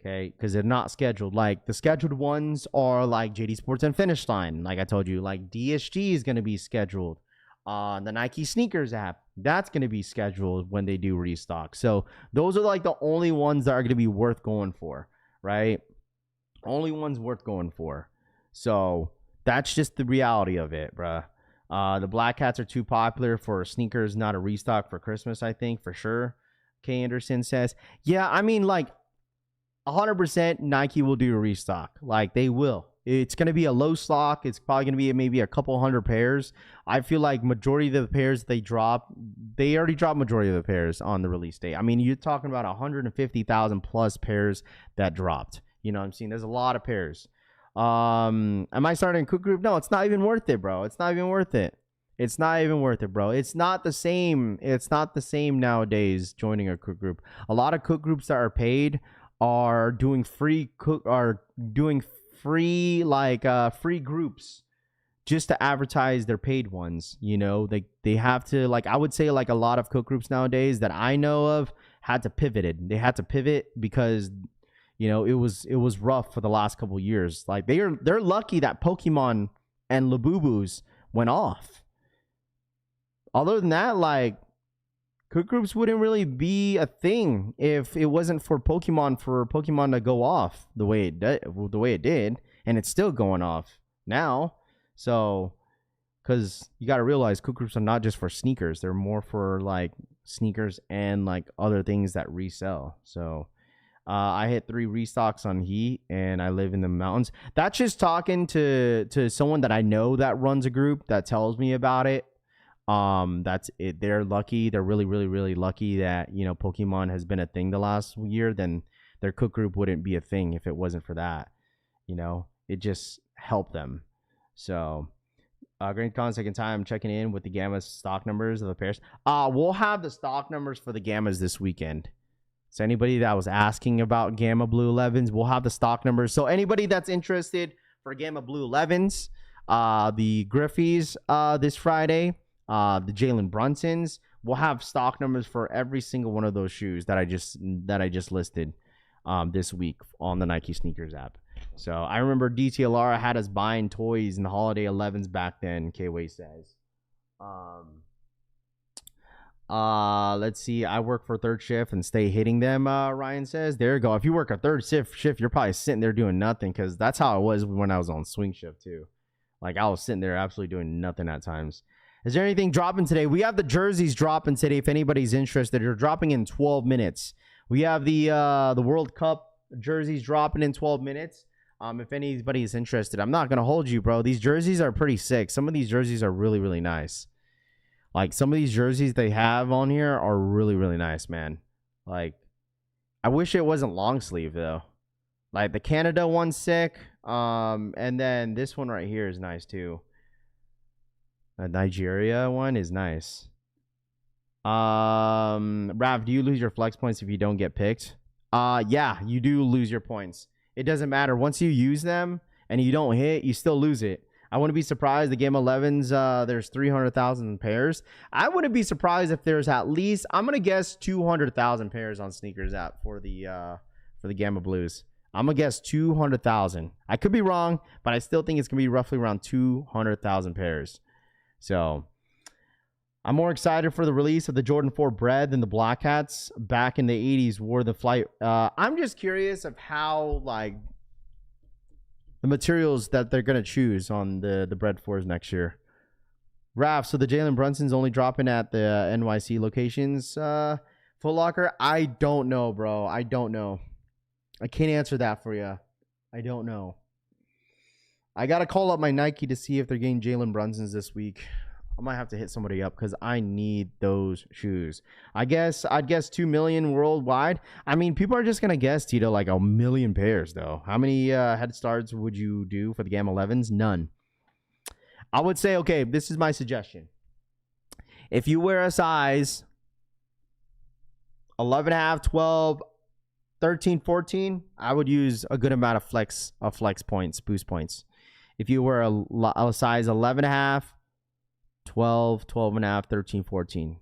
Okay, because they're not scheduled. Like the scheduled ones are like JD Sports and Finish Line. Like I told you, like DSG is going to be scheduled. The Nike Sneakers app, that's going to be scheduled when they do restock. So those are like the only ones that are going to be worth going for, right? Only ones worth going for. So that's just the reality of it, bruh. The Black Cats are too popular for sneakers, not a restock for Christmas, I think, for sure. K. Anderson says, yeah, I mean, like, 100% Nike will do a restock. Like, they will. It's going to be a low stock. It's probably going to be maybe a couple hundred pairs. I feel like majority of the pairs they already dropped majority of the pairs on the release date. I mean, you're talking about 150,000 plus pairs that dropped. You know what I'm saying? There's a lot of pairs. Am I starting a cook group? No, it's not even worth it, bro. It's not even worth it. It's not even worth it, bro. It's not the same. It's not the same nowadays joining a cook group. A lot of cook groups that are paid are doing free free groups just to advertise their paid ones. You know, they have to, like, I would say like a lot of cook groups nowadays that I know of had to pivot. They had to pivot because, You know, it was rough for the last couple years. Like they're lucky that Pokemon and Labubus went off. Other than that, like cook groups wouldn't really be a thing if it wasn't for Pokemon to go off the way it did, and it's still going off now. So, because you got to realize cook groups are not just for sneakers; they're more for like sneakers and like other things that resell. So, I hit 3 restocks on Heat, and I live in the mountains. That's just talking to someone that I know that runs a group that tells me about it. That's it. They're lucky. They're really, really, really lucky that, you know, Pokemon has been a thing the last year. Then their cook group wouldn't be a thing if it wasn't for that. You know, it just helped them. So, Grand Con second time checking in with the Gamma stock numbers of the pairs. We'll have the stock numbers for the Gammas this weekend. So anybody that was asking about Gamma Blue 11s, we'll have the stock numbers. So anybody that's interested for Gamma Blue 11s, the Griffies this Friday, the Jalen Brunsons, we'll have stock numbers for every single one of those shoes that I just listed this week on the Nike Sneakers app. So I remember DTLR had us buying toys in the holiday 11s back then, K-Way says. Let's see. I work for third shift and stay hitting them, Ryan says. There you go. If you work a third shift, you're probably sitting there doing nothing, because that's how it was when I was on swing shift too. Like I was sitting there absolutely doing nothing at times. Is there anything dropping today? We have the jerseys dropping today. If anybody's interested, they're dropping in 12 minutes. We have the World Cup jerseys dropping in 12 minutes. If anybody's interested, I'm not gonna hold you, bro. These jerseys are pretty sick. Some of these jerseys are really, really nice. Like some of these jerseys they have on here are really, really nice, man. Like I wish it wasn't long sleeve though. Like the Canada one's sick. And then this one right here is nice too. The Nigeria one is nice. Rav, do you lose your flex points if you don't get picked? Yeah, you do lose your points. It doesn't matter. Once you use them and you don't hit, you still lose it. I wouldn't be surprised. The Game 11s, there's 300,000 pairs. I wouldn't be surprised if there's at least, I'm gonna guess 200,000 pairs on Sneakers app for the Gamma Blues. I'm gonna guess 200,000. I could be wrong, but I still think it's gonna be roughly around 200,000 pairs. So I'm more excited for the release of the Jordan 4 Bread than the Black Hats back in the 80s wore the flight. I'm just curious of how, like, the materials that they're going to choose on the Bread 4s next year. Raph, so the Jalen Brunson's only dropping at the NYC locations, Foot Locker? I don't know, bro. I don't know. I can't answer that for you. I don't know. I got to call up my Nike to see if they're getting Jalen Brunson's this week. I might have to hit somebody up because I need those shoes. I'd guess 2 million worldwide. I mean, people are just going to guess, Tito, like 1 million pairs, though. How many head starts would you do for the Gamma 11s? None. I would say, okay, this is my suggestion. If you wear a size 11.5, 12, 13, 14, I would use a good amount of flex points, boost points. If you wear a size 11.5, 12, 12.5, 13, 14.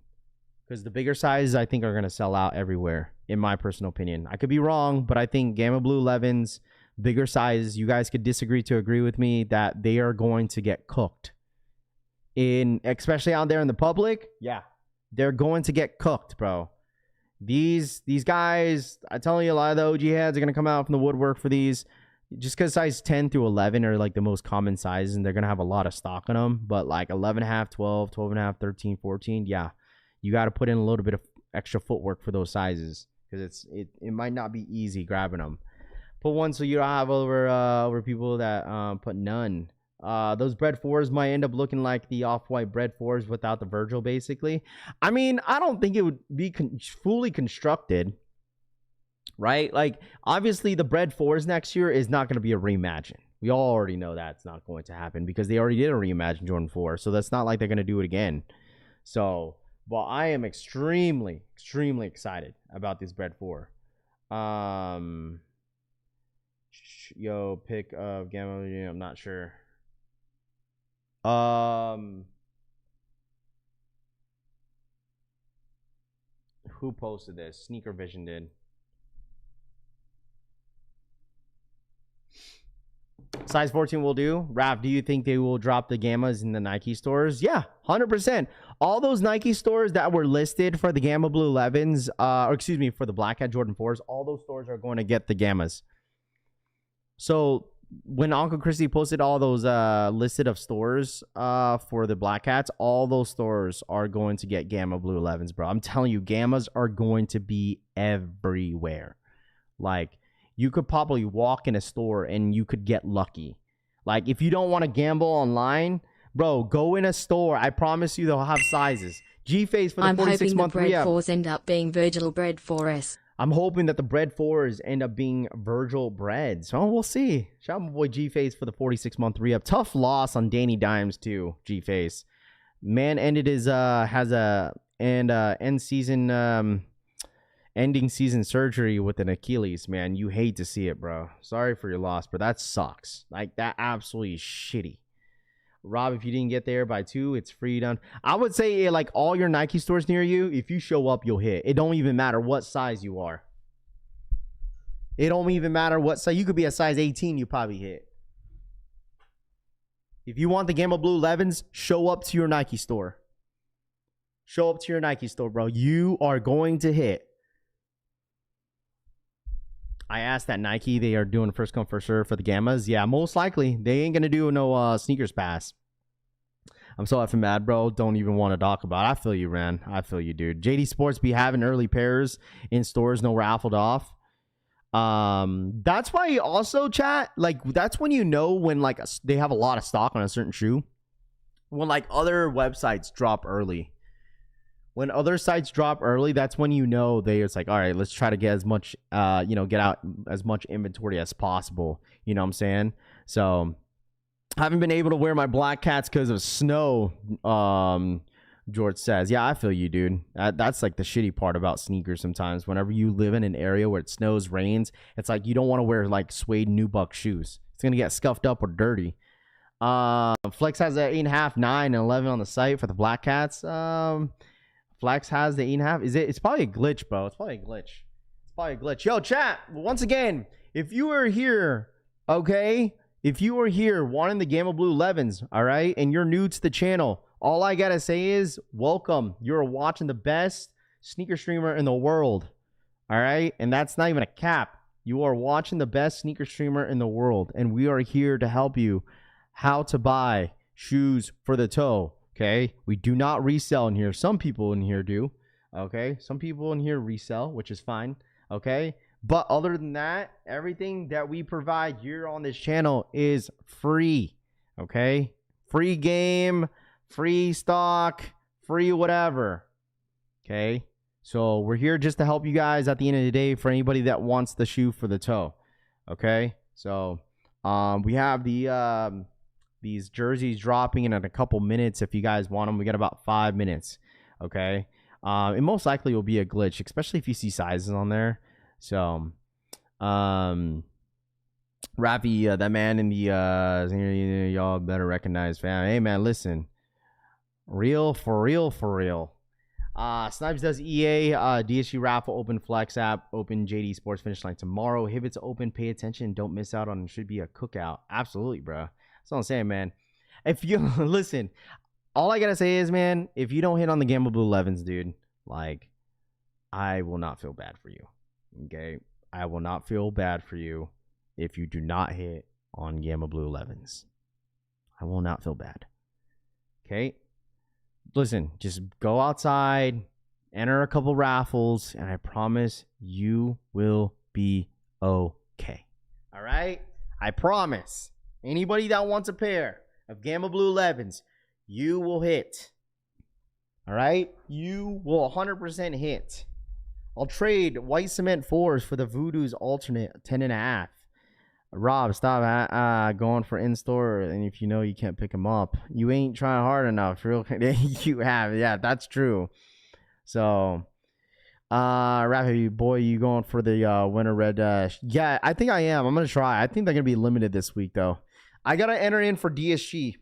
Because the bigger sizes, I think, are going to sell out everywhere, in my personal opinion. I could be wrong, but I think Gamma Blue 11s, bigger sizes, you guys could disagree to agree with me that they are going to get cooked. Especially out there in the public, yeah. They're going to get cooked, bro. These guys, I'm telling you, a lot of the OG heads are going to come out from the woodwork for these. Just because size 10 through 11 are like the most common sizes, and they're going to have a lot of stock on them. But like 11.5, 12, 12.5, 13, 14, yeah. You got to put in a little bit of extra footwork for those sizes, because it might not be easy grabbing them. Put one so you don't have over people that put none. Those Bread 4s might end up looking like the off-white Bread 4s without the Virgil, basically. I mean, I don't think it would be fully constructed. Right? Like, obviously, the Bread 4s next year is not going to be a reimagine. We all already know that's not going to happen because they already did a reimagine Jordan 4. So that's not like they're going to do it again. So, well, I am extremely, extremely excited about this Bread 4. Pick of Gamma, I'm not sure. Who posted this? Sneaker Vision did. Size 14 will do. Raph, do you think they will drop the Gammas in the Nike stores? Yeah, 100%. All those Nike stores that were listed for the Gamma Blue 11s, or excuse me, for the Black Hat Jordan 4s, all those stores are going to get the Gammas. So when Uncle Christy posted all those listed of stores for the Black Hats, all those stores are going to get Gamma Blue 11s, bro. I'm telling you, Gammas are going to be everywhere. Like, you could probably walk in a store and you could get lucky. Like, if you don't want to gamble online, bro, go in a store. I promise you they'll have sizes. G-Face for the 46-month re-up. I'm hoping the Bread 4s end up being Virgil Bread 4S. I'm hoping that the Bread 4s end up being Virgil Bread. So we'll see. Shout out my boy G-Face for the 46-month re-up. Tough loss on Danny Dimes too, G-Face. Man ended his ending season surgery with an Achilles, man. You hate to see it, bro. Sorry for your loss, but that sucks. Like, that absolutely is shitty. Rob, if you didn't get there by 2, it's free done. I would say, like, all your Nike stores near you, if you show up, you'll hit. It don't even matter what size you are. It don't even matter what size. You could be a size 18, you probably hit. If you want the Gamma Blue 11s, show up to your Nike store. Show up to your Nike store, bro. You are going to hit. I asked that Nike, they are doing first come, first serve for the Gammas. Yeah, most likely. They ain't going to do no sneakers pass. I'm so effing mad, bro. Don't even want to talk about it. I feel you, man. I feel you, dude. JD Sports be having early pairs in stores, no raffled off. That's why also, chat, like, that's when you know when, like, they have a lot of stock on a certain shoe. When, like, other websites drop early. When other sites drop early, that's when you know it's like, all right, let's try to get as much, get out as much inventory as possible. You know what I'm saying? So I haven't been able to wear my Black Cats because of snow, George says. Yeah, I feel you, dude. That's like the shitty part about sneakers sometimes. Whenever you live in an area where it snows, rains, it's like you don't want to wear like suede nubuck shoes. It's going to get scuffed up or dirty. Flex has an 8.5, 9, and 11 on the site for the Black Cats. Flex has the 8.5. It's probably a glitch, bro. It's probably a glitch. Yo, chat. Once again, if you are here, okay, if you are here wanting the Gamma Blue 11s, all right, and you're new to the channel, all I gotta say is welcome. You're watching the best sneaker streamer in the world, all right, and that's not even a cap. You are watching the best sneaker streamer in the world, and we are here to help you how to buy shoes for the toe. Okay, we do not resell in here. Some people in here do. Okay, some people in here resell, which is fine. Okay, but other than that, everything that we provide here on this channel is free. Okay, free game, free stock, free whatever. Okay, so we're here just to help you guys at the end of the day for anybody that wants the shoe for the toe. Okay, so we have these jerseys dropping in a couple minutes. If you guys want them, we got about 5 minutes. Okay. It most likely will be a glitch, especially if you see sizes on there. So, Rafi, that man in the, y'all better recognize, fam. Hey, man, listen. Real, for real, for real. Snipes does EA, DSG raffle, open Flex app, open JD Sports finish line tomorrow. Hibit's open. Pay attention. Don't miss out on it. Should be a cookout. Absolutely, bro. That's what I'm saying, man. If you listen, all I gotta say is, man, if you don't hit on the Gamma Blue 11s, dude, like, I will not feel bad for you. Okay, I will not feel bad for you if you do not hit on Gamma Blue 11s. I will not feel bad. Okay, listen, just go outside, enter a couple raffles, and I promise you will be okay. All right, I promise. Anybody that wants a pair of Gamma Blue 11s, you will hit. All right? You will 100% hit. I'll trade white cement 4s for the Voodoo's alternate 10.5. Rob, stop going for in-store, and if you know you can't pick them up, you ain't trying hard enough. You have. Yeah, that's true. So, Rafi, boy, you going for the winter red? Yeah, I think I am. I'm going to try. I think they're going to be limited this week, though. I got to enter in for DSG.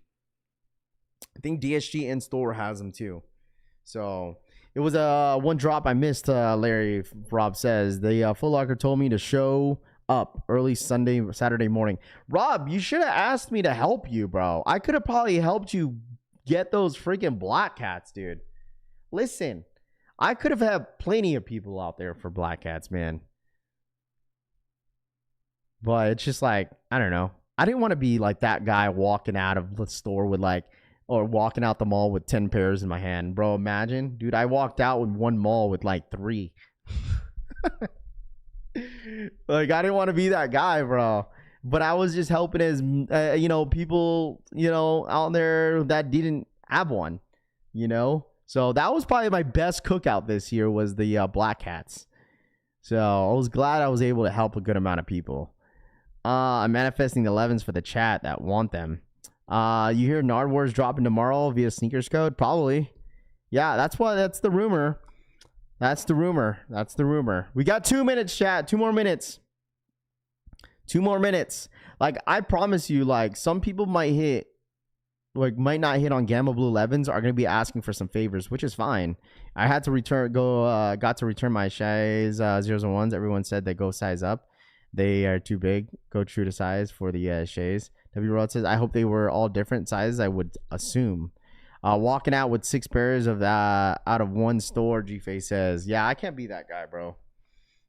I think DSG in store has them too. So it was one drop I missed, Larry, Rob says. The Foot Locker told me to show up early Saturday morning. Rob, you should have asked me to help you, bro. I could have probably helped you get those freaking black cats, dude. Listen, I could have had plenty of people out there for black cats, man. But it's just like, I don't know. I didn't want to be like that guy walking out of the store with like, or walking out the mall with 10 pairs in my hand. Bro, imagine. Dude, I walked out with one mall with like 3. Like, I didn't want to be that guy, bro. But I was just helping as, people, out there that didn't have one, So that was probably my best cookout this year was the black hats. So I was glad I was able to help a good amount of people. I'm manifesting the 11s for the chat that want them. You hear Nardwuar's dropping tomorrow via sneakers code? Probably. Yeah, that's the rumor. That's the rumor. We got 2 minutes, chat. 2 more minutes. 2 more minutes. Like, I promise you, like, some people might not hit on Gamma Blue 11s, are going to be asking for some favors, which is fine. I had to got to return my Shays 0s and 1s. Everyone said they go size up. They are too big. Go true to size for the Shays. W. Rod says, I hope they were all different sizes, I would assume. Walking out with 6 pairs of that out of one store, G-Face says. Yeah, I can't be that guy, bro.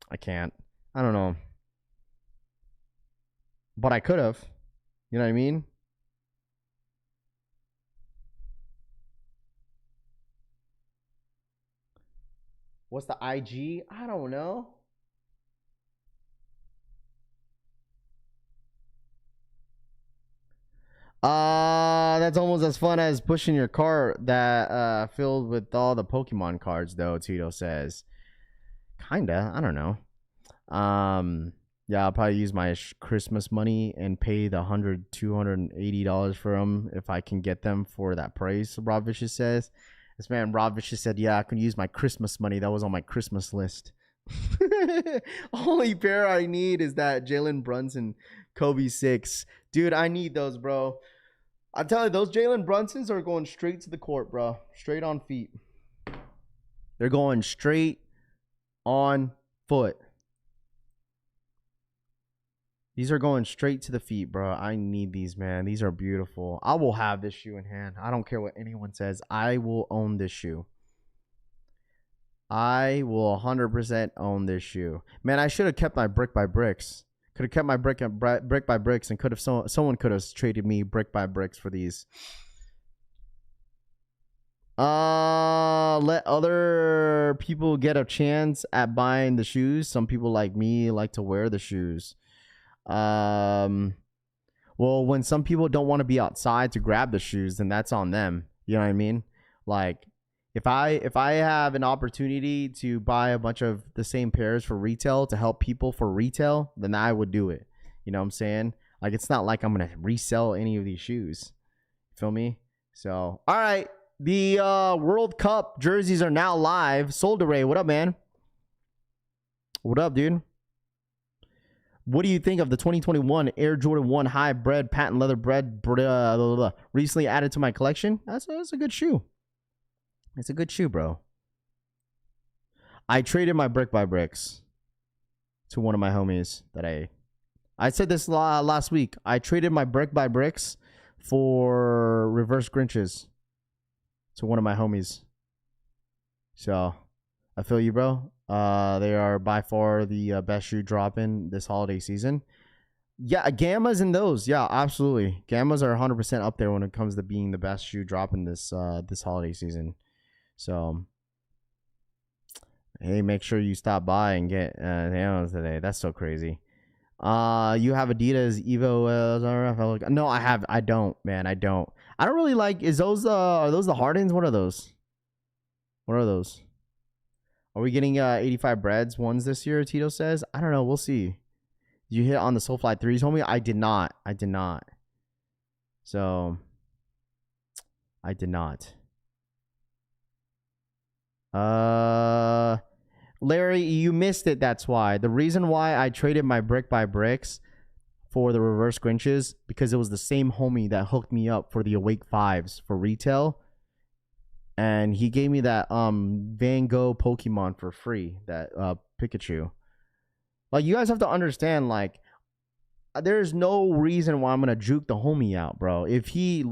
I can't. I don't know. But I could have. You know what I mean? What's the IG? I don't know. That's almost as fun as pushing your cart that filled with all the Pokemon cards, though, Tito says. Kinda. I don't know. Yeah, I'll probably use my Christmas money and pay the $280 for them if I can get them for that price, Rob Vicious says. This man, Rob Vicious, said, yeah, I can use my Christmas money. That was on my Christmas list. Only pair I need is that Jalen Brunson Kobe 6. Dude, I need those, bro. I'm telling you, those Jalen Brunsons are going straight to the court, bro. Straight on feet. They're going straight on foot. These are going straight to the feet, bro. I need these, man. These are beautiful. I will have this shoe in hand. I don't care what anyone says. I will own this shoe. I will 100% own this shoe. Man, I should have kept my brick by bricks. Could have kept my brick by bricks, and could have someone could have traded me brick by bricks for these. Let other people get a chance at buying the shoes. Some people like me like to wear the shoes. Well, when some people don't want to be outside to grab the shoes, then that's on them. You know what I mean? Like, if I have an opportunity to buy a bunch of the same pairs for retail to help people for retail, then I would do it. You know what I'm saying? Like, it's not like I'm going to resell any of these shoes. Feel me? So, all right. The World Cup jerseys are now live. Sold Array, what up, man? What up, dude? What do you think of the 2021 Air Jordan 1 high-bred patent leather bread recently added to my collection? That's a good shoe. It's a good shoe, bro. I traded my brick by bricks to one of my homies that I said this last week. I traded my brick by bricks for reverse Grinches to one of my homies. So, I feel you, bro. They are by far the best shoe dropping this holiday season. Yeah, Gammas and those. Yeah, absolutely. Gammas are 100% up there when it comes to being the best shoe dropping this holiday season. So, hey, make sure you stop by and get Gammas today. That's so crazy. You have Adidas Evo. No, I don't, man. I don't really like. Are those the Hardens? What are those? Are we getting 85 breads ones this year? Tito says. I don't know. We'll see. Did you hit on the Soulfly 3s, homie? I did not. So, I did not. Larry, you missed it. That's why. The reason why I traded my brick by bricks for the reverse Grinches, because it was the same homie that hooked me up for the Awake 5s for retail. And he gave me that Van Gogh Pokemon for free, that Pikachu. Like, you guys have to understand, like, there's no reason why I'm gonna juke the homie out, bro. If a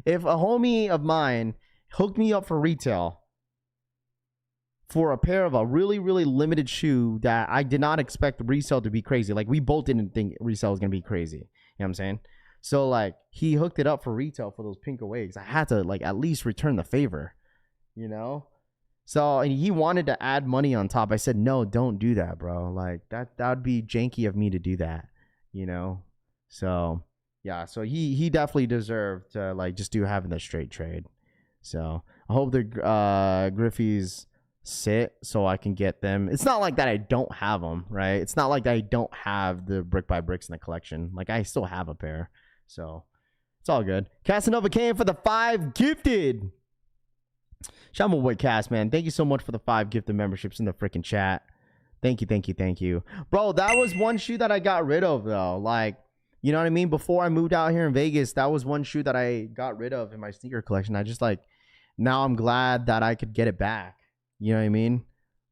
homie of mine hooked me up for retail for a pair of a really, really limited shoe that I did not expect the resale to be crazy. Like, we both didn't think resale was gonna be crazy. You know what I'm saying? So, like, he hooked it up for retail for those pink aways. I had to, like, at least return the favor, you know? So, and he wanted to add money on top. I said, no, don't do that, bro. Like, that would be janky of me to do that, you know? So, yeah, so he definitely deserved to, like, just do having the straight trade. So, I hope the Griffies sit so I can get them. It's not like that I don't have them, right? It's not like I don't have the brick by bricks in the collection. Like, I still have a pair. So, it's all good. Casanova came for the 5 gifted. Shout out my boy Cass, man. Thank you so much for the 5 gifted memberships in the freaking chat. Thank you. Bro, that was one shoe that I got rid of, though. Like, you know what I mean? Before I moved out here in Vegas, that was one shoe that I got rid of in my sneaker collection. I just, like, now I'm glad that I could get it back. You know what I mean?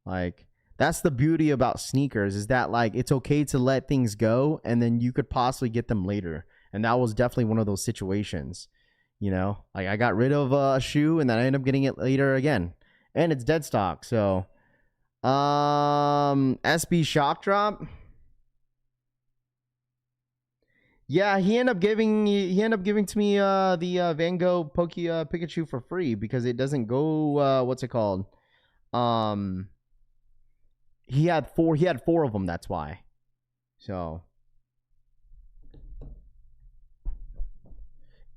Like, that's the beauty about sneakers, is that, like, it's okay to let things go and then you could possibly get them later. And that was definitely one of those situations, you know? Like, I got rid of a shoe and then I ended up getting it later again. And it's dead stock. So, SB Shock Drop. Yeah, he ended up giving to me the Van Gogh Pikachu for free because it doesn't go what's it called? He had 4 of them, that's why. So,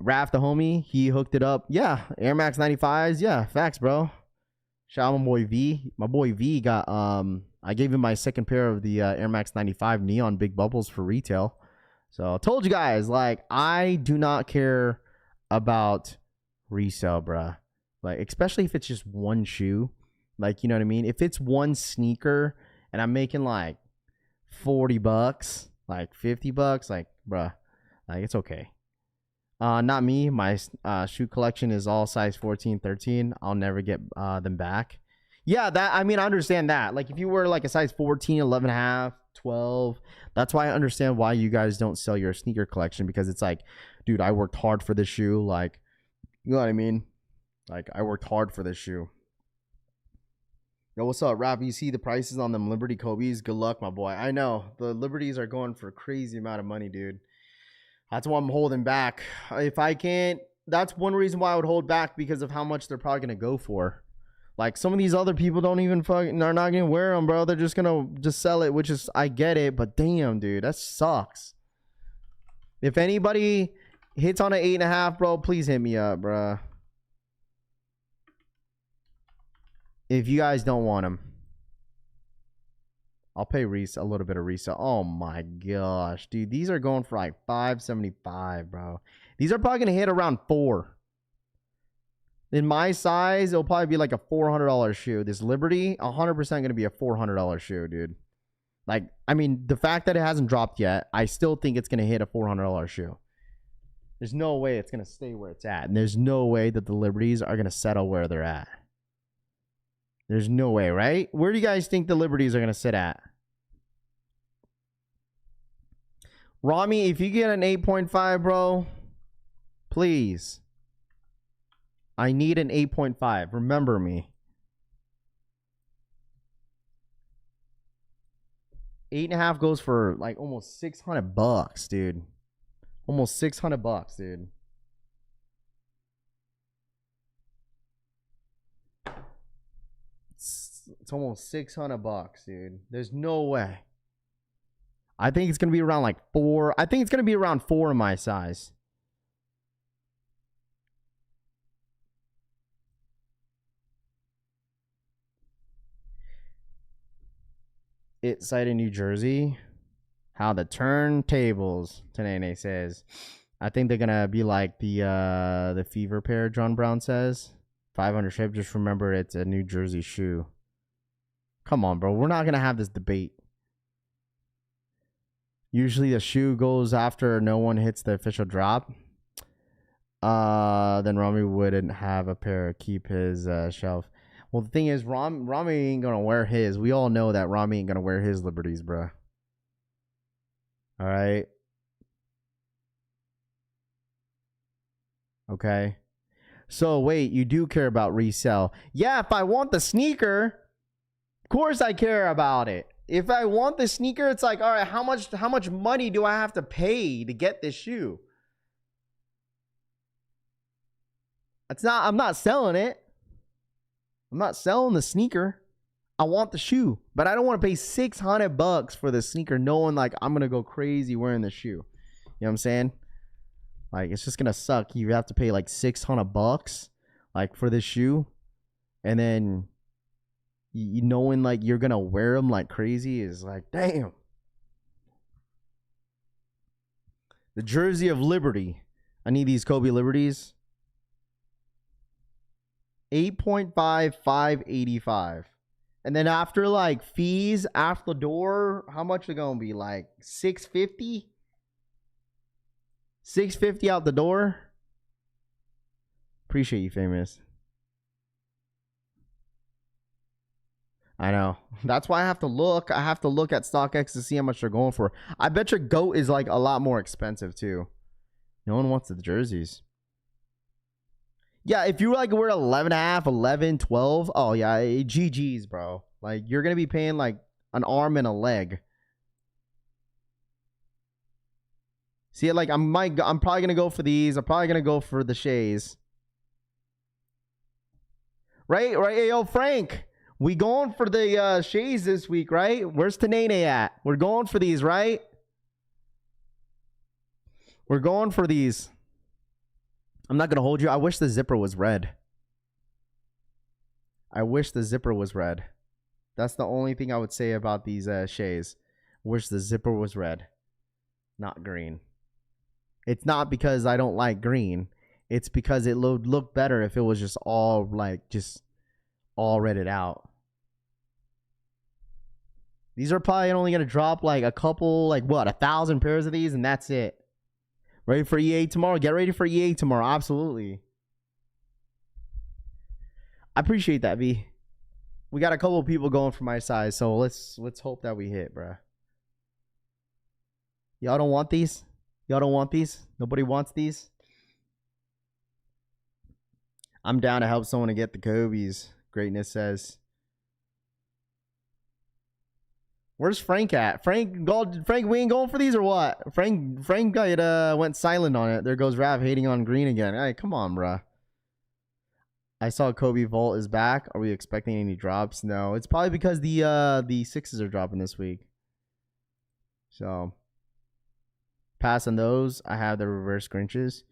Raph the homie, he hooked it up. Yeah, Air Max 95s. Yeah, facts, bro. Shout out my boy V. My boy V got I gave him my second pair of the Air Max 95 neon big bubbles for retail. So, I told you guys, like, I do not care about resale, bruh. Like, especially if it's just one shoe. Like, you know what I mean? If it's one sneaker and I'm making like $40, like $50, like, bruh, like, it's okay. Not me. My shoe collection is all size 14, 13. I'll never get them back. Yeah, that, I mean, I understand that. Like, if you were like a size 14, 11 and a half, 12, that's why I understand why you guys don't sell your sneaker collection, because it's like, dude, I worked hard for this shoe. Like, you know what I mean? Like, I worked hard for this shoe. Yo, what's up, Rap? You see the prices on them Liberty Kobe's? Good luck, my boy. I know. The Liberties are going for a crazy amount of money, dude. That's why I'm holding back. If I can't, that's one reason why I would hold back, because of how much they're probably going to go for. Like, some of these other people don't even fucking, they're not going to wear them, bro. They're just going to just sell it, which is, I get it, but damn, dude, that sucks. If anybody hits on an 8.5, bro, please hit me up, bro. If you guys don't want them, I'll pay a little bit of resale. Oh my gosh, dude, these are going for like $575, bro. These are probably gonna hit around $4. In my size, it'll probably be like a $400 shoe. This Liberty, 100% gonna be a $400 shoe, dude. Like, I mean, the fact that it hasn't dropped yet, I still think it's gonna hit a $400 shoe. There's no way it's gonna stay where it's at, and there's no way that the Liberties are gonna settle where they're at. There's no way, right? Where do you guys think the Liberties are going to sit at? Rami, if you get an 8.5, bro, please. I need an 8.5. Remember me. 8.5 goes for like almost $600, dude. Almost $600, dude. It's almost $600, dude. There's no way. I think it's going to be around like 4. I think it's going to be around 4 in my size. It site in New Jersey. How the turntables, Tanene says. I think they're going to be like the Fever pair, John Brown says. 500 ship. Just remember it's a New Jersey shoe. Come on, bro. We're not going to have this debate. Usually the shoe goes after no one hits the official drop. Then Rami wouldn't have a pair. Keep his shelf. Well, the thing is, Rami ain't going to wear his. We all know that Rami ain't going to wear his Liberties, bro. All right. Okay. So wait, you do care about resell. Yeah, if I want the sneaker, of course I care about it. If I want the sneaker, it's like, all right, how much money do I have to pay to get this shoe? I'm not selling it. I'm not selling the sneaker. I want the shoe, but I don't want to pay $600 for the sneaker knowing like I'm going to go crazy wearing the shoe. You know what I'm saying? Like, it's just going to suck. You have to pay like $600 like for this shoe. And then you knowing like you're going to wear them like crazy is like, damn. The Jersey of Liberty. I need these Kobe Liberties. 8.5, 585. And then after like fees after the door, how much are they gonna be? Like 650? 650 out the door. Appreciate you, famous. I know. That's why I have to look. I have to look at StockX to see how much they're going for. I bet your GOAT is like a lot more expensive too. No one wants the jerseys. Yeah, if you like wear 11.5, 11, 12, oh yeah, GG's, bro. Like you're gonna be paying like an arm and a leg. See, like I'm probably gonna go for these. I'm probably gonna go for the Shays. Right? Hey, yo, Frank. We going for the Shays this week, right? Where's Tanene at? We're going for these, right? We're going for these. I'm not going to hold you. I wish the zipper was red. I wish the zipper was red. That's the only thing I would say about these Shays. Wish the zipper was red, not green. It's not because I don't like green. It's because it would look better if it was just all like just all redded out. These are probably only going to drop like a couple, like what, 1,000 pairs of these, and that's it. Ready for EA tomorrow? Get ready for EA tomorrow. Absolutely. I appreciate that, V. We got a couple of people going for my size, so let's hope that we hit, bruh. Y'all don't want these? Y'all don't want these? Nobody wants these? I'm down to help someone to get the Kobe's. Greatness says. Where's Frank at? Frank, we ain't going for these or what? Frank went silent on it. There goes Rav hating on green again. Hey, come on, bruh. I saw Kobe Vault is back. Are we expecting any drops? No. It's probably because the sixes are dropping this week. So, pass on those. I have the reverse Grinches.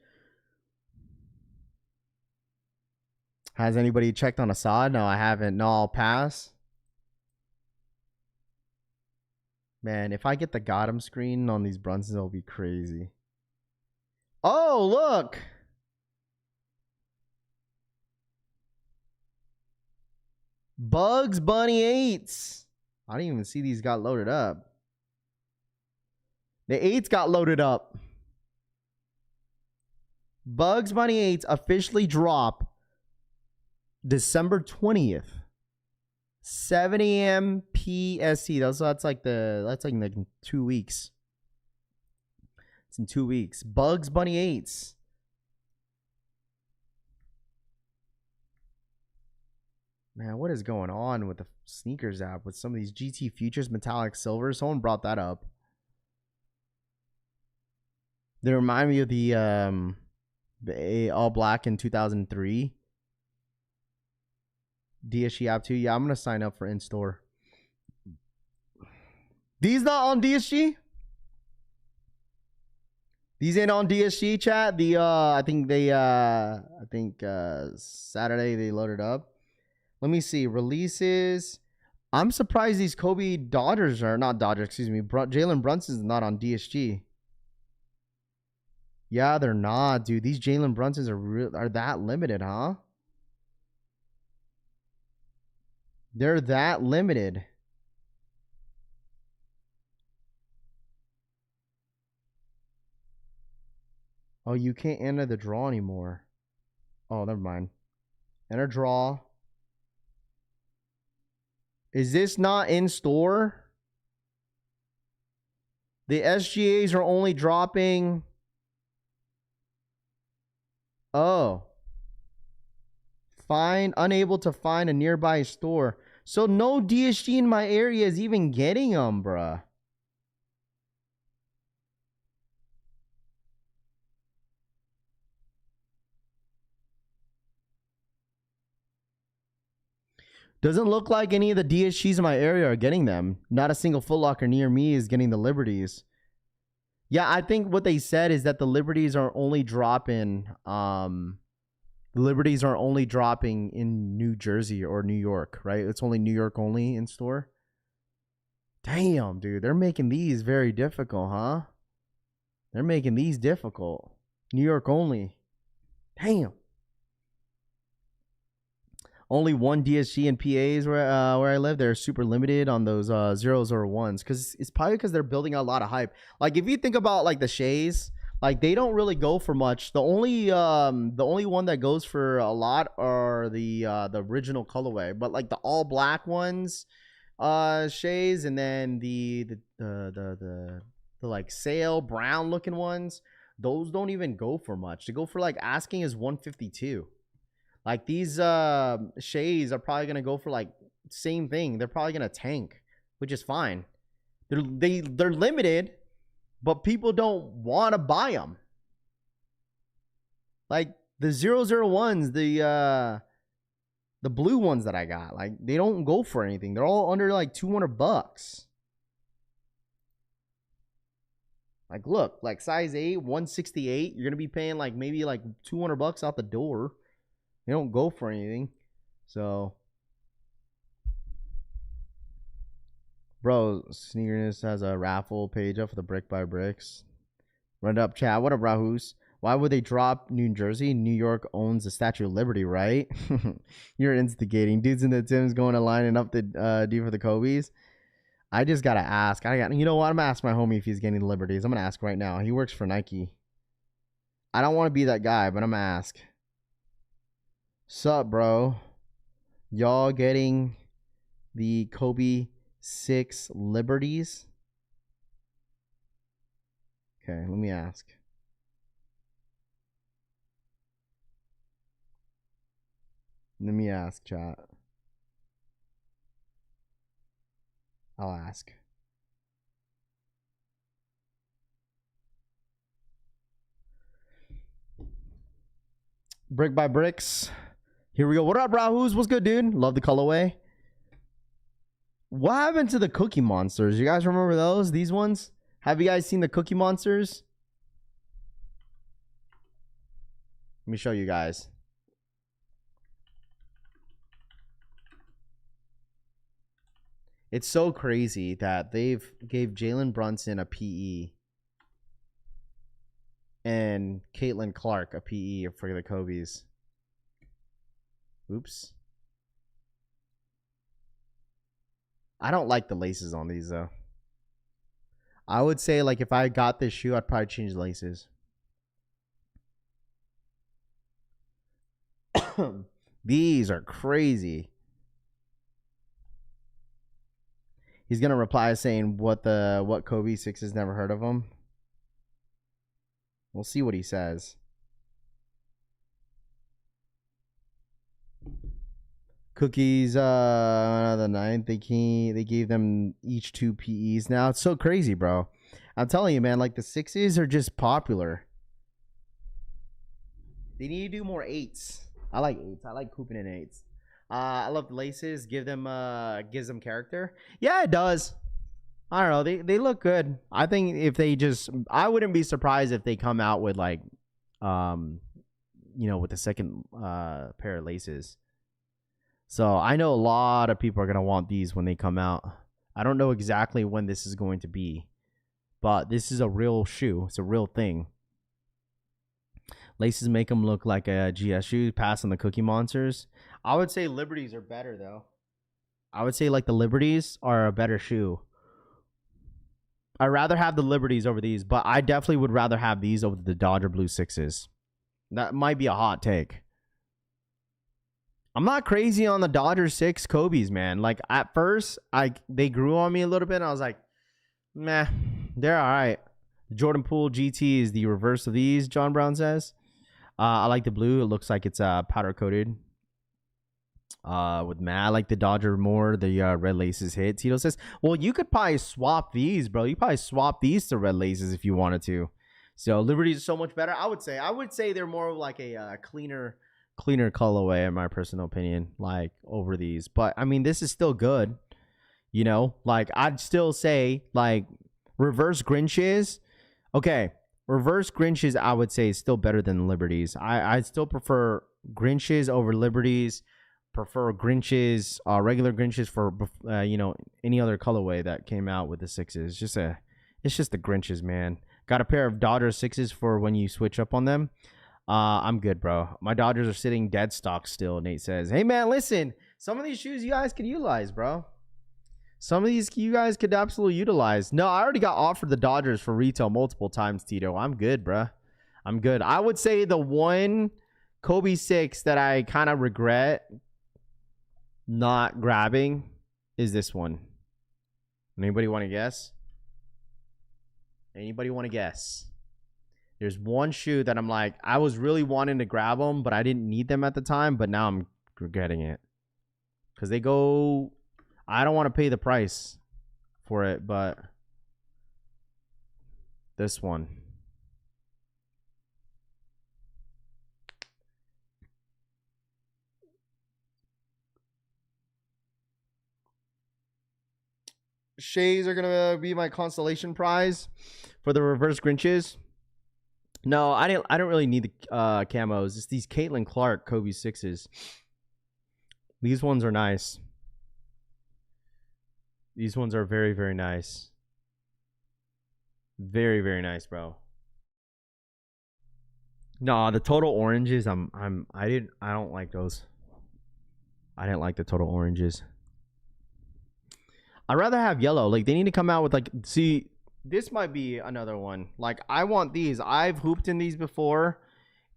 Has anybody checked on Assad? No, I haven't. No, I'll pass. Man, if I get the Gotham screen on these Brunsons, it'll be crazy. Oh, look. Bugs Bunny 8s. I didn't even see these got loaded up. The 8s got loaded up. Bugs Bunny 8s officially drop December 20th. 7 a.m. PST. That's like in 2 weeks. It's in 2 weeks. Bugs Bunny 8s. Man, what is going on with the sneakers app with some of these GT Futures metallic silver? Someone brought that up. They remind me of the all black in 2003. DSG app too. Yeah, I'm gonna sign up for in-store. These not on DSG? These ain't on DSG, chat. I think Saturday they loaded up. Let me see. Releases. I'm surprised these Kobe Dodgers are not Dodgers, excuse me. Jalen Brunson's not on DSG. Yeah, they're not, dude. These Jalen Brunsons are that limited, huh? They're that limited. Oh, you can't enter the draw anymore. Oh, never mind. Enter draw. Is this not in store? The SGAs are only dropping. Oh. Unable to find a nearby store. So no DSG in my area is even getting them, bruh. Doesn't look like any of the DSGs in my area are getting them. Not a single Foot Locker near me is getting the Liberties. Yeah, I think what they said is that the Liberties are only dropping. The Liberties are only dropping in New Jersey or New York, right? It's only New York only in store. Damn, dude, they're making these very difficult, huh? They're making these difficult. New York only. Damn. Only one DSG and PAs where I live. They're super limited on those zeros or ones because it's probably because they're building a lot of hype. Like if you think about like the Shays, like they don't really go for much. The only one that goes for a lot are the original colorway, but like the all black ones, Shays, and then the like sail brown looking ones, those don't even go for much. They go for like asking is 152. Like these Shays are probably gonna go for like same thing. They're probably gonna tank, which is fine. They're limited, but people don't want to buy them. Like the 001s, the blue ones that I got, like they don't go for anything. They're all under like $200. Like look, like size 8, 168, you're gonna be paying like maybe like $200 out the door. They don't go for anything. So, bro, Sneakerhead has a raffle page up for the Brick by Bricks. Run it up, chat. What up, Rahus? Why would they drop New Jersey? New York owns the Statue of Liberty, right? You're instigating. Dudes in the Tims going to lining up the D for the Kobe's. I just got to ask. You know what? I'm going to ask my homie if he's getting the Liberties. I'm going to ask right now. He works for Nike. I don't want to be that guy, but I'm going to ask. Sup, bro? Y'all getting the Kobe 6 Liberties? Okay, let me ask. Let me ask, chat. I'll ask. Brick by Bricks. Here we go. What up, Rahus? What's good, dude? Love the colorway. What happened to the Cookie Monsters? You guys remember those? These ones? Have you guys seen the Cookie Monsters? Let me show you guys. It's so crazy that they've gave Jalen Brunson a PE and Caitlin Clark a PE for the Kobe's. Oops. I don't like the laces on these though. I would say like if I got this shoe, I'd probably change the laces. These are crazy. He's gonna reply saying what Kobe 6 has never heard of him. We'll see what he says. Cookies, the 9th. They gave them each 2 PEs now. It's so crazy, bro. I'm telling you, man. Like the 6s are just popular. They need to do more 8s. I like 8s. I like cooping in 8s. I love the laces. Gives them character. Yeah, it does. I don't know. They look good. I think if they just, I wouldn't be surprised if they come out with like, with the second pair of laces. So I know a lot of people are gonna want these when they come out. I don't know exactly when this is going to be, but this is a real shoe. It's a real thing. Laces make them look like a GS shoe. Pass on the Cookie Monsters. I would say Liberties are better though. I would say like the Liberties are a better shoe. I'd rather have the Liberties over these, but I definitely would rather have these over the Dodger Blue 6s. That might be a hot take. I'm not crazy on the Dodger 6 Kobe's, man. Like at first, they grew on me a little bit. And I was like, meh. They're all right. Jordan Poole GT is the reverse of these, John Brown says. I like the blue. It looks like it's powder coated. With matte, I like the Dodger more. The red laces hit. Tito says, well, you could probably swap these, bro. You probably swap these to red laces if you wanted to. So Liberties is so much better. I would say they're more of like a cleaner colorway in my personal opinion, like over these. But I mean, this is still good. You know, like I'd still say like reverse Grinches. Okay, reverse Grinches I would say is still better than Liberties. I still prefer Grinches over Liberties. Prefer Grinches, regular Grinches for you know, any other colorway that came out with the sixes. It's just the Grinches, man. Got a pair of Dodger sixes for when you switch up on them. I'm good, bro. My Dodgers are sitting dead stock still. Nate says, hey man, listen, some of these shoes you guys could utilize, bro. Some of these you guys could absolutely utilize. No, I already got offered the Dodgers for retail multiple times, Tito. I'm good, bro. I'm good. I would say the one Kobe 6 that I kind of regret not grabbing is this one. Anybody want to guess? Anybody want to guess? There's one shoe that I'm like, I was really wanting to grab them, but I didn't need them at the time, but now I'm regretting it. Because they go... I don't want to pay the price for it, but... this one. Shays are gonna be my consolation prize for the reverse Grinches. No, I don't really need the camos. It's these Caitlin Clark Kobe 6s. These ones are nice. These ones are very, very nice. Very, very nice, bro. No, the total oranges, I don't like those. I didn't like the total oranges. I'd rather have yellow. Like, they need to come out with, like, see, this might be another one. Like, I want these. I've hooped in these before,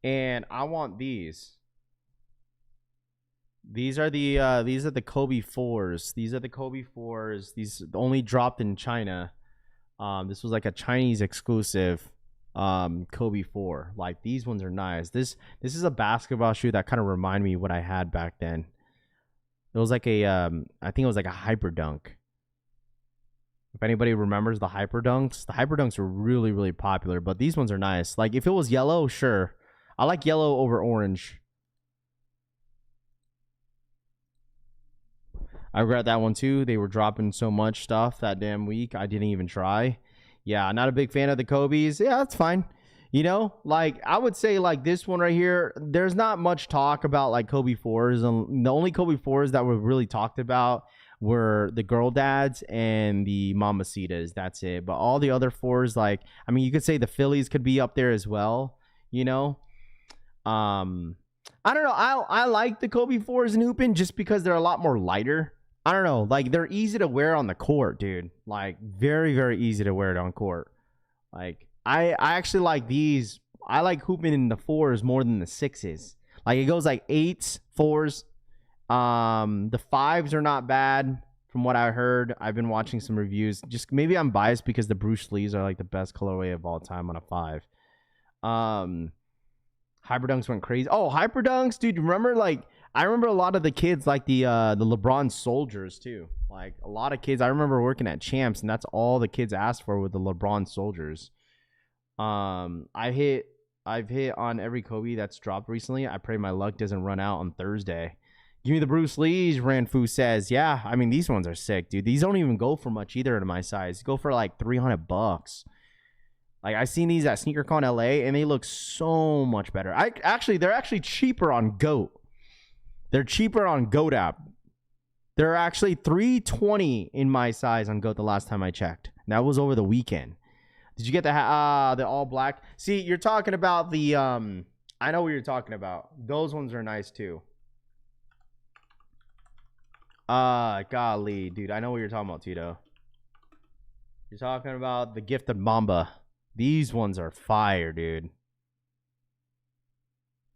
and I want these. These are the Kobe 4s. These are the Kobe 4s. These only dropped in China. This was like a Chinese exclusive Kobe 4. Like, these ones are nice. This is a basketball shoe that kind of remind me of what I had back then. It was like a I think it was like a Hyper Dunk. If anybody remembers the Hyper Dunks were really, really popular, but these ones are nice. Like, if it was yellow, sure. I like yellow over orange. I regret that one too. They were dropping so much stuff that damn week. I didn't even try. Yeah, not a big fan of the Kobe's. Yeah, that's fine. You know, like, I would say, like, this one right here, there's not much talk about, like, Kobe 4s. The only Kobe 4s that were really talked about were the Girl Dads and the Mamacitas. That's it. But all the other 4s, like, I mean, you could say the Phillies could be up there as well, you know? I don't know. I like the Kobe 4s in hooping just because they're a lot more lighter. I don't know. Like, they're easy to wear on the court, dude. Like, very, very easy to wear it on court. Like, I actually like these. I like hooping in the 4s more than the 6s. Like, it goes like 8s, 4s. The 5s are not bad from what I heard. I've been watching some reviews. Just maybe I'm biased because the Bruce Lees are like the best colorway of all time on a 5. Hyperdunks went crazy. Oh, Hyperdunks, dude. Remember, like, I remember a lot of the kids like the LeBron Soldiers too. Like, a lot of kids. I remember working at Champs, and that's all the kids asked for with the LeBron Soldiers. I've hit on every Kobe that's dropped recently. I pray my luck doesn't run out on Thursday. Give me the Bruce Lees, Ranfu says. Yeah, I mean, these ones are sick, dude. These don't even go for much either in my size. Go for like $300. Like, I seen these at SneakerCon LA, and they look so much better. They're actually cheaper on GOAT. They're cheaper on GOAT app. They're actually $320 in my size on GOAT the last time I checked. That was over the weekend. Did you get the all black? See, you're talking about the I know what you're talking about. Those ones are nice too. Golly, dude, I know what you're talking about, Tito. You're talking about the Gifted Mamba. These ones are fire, dude.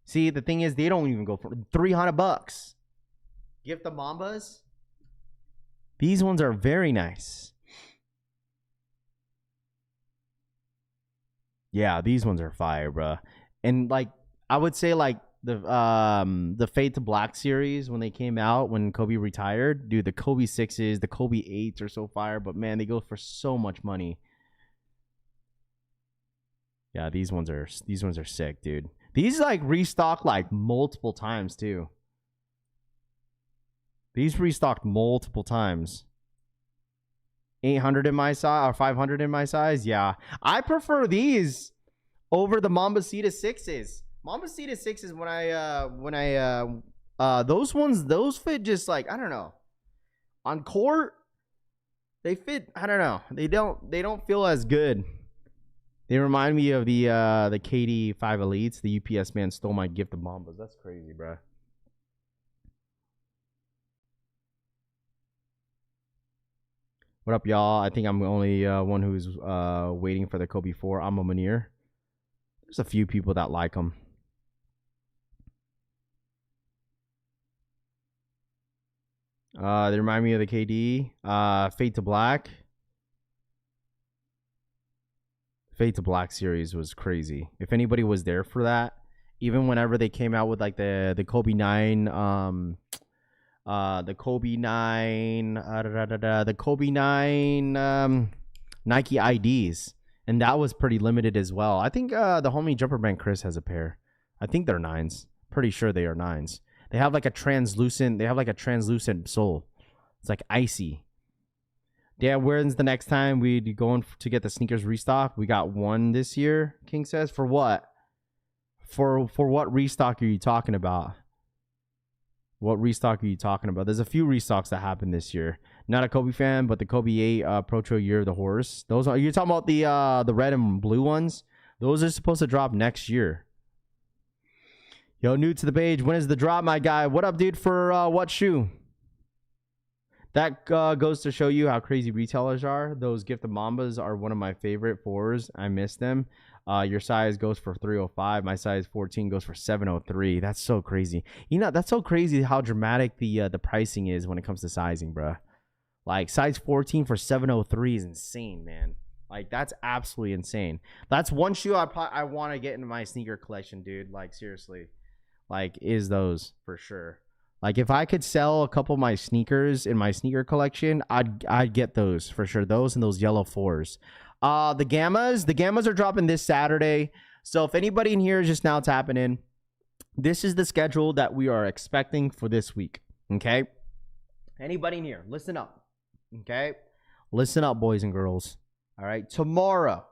See, the thing is, they don't even go for $300. Gift the Mambas. These ones are very nice. Yeah, these ones are fire, bro. And like I would say like the Fade to Black series when they came out when Kobe retired, dude, the Kobe 6s, the Kobe 8s are so fire, but man, they go for so much money. Yeah, these ones are sick, dude. These like restock like multiple times too. These restocked multiple times. 800 in my size or 500 in my size. Yeah, I prefer these over the Mambasita 6s. Mambasita 6s those ones, those fit just like, I don't know. On court, they fit, I don't know. They don't feel as good. They remind me of the KD 5 Elites. The UPS man stole my gift of Mambas. That's crazy, bro. What up, y'all? I think I'm the only one who's waiting for the Kobe 4. I'm a Munir. There's a few people that like them. They remind me of the KD. Fade to Black. Fade to Black series was crazy. If anybody was there for that, even whenever they came out with like the Kobe 9, the Kobe 9, the Kobe 9 Nike IDs, and that was pretty limited as well. I think the homie Jumper Band Chris has a pair. I think they're 9s. Pretty sure they are 9s. They have like a translucent sole. It's like icy. Yeah, when's the next time we going to get the sneakers restock? We got one this year, King says. For what? For what restock are you talking about? What restock are you talking about? There's a few restocks that happened this year. Not a Kobe fan, but the Kobe 8 Pro Year of the Horse. Those are, you're talking about the red and blue ones? Those are supposed to drop next year. Yo, new to the page. When is the drop, my guy? What up, dude? For what shoe? That goes to show you how crazy retailers are. Those Gift of Mambas are one of my favorite 4s. I miss them. Your size goes for 305. My size 14 goes for 703. That's so crazy. You know, that's so crazy how dramatic the pricing is when it comes to sizing, bro. Like size 14 for 703 is insane, man. Like that's absolutely insane. That's one shoe I want to get into my sneaker collection, dude. Like seriously, like is those for sure. Like if I could sell a couple of my sneakers in my sneaker collection, I'd get those for sure. Those and those yellow 4s. The Gammas are dropping this Saturday. So if anybody in here is just now tapping in, this is the schedule that we are expecting for this week. Okay. Anybody in here, listen up. Okay. Listen up, boys and girls. All right. Tomorrow,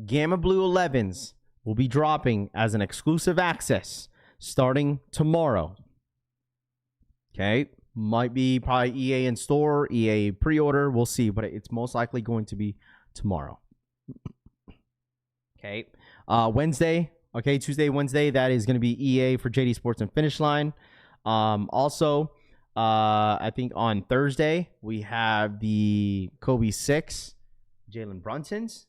Gamma Blue 11s will be dropping as an exclusive access starting tomorrow. Okay. Might be probably EA in store, EA pre-order. We'll see, but it's most likely going to be tomorrow. Okay. Wednesday. Okay. Tuesday, Wednesday. That is going to be EA for JD Sports and Finish Line. Also, I think on Thursday, we have the Kobe 6 Jalen Brunsons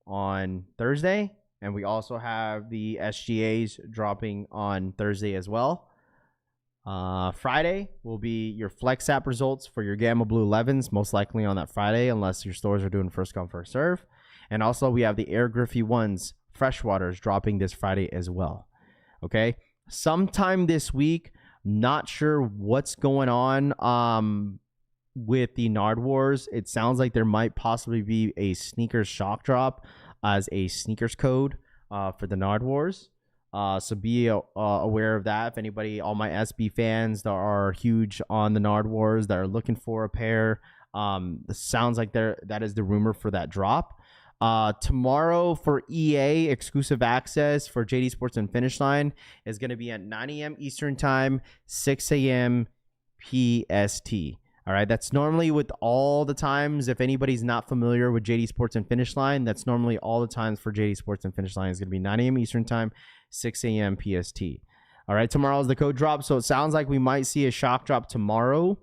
on Thursday. And we also have the SGAs dropping on Thursday as well. Friday will be your Flex app results for your Gamma Blue 11s, most likely on that Friday, unless your stores are doing first come, first serve. And also we have the Air Griffey 1s Freshwaters dropping this Friday as well. Okay. Sometime this week, not sure what's going on with the Nardwuars. It sounds like there might possibly be a sneakers shock drop as a sneakers code for the Nardwuars. So be aware of that. If anybody, all my SB fans that are huge on the Nardwuars that are looking for a pair, it sounds like that is the rumor for that drop. Tomorrow for EA exclusive access for JD Sports and Finish Line is going to be at 9 a.m. Eastern Time, 6 a.m. PST. All right, that's normally with all the times. If anybody's not familiar with JD Sports and Finish Line, that's normally all the times for JD Sports and Finish Line is going to be 9 a.m. Eastern Time, 6 a.m. PST. All right, tomorrow is the code drop, so it sounds like we might see a shock drop tomorrow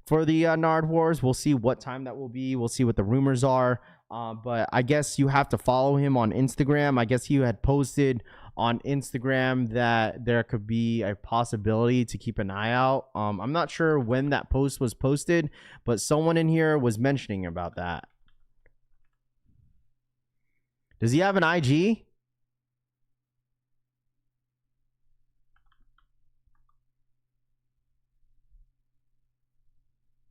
for the Nardwuars. We'll see what time that will be. We'll see what the rumors are. But I guess you have to follow him on Instagram. I guess he had posted on Instagram that there could be a possibility to keep an eye out. I'm not sure when that post was posted, but someone in here was mentioning about that. Does he have an IG?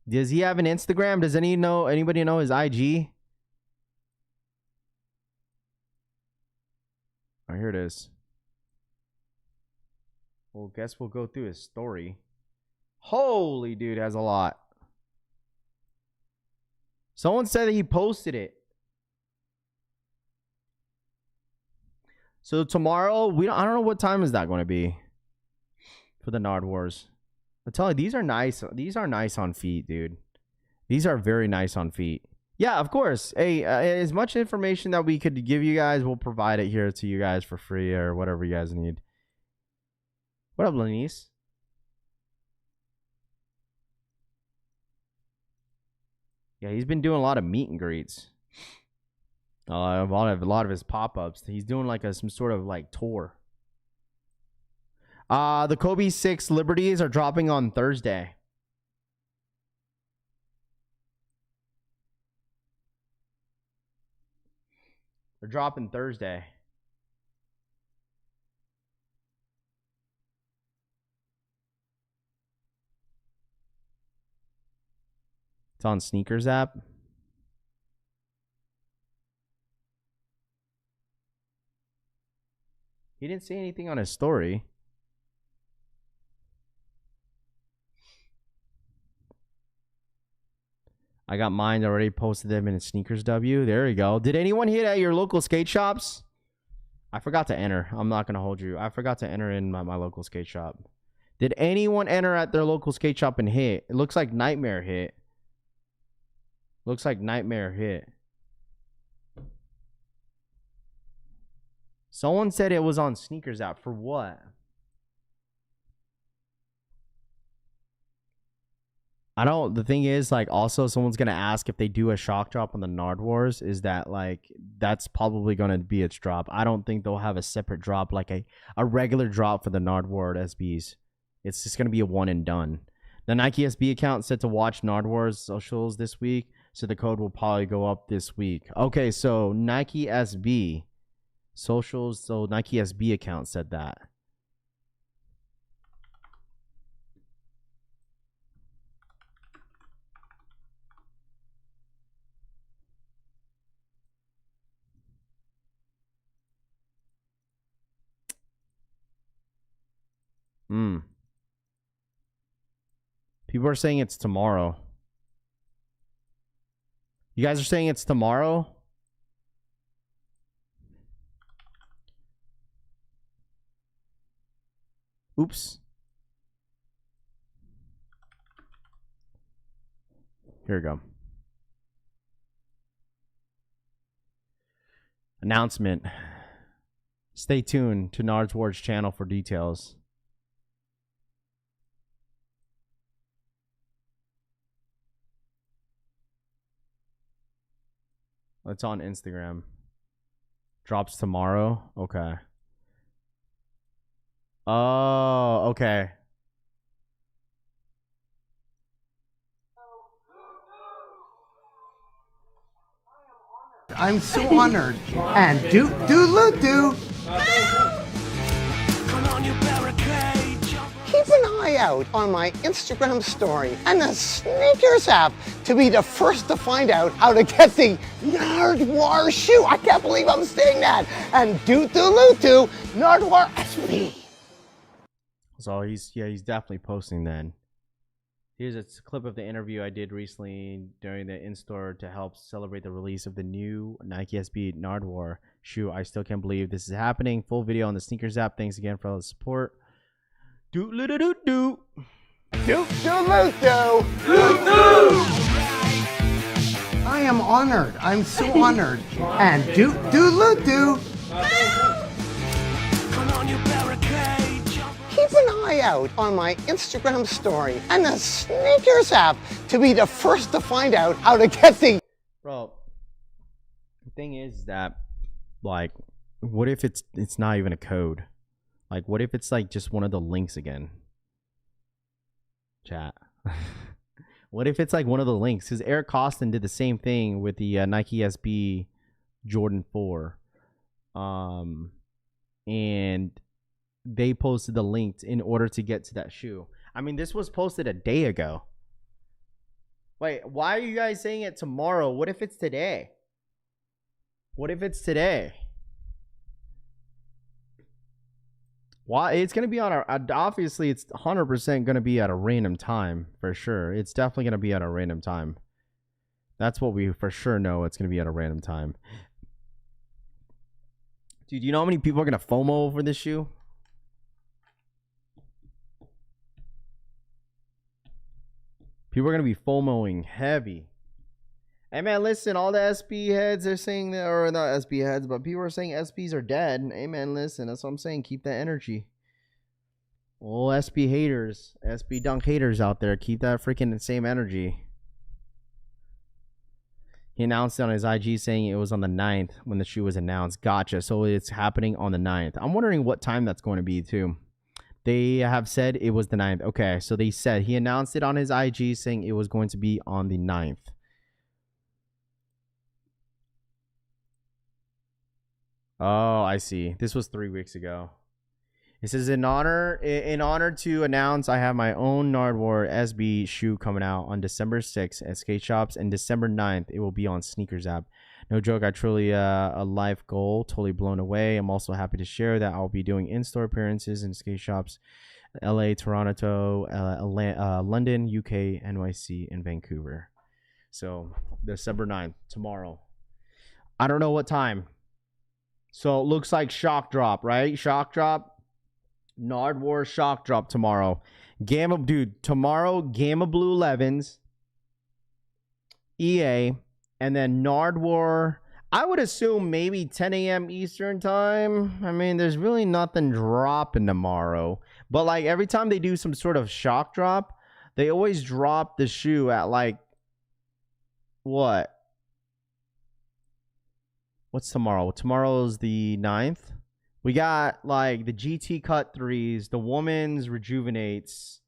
Does he have an Instagram? Does anybody know his IG? Oh, here it is. Well, guess we'll go through his story. Holy dude, has a lot. Someone said that he posted it. So tomorrow, I don't know what time is that going to be for the Nardwuars. I'm telling you, these are nice. These are nice on feet, dude. These are very nice on feet. Yeah, of course. Hey, as much information that we could give you guys, we'll provide it here to you guys for free or whatever you guys need. What up, Lenice? Yeah, he's been doing a lot of meet and greets. A lot of his pop-ups. He's doing like some sort of like tour. The Kobe 6 Liberties are dropping on Thursday. They're dropping Thursday. It's on Sneakers app. He didn't say anything on his story. I got mine already, posted them in Sneakers W. There you go. Did anyone hit at your local skate shops? I forgot to enter. I'm not going to hold you. I forgot to enter in my local skate shop. Did anyone enter at their local skate shop and hit? It looks like Nightmare hit. Looks like Nightmare hit. Someone said it was on Sneakers app. For what? The thing is, like, also someone's going to ask if they do a shock drop on the Nardwuars, is that, like, that's probably going to be its drop. I don't think they'll have a separate drop, like a regular drop for the Nardwuar SBs. It's just going to be a one and done. The Nike SB account set to watch Nardwuar's socials this week, so the code will probably go up this week. Okay, so Nike SB socials, so Nike SB account said that. People are saying it's tomorrow. You guys are saying it's tomorrow? Oops. Here we go. Announcement. Stay tuned to Nardwuar's channel for details. It's on Instagram. Drops tomorrow. Okay. Oh, okay. I'm so honored. And do. Keep an eye out on my Instagram story and the Sneakers app to be the first to find out how to get the Nardwuar shoe. I can't believe I'm saying that. And do Nardwuar SB. So he's definitely posting then. Here's a clip of the interview I did recently during the in-store to help celebrate the release of the new Nike SB Nardwuar shoe. I still can't believe this is happening. Full video on the Sneakers app. Thanks again for all the support. Do. I am honored. I'm so honored. And do. Keep an eye out on my Instagram story and the Sneakers app to be the first to find out how to get the... Bro, the thing is that, like, what if it's not even a code? Like, what if it's like just one of the links again? Chat. What if it's like one of the links? Because Eric Costin did the same thing with the Nike SB Jordan 4. And they posted the link in order to get to that shoe. I mean, this was posted a day ago. Wait, why are you guys saying it tomorrow? What if it's today? What if it's today? Why? It's going to be on our... obviously, it's 100% going to be at a random time, for sure. It's definitely going to be at a random time. That's what we for sure know. It's going to be at a random time. Dude, you know how many people are going to FOMO over this shoe? People are going to be FOMOing heavy. Hey, man, listen, all the SB heads are saying that, or not SB heads, but people are saying SBs are dead. Hey, man, listen, that's what I'm saying. Keep that energy. All SB haters, SB dunk haters out there, keep that freaking same energy. He announced it on his IG saying it was on the 9th when the shoe was announced. Gotcha. So it's happening on the 9th. I'm wondering what time that's going to be, too. They have said it was the 9th. Okay, so they said he announced it on his IG saying it was going to be on the 9th. Oh, I see. This was 3 weeks ago. It says in honor to announce I have my own Nardwuar SB shoe coming out on December 6th at skate shops, and December 9th it will be on Sneakers app. No joke, I truly a life goal, totally blown away. I'm also happy to share that I'll be doing in-store appearances in skate shops, LA, Toronto, London, UK, NYC, and Vancouver. So December 9th, tomorrow. I don't know what time. So it looks like shock drop, right? Shock drop. Nardwuar shock drop tomorrow. Gamma, dude, tomorrow, Gamma Blue 11s, EA, and then Nardwuar. I would assume maybe 10 a.m. Eastern time. I mean, there's really nothing dropping tomorrow. But like every time they do some sort of shock drop, they always drop the shoe at like, what? What's tomorrow? Tomorrow's the 9th. We got like the GT Cut 3s, the woman's Rejuvenates,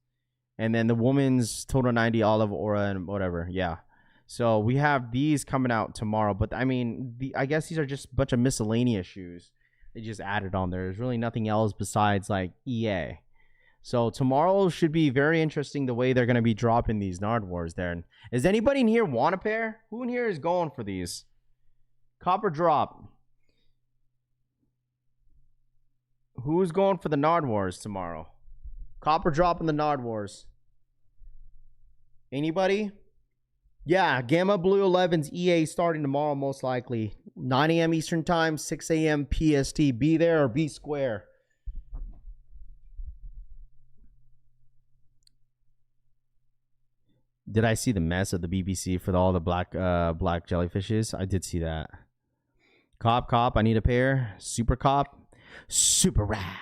and then the woman's Total 90 Olive Aura and whatever. Yeah. So we have these coming out tomorrow. But I mean, I guess these are just a bunch of miscellaneous shoes. They just added on there. There's really nothing else besides like EA. So tomorrow should be very interesting the way they're going to be dropping these Nardwuars there. And is anybody in here want a pair? Who in here is going for these? Copper drop. Who's going for the Nardwuars tomorrow? Copper drop in the Nardwuars. Anybody? Yeah, Gamma Blue 11's EA starting tomorrow most likely. 9 a.m. Eastern Time, 6 a.m. PST. Be there or be square. Did I see the mess of the BBC for all the black jellyfishes? I did see that. Cop, I need a pair. Super Cop. Super rad.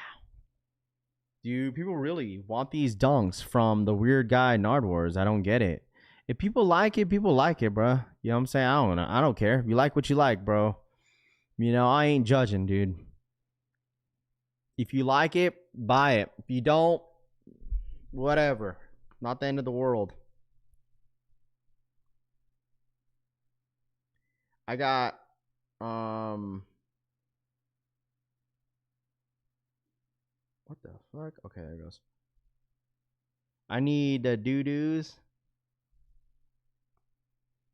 Do people really want these dunks from the weird guy Nardwuars? I don't get it. If people like it, bro. You know what I'm saying? I don't care. If you like what you like, bro. You know, I ain't judging, dude. If you like it, buy it. If you don't, whatever. Not the end of the world. I got what the fuck? Okay, there it goes. I need the doo-doos.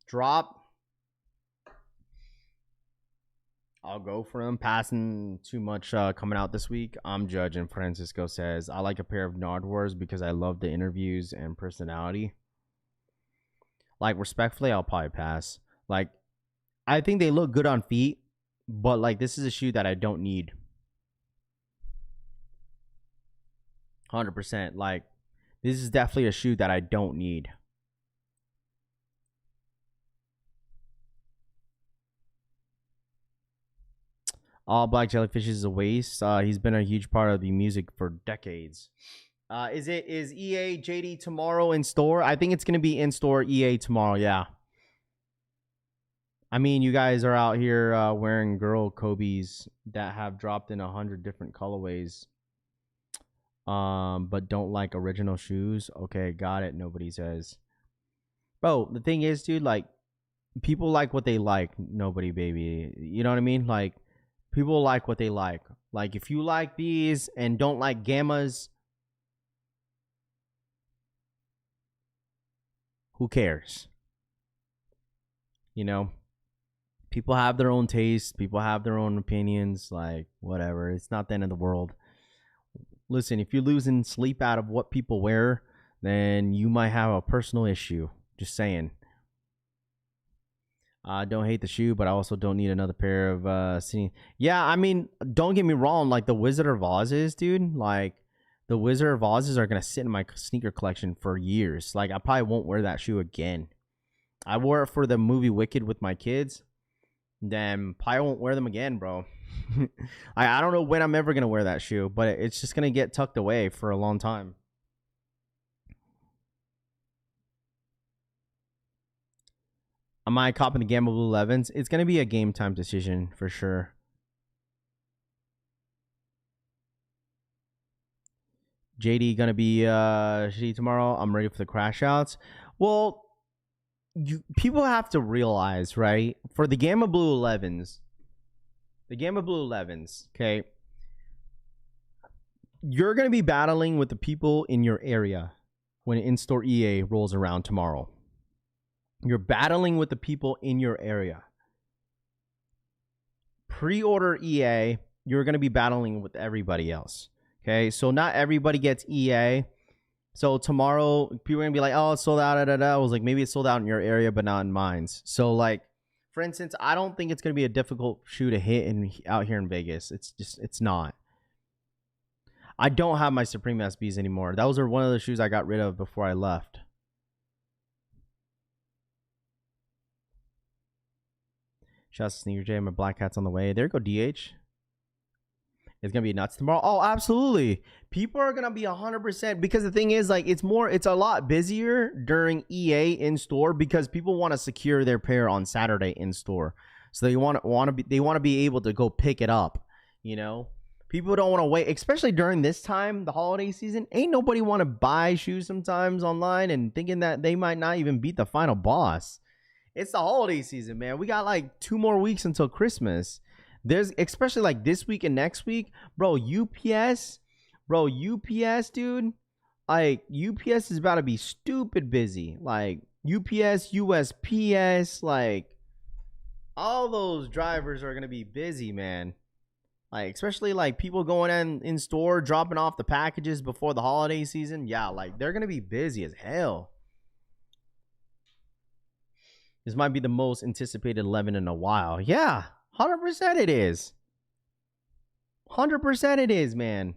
Drop. I'll go for them. Passing too much coming out this week. I'm judging. Francisco says, I like a pair of Nardwuars because I love the interviews and personality. Like, respectfully, I'll probably pass. Like, I think they look good on feet, but like this is a shoe that I don't need. 100%. Like, this is definitely a shoe that I don't need. All black jellyfish is a waste. He's been a huge part of the music for decades. Is EA JD tomorrow in store? I think it's gonna be in store EA tomorrow. Yeah. I mean, you guys are out here wearing girl Kobe's that have dropped in 100 different colorways. But don't like original shoes. Okay, got it. Nobody says. Bro, the thing is, dude, like, people like what they like. Nobody, baby. You know what I mean? Like, People like what they like. Like, if you like these and don't like gammas, who cares? You know, people have their own tastes. People have their own opinions. Like, whatever. It's not the end of the world. Listen, if you're losing sleep out of what people wear, then you might have a personal issue. Just saying. I don't hate the shoe, but I also don't need another pair of Yeah, I mean, don't get me wrong. Like, the Wizard of Oz's, dude. Like, the Wizard of Oz's are going to sit in my sneaker collection for years. Like, I probably won't wear that shoe again. I wore it for the movie Wicked with my kids. Then probably won't wear them again, bro. I don't know when I'm ever going to wear that shoe, but it's just going to get tucked away for a long time. Am I copping the Gamma Blue 11s? It's going to be a game time decision for sure. JD going to be shitty tomorrow. I'm ready for the crash outs. Well, people have to realize, right? For the Gamma Blue 11s, okay, you're going to be battling with the people in your area when in-store EA rolls around tomorrow. You're battling with the people in your area. Pre-order EA, you're going to be battling with everybody else. Okay, so not everybody gets EA. So tomorrow, people are going to be like, oh, it's sold out. I was like, maybe it's sold out in your area, but not in mine. So, like, for instance, I don't think it's going to be a difficult shoe to hit out here in Vegas. It's not. I don't have my Supreme SBs anymore. Those are one of the shoes I got rid of before I left. Shouts to Sneaker J. My black hat's on the way. There you go, DH. It's going to be nuts tomorrow. Oh, absolutely. People are going to be 100% because the thing is, like, it's a lot busier during EA in store because people want to secure their pair on Saturday in store. So they want to be able to go pick it up, you know? People don't want to wait, especially during this time, the holiday season. Ain't nobody want to buy shoes sometimes online and thinking that they might not even beat the final boss. It's the holiday season, man. We got like 2 more weeks until Christmas. There's, especially like this week and next week, bro, UPS, dude. Like, UPS is about to be stupid busy. Like, UPS, USPS, like, all those drivers are going to be busy, man. Like, especially like people going in store, dropping off the packages before the holiday season. Yeah, like, they're going to be busy as hell. This might be the most anticipated 11 in a while. Yeah, 100% it is. 100% it is, man.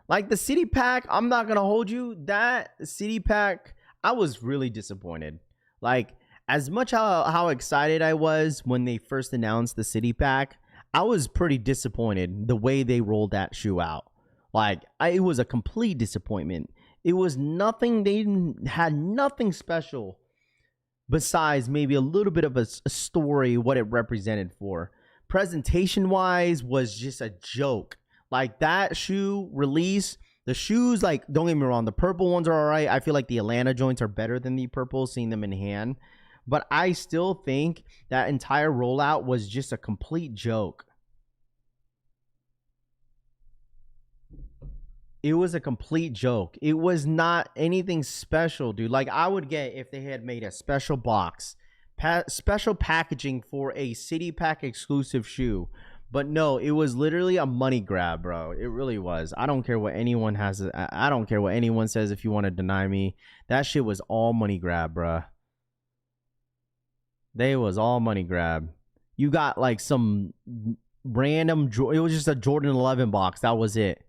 Like, the City Pack, I'm not going to hold you. That City Pack, I was really disappointed. Like, as much how excited I was when they first announced the City Pack, I was pretty disappointed the way they rolled that shoe out. Like, it was a complete disappointment. It was nothing. They had nothing special besides maybe a little bit of a story, what it represented for. Presentation-wise was just a joke. Like, that shoe release, the shoes, like, don't get me wrong, the purple ones are all right. I feel like the Atlanta joints are better than the purple, seeing them in hand. But I still think that entire rollout was just a complete joke. It was a complete joke. It was not anything special, dude. Like, I would get if they had made a special box, special packaging for a City Pack exclusive shoe. But no, it was literally a money grab, bro. It really was. I don't care what anyone has. I don't care what anyone says if you want to deny me. That shit was all money grab, bro. They was all money grab. You got like some random, it was just a Jordan 11 box. That was it.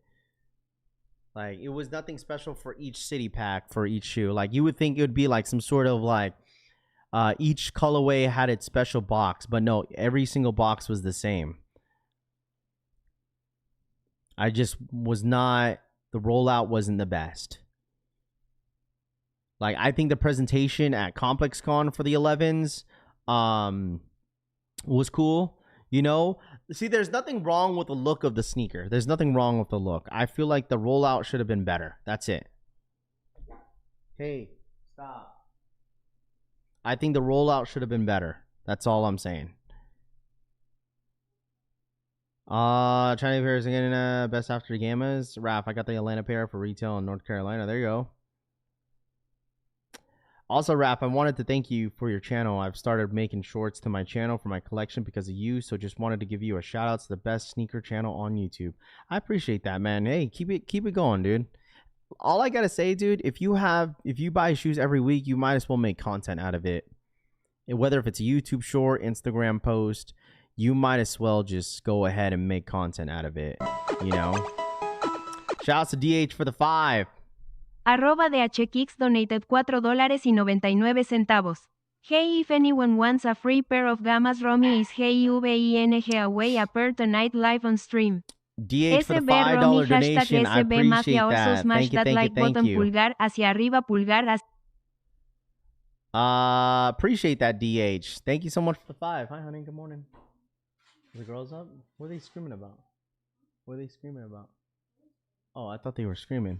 Like, it was nothing special for each City Pack for each shoe. Like, you would think it would be like some sort of like each colorway had its special box, but no, every single box was the same. I just was not, the rollout wasn't the best. Like, I think the presentation at ComplexCon for the 11s was cool, you know? See, there's nothing wrong with the look of the sneaker. There's nothing wrong with the look. I feel like the rollout should have been better. That's it. Hey, stop. I think the rollout should have been better. That's all I'm saying. Chinese pairs again. Best after the Gammas. Raph, I got the Atlanta pair for retail in North Carolina. There you go. Also, Raph, I wanted to thank you for your channel. I've started making shorts to my channel for my collection because of you. So just wanted to give you a shout out to the best sneaker channel on YouTube. I appreciate that, man. Hey, keep it going, dude. All I gotta say, dude, if you buy shoes every week, you might as well make content out of it. Whether if it's a YouTube short, Instagram post, you might as well just go ahead and make content out of it. You know. Shout out to DH for the 5. Arroba DHKicks donated $4.99. Hey, if anyone wants a free pair of Gammas Romy is HeyVing away a pair tonight live on stream. DH for the $5 donation. I appreciate that. Smash that like button, pulgar hacia arriba, pulgar hacia... Appreciate that, DH. Thank you so much for the 5. Hi, honey. Good morning. The girls up? What are they screaming about? What are they screaming about? Oh, I thought they were screaming.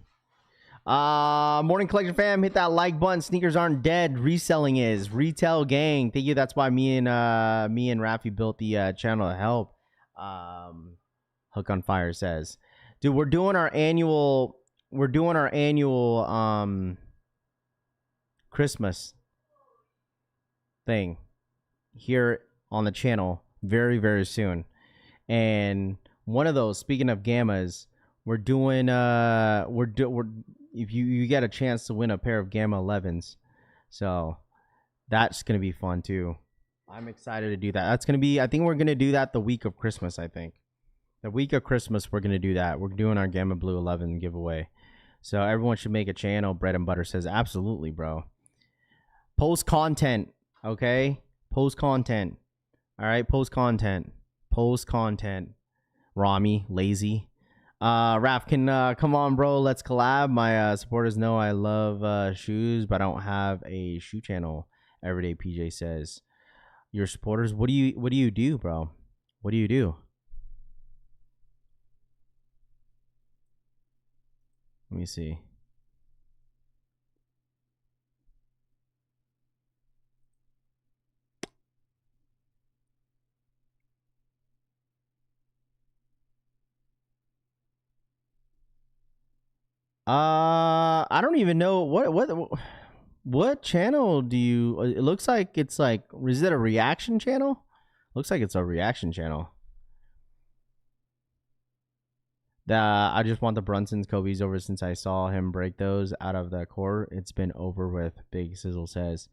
Morning collection fam, hit that like button. Sneakers aren't dead. Reselling is. Retail gang. Thank you. That's why me and Rafi built the channel to help. Hook on Fire says, dude, we're doing our annual Christmas thing here on the channel very, very soon. And one of those, speaking of Gammas, we're doing if you get a chance to win a pair of Gamma 11s. So that's gonna be fun too. I'm excited to do that. That's gonna be, I think we're gonna do that the week of Christmas. I think the week of Christmas we're gonna do that. We're doing our Gamma Blue 11 giveaway. So everyone should make a channel. Bread and Butter says absolutely, bro. Post content, okay? Post content. All right, post content. Post content. Rami, lazy. Raph, can come on, bro. Let's collab. My supporters know I love shoes, but I don't have a shoe channel. Everyday PJ says, your supporters. What do you do, bro? What do you do? Let me see. I don't even know what channel do you, it looks like it's like, is it a reaction channel? Looks like it's a reaction channel. I just want the Brunson's Kobe's over since I saw him break those out of the core. It's been over with. Big Sizzle says,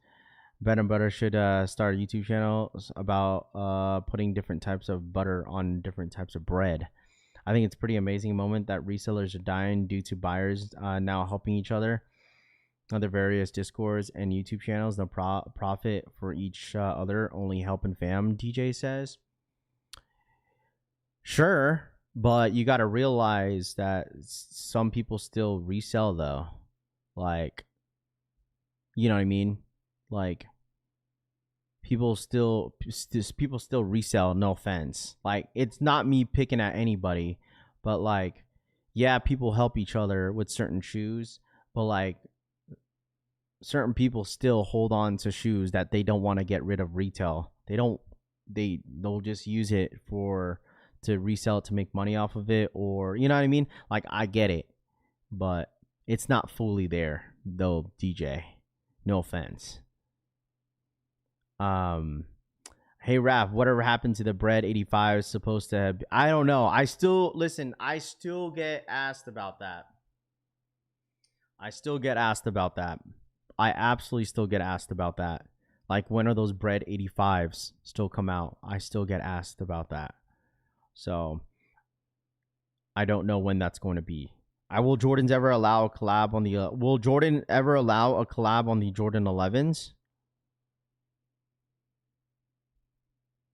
Bread and Butter should start a YouTube channel about putting different types of butter on different types of bread. I think it's a pretty amazing moment that resellers are dying due to buyers now helping each other on their various Discords and YouTube channels. No profit for each other, only helping fam, DJ says. Sure, but you got to realize that some people still resell, though. Like, you know what I mean? Like, people still resell, no offense. Like, it's not me picking at anybody, but like, yeah, people help each other with certain shoes, but like, certain people still hold on to shoes that they don't want to get rid of retail. They'll just use it to resell it to make money off of it, or you know what I mean? Like, I get it, but it's not fully there though, DJ. No offense. Hey Raph, whatever happened to the bread 85 is supposed to have, I don't know. I still get asked about that. I absolutely still get asked about that. Like, when are those bread 85s still come out? I still get asked about that. So I don't know when that's going to be. Will Jordan ever allow a collab on the Jordan 11s?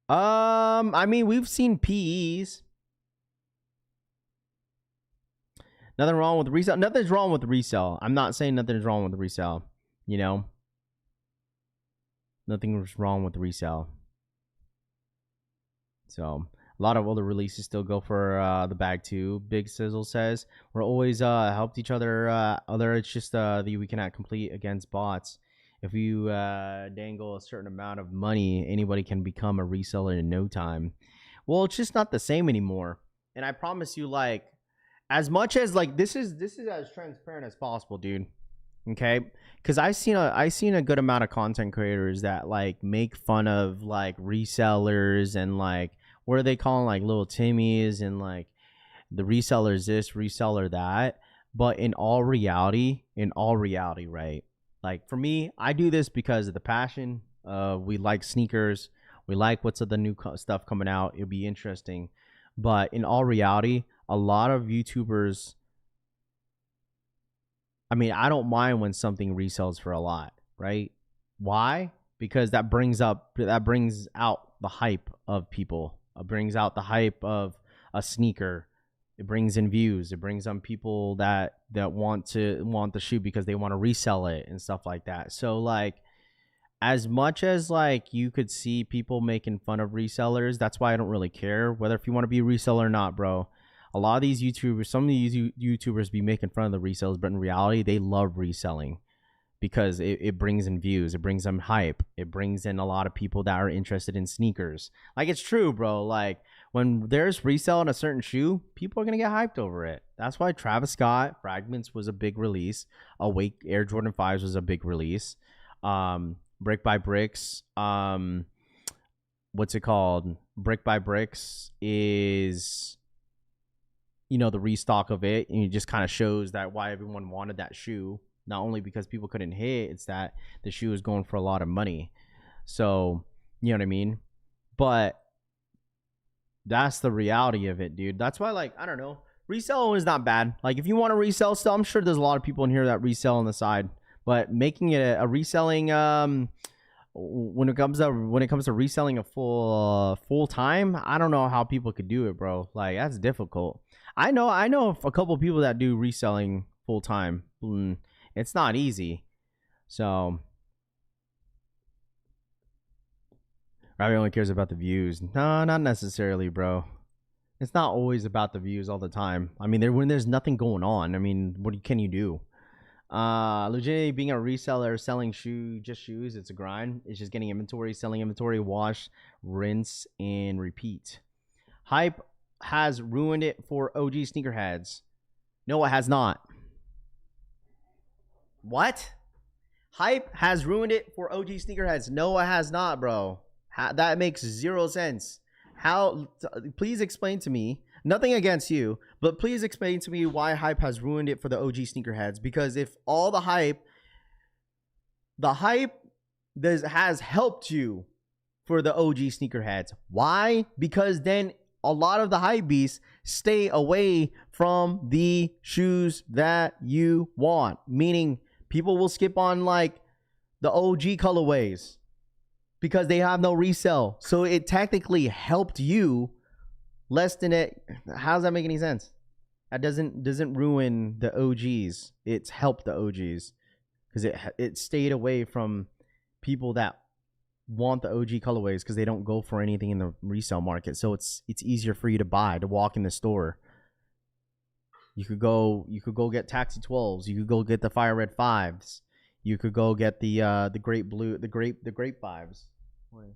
I mean, we've seen PEs. Nothing wrong with resale. Nothing's wrong with resale. I'm not saying nothing's wrong with resale. You know, nothing's wrong with resale. So a lot of other releases still go for the bag too. Big Sizzle says we're always helped each other. It's just we cannot complete against bots. If you dangle a certain amount of money, anybody can become a reseller in no time. Well, it's just not the same anymore. And I promise you, like, as much as like this is as transparent as possible, dude. Okay, because I seen a good amount of content creators that like make fun of like resellers and like what are they calling like little Timmies and like the resellers this reseller that. But in all reality, right? Like for me, I do this because of the passion. We like sneakers. We like what's the new stuff coming out. It'll be interesting. But in all reality, a lot of YouTubers, I mean, I don't mind when something resells for a lot, right? Why? Because that brings out the hype of people. It brings out the hype of a sneaker. It brings in views. It brings on people that want the shoe because they want to resell it and stuff like that. So like, as much as like you could see people making fun of resellers, that's why I don't really care whether if you want to be a reseller or not, bro. A lot of these YouTubers, some of these YouTubers be making fun of the resellers, but in reality, they love reselling because it brings in views, it brings them hype, it brings in a lot of people that are interested in sneakers. Like it's true, bro. Like when there's reselling a certain shoe, people are gonna get hyped over it. That's why Travis Scott Fragments was a big release. Awake Air Jordan 5s was a big release. Brick by Bricks, what's it called? Brick by Bricks is, you know, the restock of it, and it just kind of shows that why everyone wanted that shoe. Not only because people couldn't hit, it's that the shoe is going for a lot of money. So, you know what I mean? But that's the reality of it, dude. That's why, like, I don't know, reselling is not bad. Like, if you want to resell stuff, I'm sure there's a lot of people in here that resell on the side. But making it a reselling, when it comes to reselling a full time, I don't know how people could do it, bro. Like that's difficult. I know a couple of people that do reselling full time. It's not easy. So Robbie only cares about the views. No, not necessarily, bro. It's not always about the views all the time. I mean, when there's nothing going on, I mean, what can you do? Legitimately being a reseller, selling shoes, it's a grind. It's just getting inventory, selling inventory, wash, rinse, and repeat. Hype has ruined it for OG sneakerheads. No, it has not. What? Hype has ruined it for OG sneakerheads. No, it has not, bro. That makes zero sense. Please explain to me. Nothing against you, but please explain to me why hype has ruined it for the OG sneakerheads. Because if all the hype has helped you for the OG sneakerheads. Why? Because then a lot of the hype beasts stay away from the shoes that you want. Meaning people will skip on like the OG colorways because they have no resale. So it technically helped you less than it. How does that make any sense? That doesn't ruin the OGs. It's helped the OGs because it stayed away from people that want the OG colorways because they don't go for anything in the resale market. So it's easier for you to walk in the store. You could go get Taxi 12s. You could go get the Fire Red 5s. You could go get the Grape Blue, the Grape 5s. Here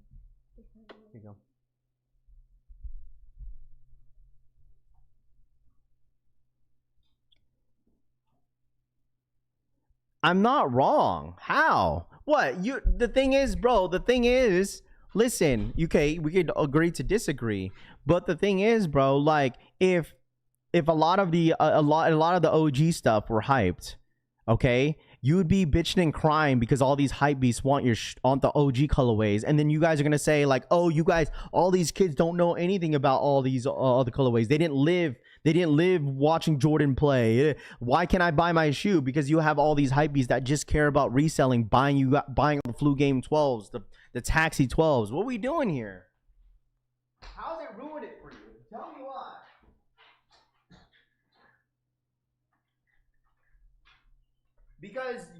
you go. I'm not wrong. How? What? The thing is, bro, listen, okay, we could agree to disagree. But the thing is, bro, like if a lot of the OG stuff were hyped, okay, you would be bitching and crying because all these hype beasts want the OG colorways, and then you guys are gonna say like, oh, you guys, all these kids don't know anything about all these other colorways. They didn't live watching Jordan play. Why can't I buy my shoe? Because you have all these hypebees that just care about reselling, buying the Flu Game 12s, the Taxi 12s. What are we doing here? How's it ruined it for you? Tell me why.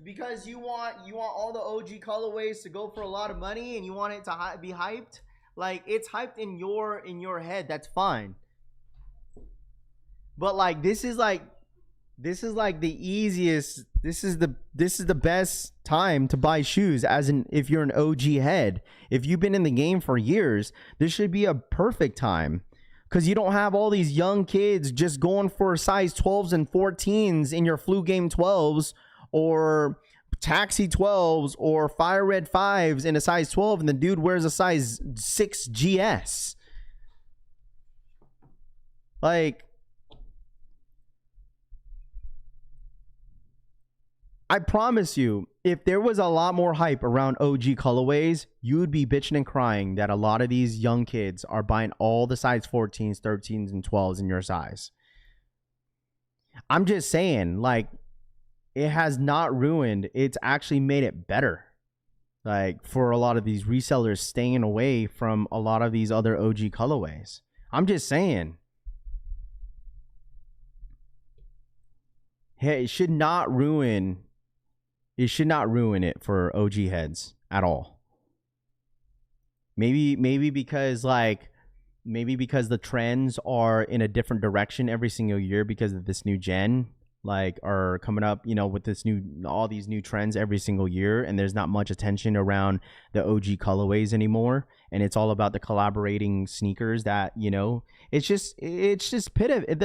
Because you want all the OG colorways to go for a lot of money, and you want it to be hyped. Like it's hyped in your head. That's fine. But like this is like this is like the easiest. This is the best time to buy shoes if you're an OG head. If you've been in the game for years, this should be a perfect time. Because you don't have all these young kids just going for size 12s and 14s in your flu game 12s or taxi 12s or fire red 5s in a size 12 and the dude wears a size 6 GS. Like, I promise you, if there was a lot more hype around OG colorways, you would be bitching and crying that a lot of these young kids are buying all the size 14s, 13s, and 12s in your size. I'm just saying, like, it has not ruined. It's actually made it better. Like, for a lot of these resellers staying away from a lot of these other OG colorways. I'm just saying. Hey, it should not ruin it for OG heads at all. Maybe because the trends are in a different direction every single year because of this new gen, like, are coming up, you know, with all these new trends every single year, and there's not much attention around the OG colorways anymore, and it's all about the collaborating sneakers that, you know, it's just pivoted.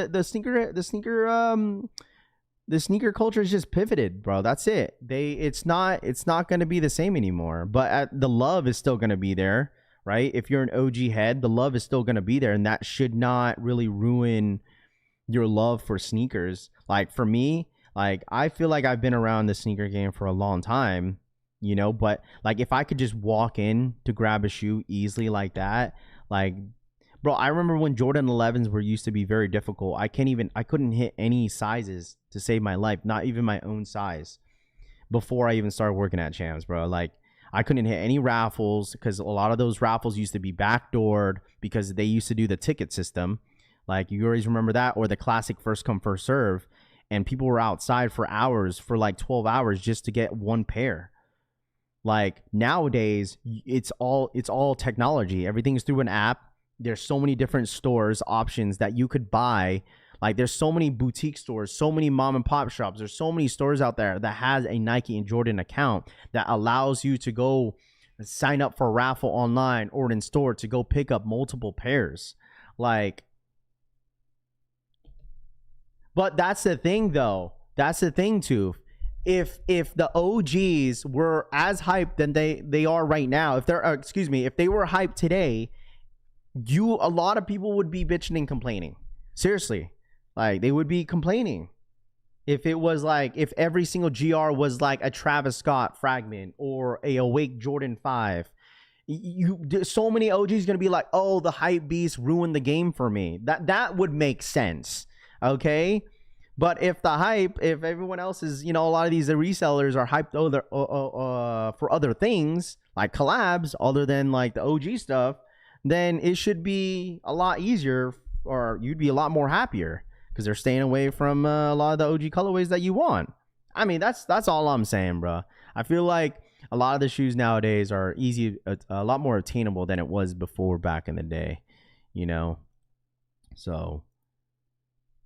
The sneaker culture is just pivoted, bro. That's it. It's not going to be the same anymore. But the love is still going to be there, right? If you're an OG head, the love is still going to be there, and that should not really ruin your love for sneakers. Like, for me, like, I feel like I've been around the sneaker game for a long time, you know, but like, if I could just walk in to grab a shoe easily like that, like, bro, I remember when Jordan 11s used to be very difficult. I couldn't hit any sizes to save my life, not even my own size, before I even started working at Champs, bro. Like, I couldn't hit any raffles because a lot of those raffles used to be backdoored because they used to do the ticket system. Like, you always remember that, or the classic first come first serve, and people were outside for hours, for like 12 hours just to get one pair. Like, nowadays, it's all technology. Everything's through an app. There's so many different stores options that you could buy. Like, there's so many boutique stores, so many mom and pop shops. There's so many stores out there that has a Nike and Jordan account that allows you to go sign up for a raffle online or in store to go pick up multiple pairs. Like, but that's the thing, though. That's the thing, too. If the OGs were as hyped than they are right now, if they were hyped today, a lot of people would be bitching and complaining. Seriously. Like, they would be complaining if it was like, if every single GR was like a Travis Scott fragment or a Awake Jordan 5. So many OGs gonna be like, oh, the hype beast ruined the game for me. That would make sense, okay? But if everyone else is, you know, a lot of these resellers are hyped for other things like collabs other than like the OG stuff, then it should be a lot easier, or you'd be a lot more happier because they're staying away from a lot of the OG colorways that you want. I mean, that's all I'm saying, bro. I feel like a lot of the shoes nowadays are a lot more attainable than it was before back in the day, you know? So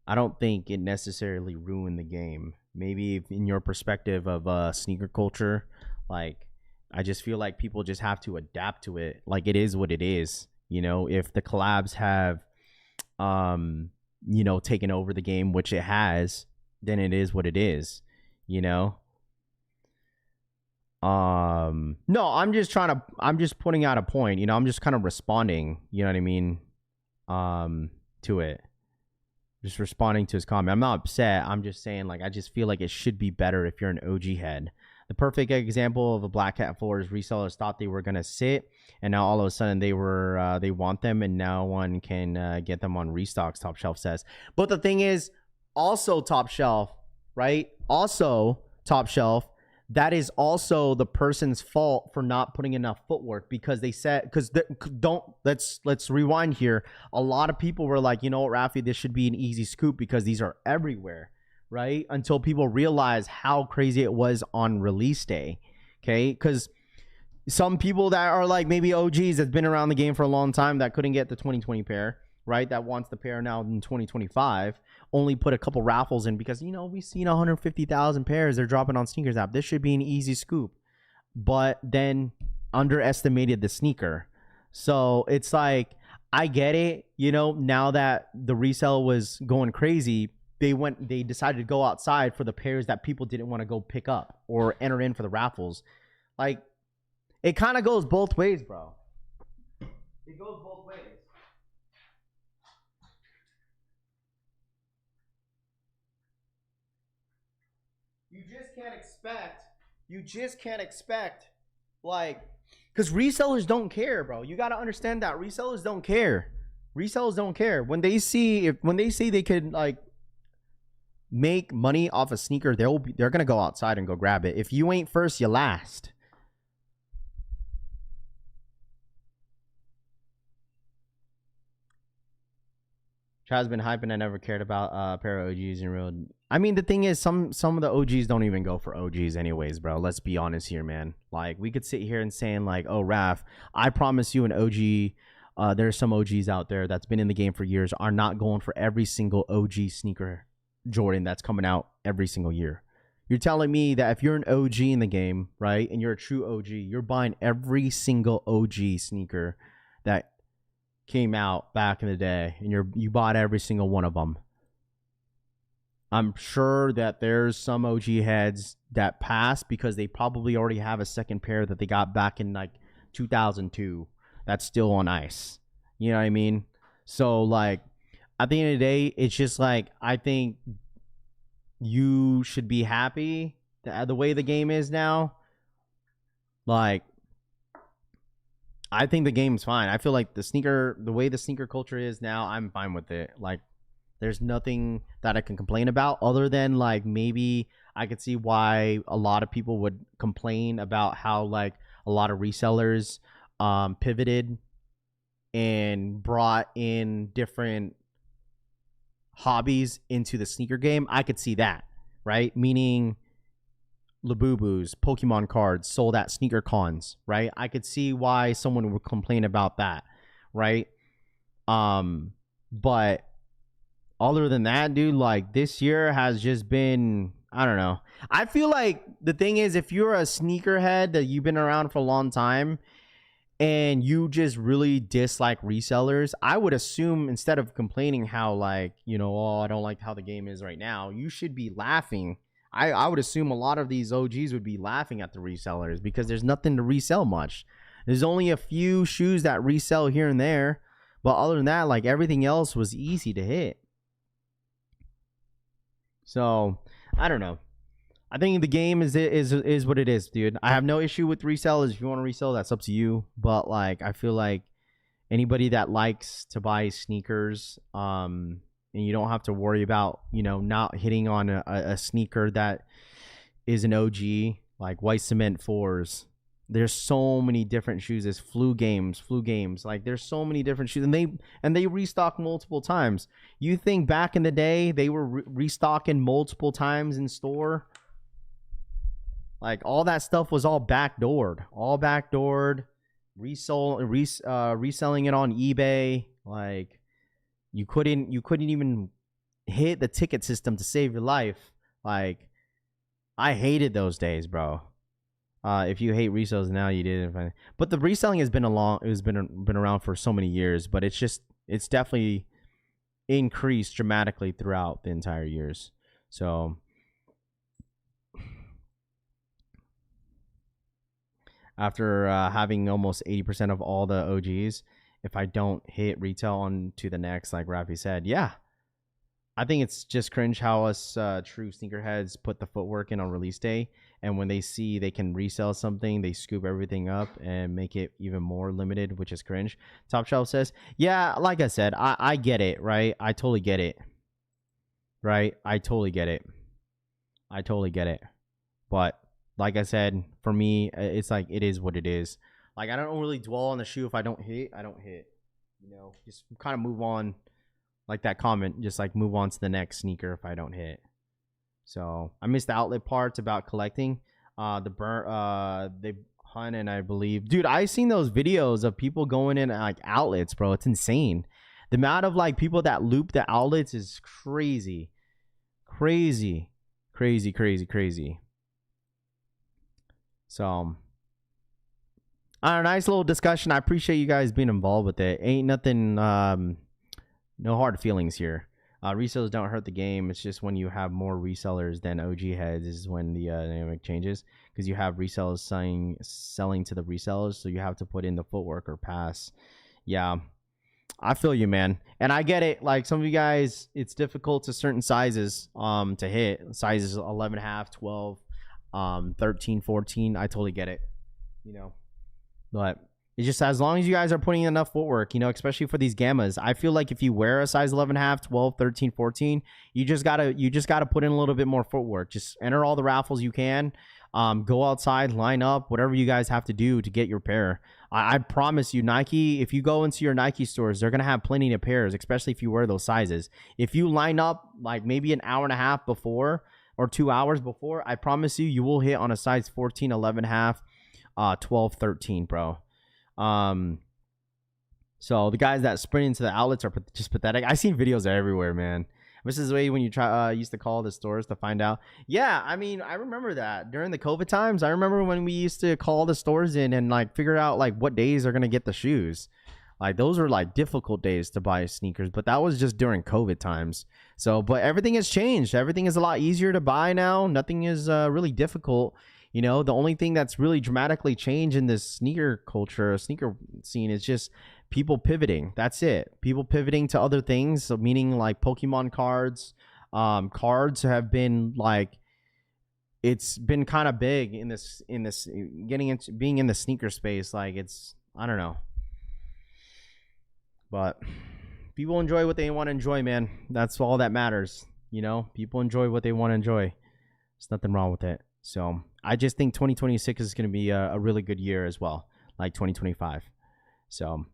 I don't think it necessarily ruined the game. Maybe in your perspective of sneaker culture, like, I just feel like people just have to adapt to it. Like, it is what it is. You know, if the collabs have, you know, taken over the game, which it has, then it is what it is, you know? No, I'm just putting out a point, you know, I'm just kind of responding, you know what I mean? To it. Just responding to his comment. I'm not upset. I'm just saying, like, I just feel like it should be better if you're an OG head. The perfect example of a Black Cat 4 is resellers thought they were going to sit, and now all of a sudden they want them, and now one can get them on restocks, Top Shelf says. But the thing is, also Top Shelf, right? Also Top Shelf, that is also the person's fault for not putting enough footwork, because they said, let's rewind here. A lot of people were like, you know what, Rafi, this should be an easy scoop because these are everywhere. Right? Until people realize how crazy it was on release day. Okay? Because some people that are like maybe OGs that's been around the game for a long time that couldn't get the 2020 pair, right, that wants the pair now in 2025, only put a couple raffles in because, you know, we've seen 150,000 pairs they're dropping on Sneakers app. This should be an easy scoop. But then underestimated the sneaker. So it's like, I get it, you know, now that the resale was going crazy, they decided to go outside for the pairs that people didn't want to go pick up or enter in for the raffles. Like, it kind of goes both ways, bro. It goes both ways. You just can't expect, like, because resellers don't care, bro. You got to understand that resellers don't care. Resellers don't care. When they see they could, like, make money off a sneaker, they're gonna go outside and go grab it. If you ain't first, you last. Chad's been hyping. I never cared about a pair of OGs in real. I mean, the thing is, some of the OGs don't even go for OGs anyways, bro. Let's be honest here, man. Like, we could sit here and saying like, oh, Raph, I promise you an OG. There's some OGs out there that's been in the game for years are not going for every single OG sneaker Jordan that's coming out every single year. You're telling me that if you're an OG in the game, right, and you're a true OG, you're buying every single OG sneaker that came out back in the day, and you bought every single one of them. I'm sure that there's some OG heads that pass because they probably already have a second pair that they got back in like 2002 that's still on ice. You know what I mean? So, like, at the end of the day, it's just like, I think you should be happy the way the game is now. Like, I think the game's fine. I feel like the way the sneaker culture is now, I'm fine with it. Like, there's nothing that I can complain about other than, like, maybe I could see why a lot of people would complain about how, like, a lot of resellers pivoted and brought in different hobbies into the sneaker game. I could see that, right? Meaning Labubus, Pokemon cards sold at sneaker cons, right? I could see why someone would complain about that, right? But other than that, dude, like, this year has just been, I don't know. I feel like the thing is, if you're a sneakerhead that you've been around for a long time and you just really dislike resellers, I would assume instead of complaining how, like, you know, oh, I don't like how the game is right now, you should be laughing. I would assume a lot of these OGs would be laughing at the resellers because there's nothing to resell much. There's only a few shoes that resell here and there, but other than that, like, everything else was easy to hit. So, I don't know. I think the game is what it is, dude. I have no issue with resellers. If you want to resell, that's up to you. But, like, I feel like anybody that likes to buy sneakers, and you don't have to worry about, you know, not hitting on a sneaker that is an OG, like White Cement 4s. There's so many different shoes. There's flu games. Like, there's so many different shoes, and they restock multiple times. You think back in the day they were restocking multiple times in store? Like, all that stuff was all backdoored, reselling it on eBay. Like, you couldn't even hit the ticket system to save your life. Like, I hated those days, bro. If you hate resales now, you did. But the reselling has been been around for so many years, but it's definitely increased dramatically throughout the entire years. So after having almost 80% of all the OGs, if I don't hit retail on to the next, like Rafi said, yeah, I think it's just cringe how us true sneakerheads put the footwork in on release day, and when they see they can resell something, they scoop everything up and make it even more limited, which is cringe. Top Shelf says, yeah, like I said, I get it, right? I totally get it, right? I totally get it. But like I said, for me, it's like, it is what it is. Like, I don't really dwell on the shoe. If I don't hit, I don't hit. You know, just kind of move on. Like that comment, just like move on to the next sneaker if I don't hit. So I missed the outlet parts about collecting. They hunt, and I believe, dude, I've seen those videos of people going in at, like, outlets, bro. It's insane. The amount of like people that loop the outlets is crazy. Crazy. So a nice little discussion. I appreciate you guys being involved with it. Ain't nothing, no hard feelings here. Resellers don't hurt the game. It's just when you have more resellers than OG heads is when the dynamic changes, because you have resellers selling to the resellers, so you have to put in the footwork or pass. Yeah, I feel you, man, and I get it. Like some of you guys, it's difficult to certain sizes to hit. Sizes 11.5, 12, 13, 14. I totally get it, you know. But it's just as long as you guys are putting in enough footwork, you know, especially for these gammas. I feel like if you wear a size 11.5, 12, 13, 14, you just gotta put in a little bit more footwork. Just enter all the raffles you can. Go outside, line up, whatever you guys have to do to get your pair. I promise you, Nike, if you go into your Nike stores, they're going to have plenty of pairs, especially if you wear those sizes. If you line up like maybe an hour and a half before or 2 hours before, I promise you, you will hit on a size 14, 11.5, 12, 13, bro. So the guys that sprint into the outlets are just pathetic. I've seen videos everywhere, man. This is the way when you used to call the stores to find out. Yeah, I mean, I remember that during the COVID times. I remember when we used to call the stores in and like figure out like what days are gonna get the shoes. Like those are like difficult days to buy sneakers, but that was just during COVID times. So, but everything has changed. Everything is a lot easier to buy now. Nothing is really difficult. You know, the only thing that's really dramatically changed in this sneaker culture, sneaker scene, is just people pivoting. That's it. People pivoting to other things. So meaning like Pokemon cards. Cards have been like, it's been kind of big in this getting into being in the sneaker space. Like it's, I don't know. But people enjoy what they want to enjoy, man. That's all that matters. You know, people enjoy what they want to enjoy. There's nothing wrong with it. So I just think 2026 is going to be a really good year as well, like 2025. So,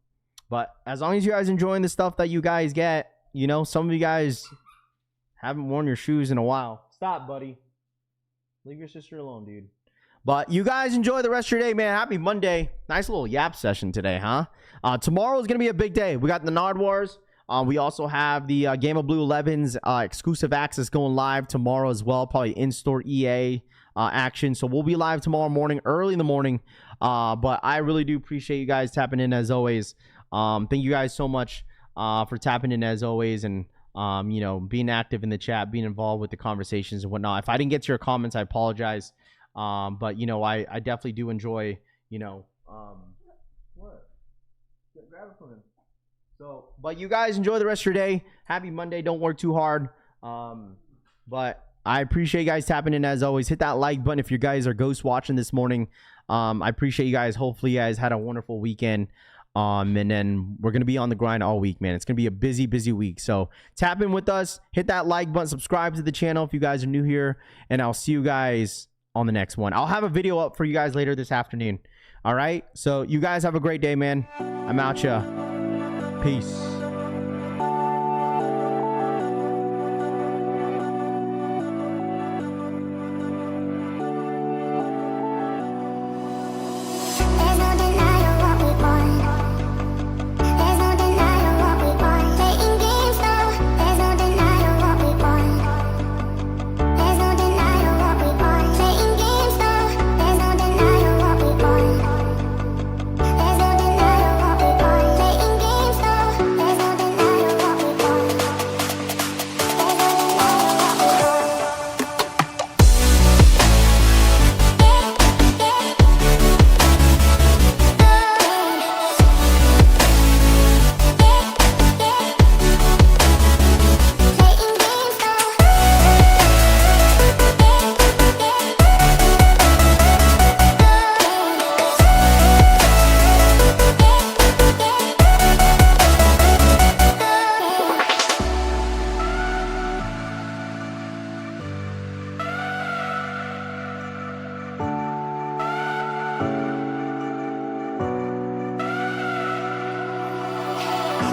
but as long as you guys enjoying the stuff that you guys get, you know, some of you guys haven't worn your shoes in a while. Stop, buddy. Leave your sister alone, dude. But you guys enjoy the rest of your day, man. Happy Monday. Nice little yap session today, huh? Tomorrow is going to be a big day. We got the Nardwuars. We also have the Game of Blue 11's exclusive access going live tomorrow as well. Probably in-store EA action. So we'll be live tomorrow morning, early in the morning. But I really do appreciate you guys tapping in as always. Thank you guys so much for tapping in as always, and you know, being active in the chat, being involved with the conversations and whatnot. If I didn't get to your comments, I apologize. But you know, I definitely do enjoy, you know, what? Grab it from him. So, but you guys enjoy the rest of your day. Happy Monday. Don't work too hard. But I appreciate you guys tapping in as always. Hit that like button if you guys are ghost watching this morning. I appreciate you guys. Hopefully you guys had a wonderful weekend. And then we're going to be on the grind all week, man. It's going to be a busy week. So tap in with us. Hit that like button. Subscribe to the channel if you guys are new here. And I'll see you guys on the next one. I'll have a video up for you guys later this afternoon. All right. So you guys have a great day, man. I'm out ya. Peace.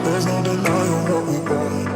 There's no denying what we want.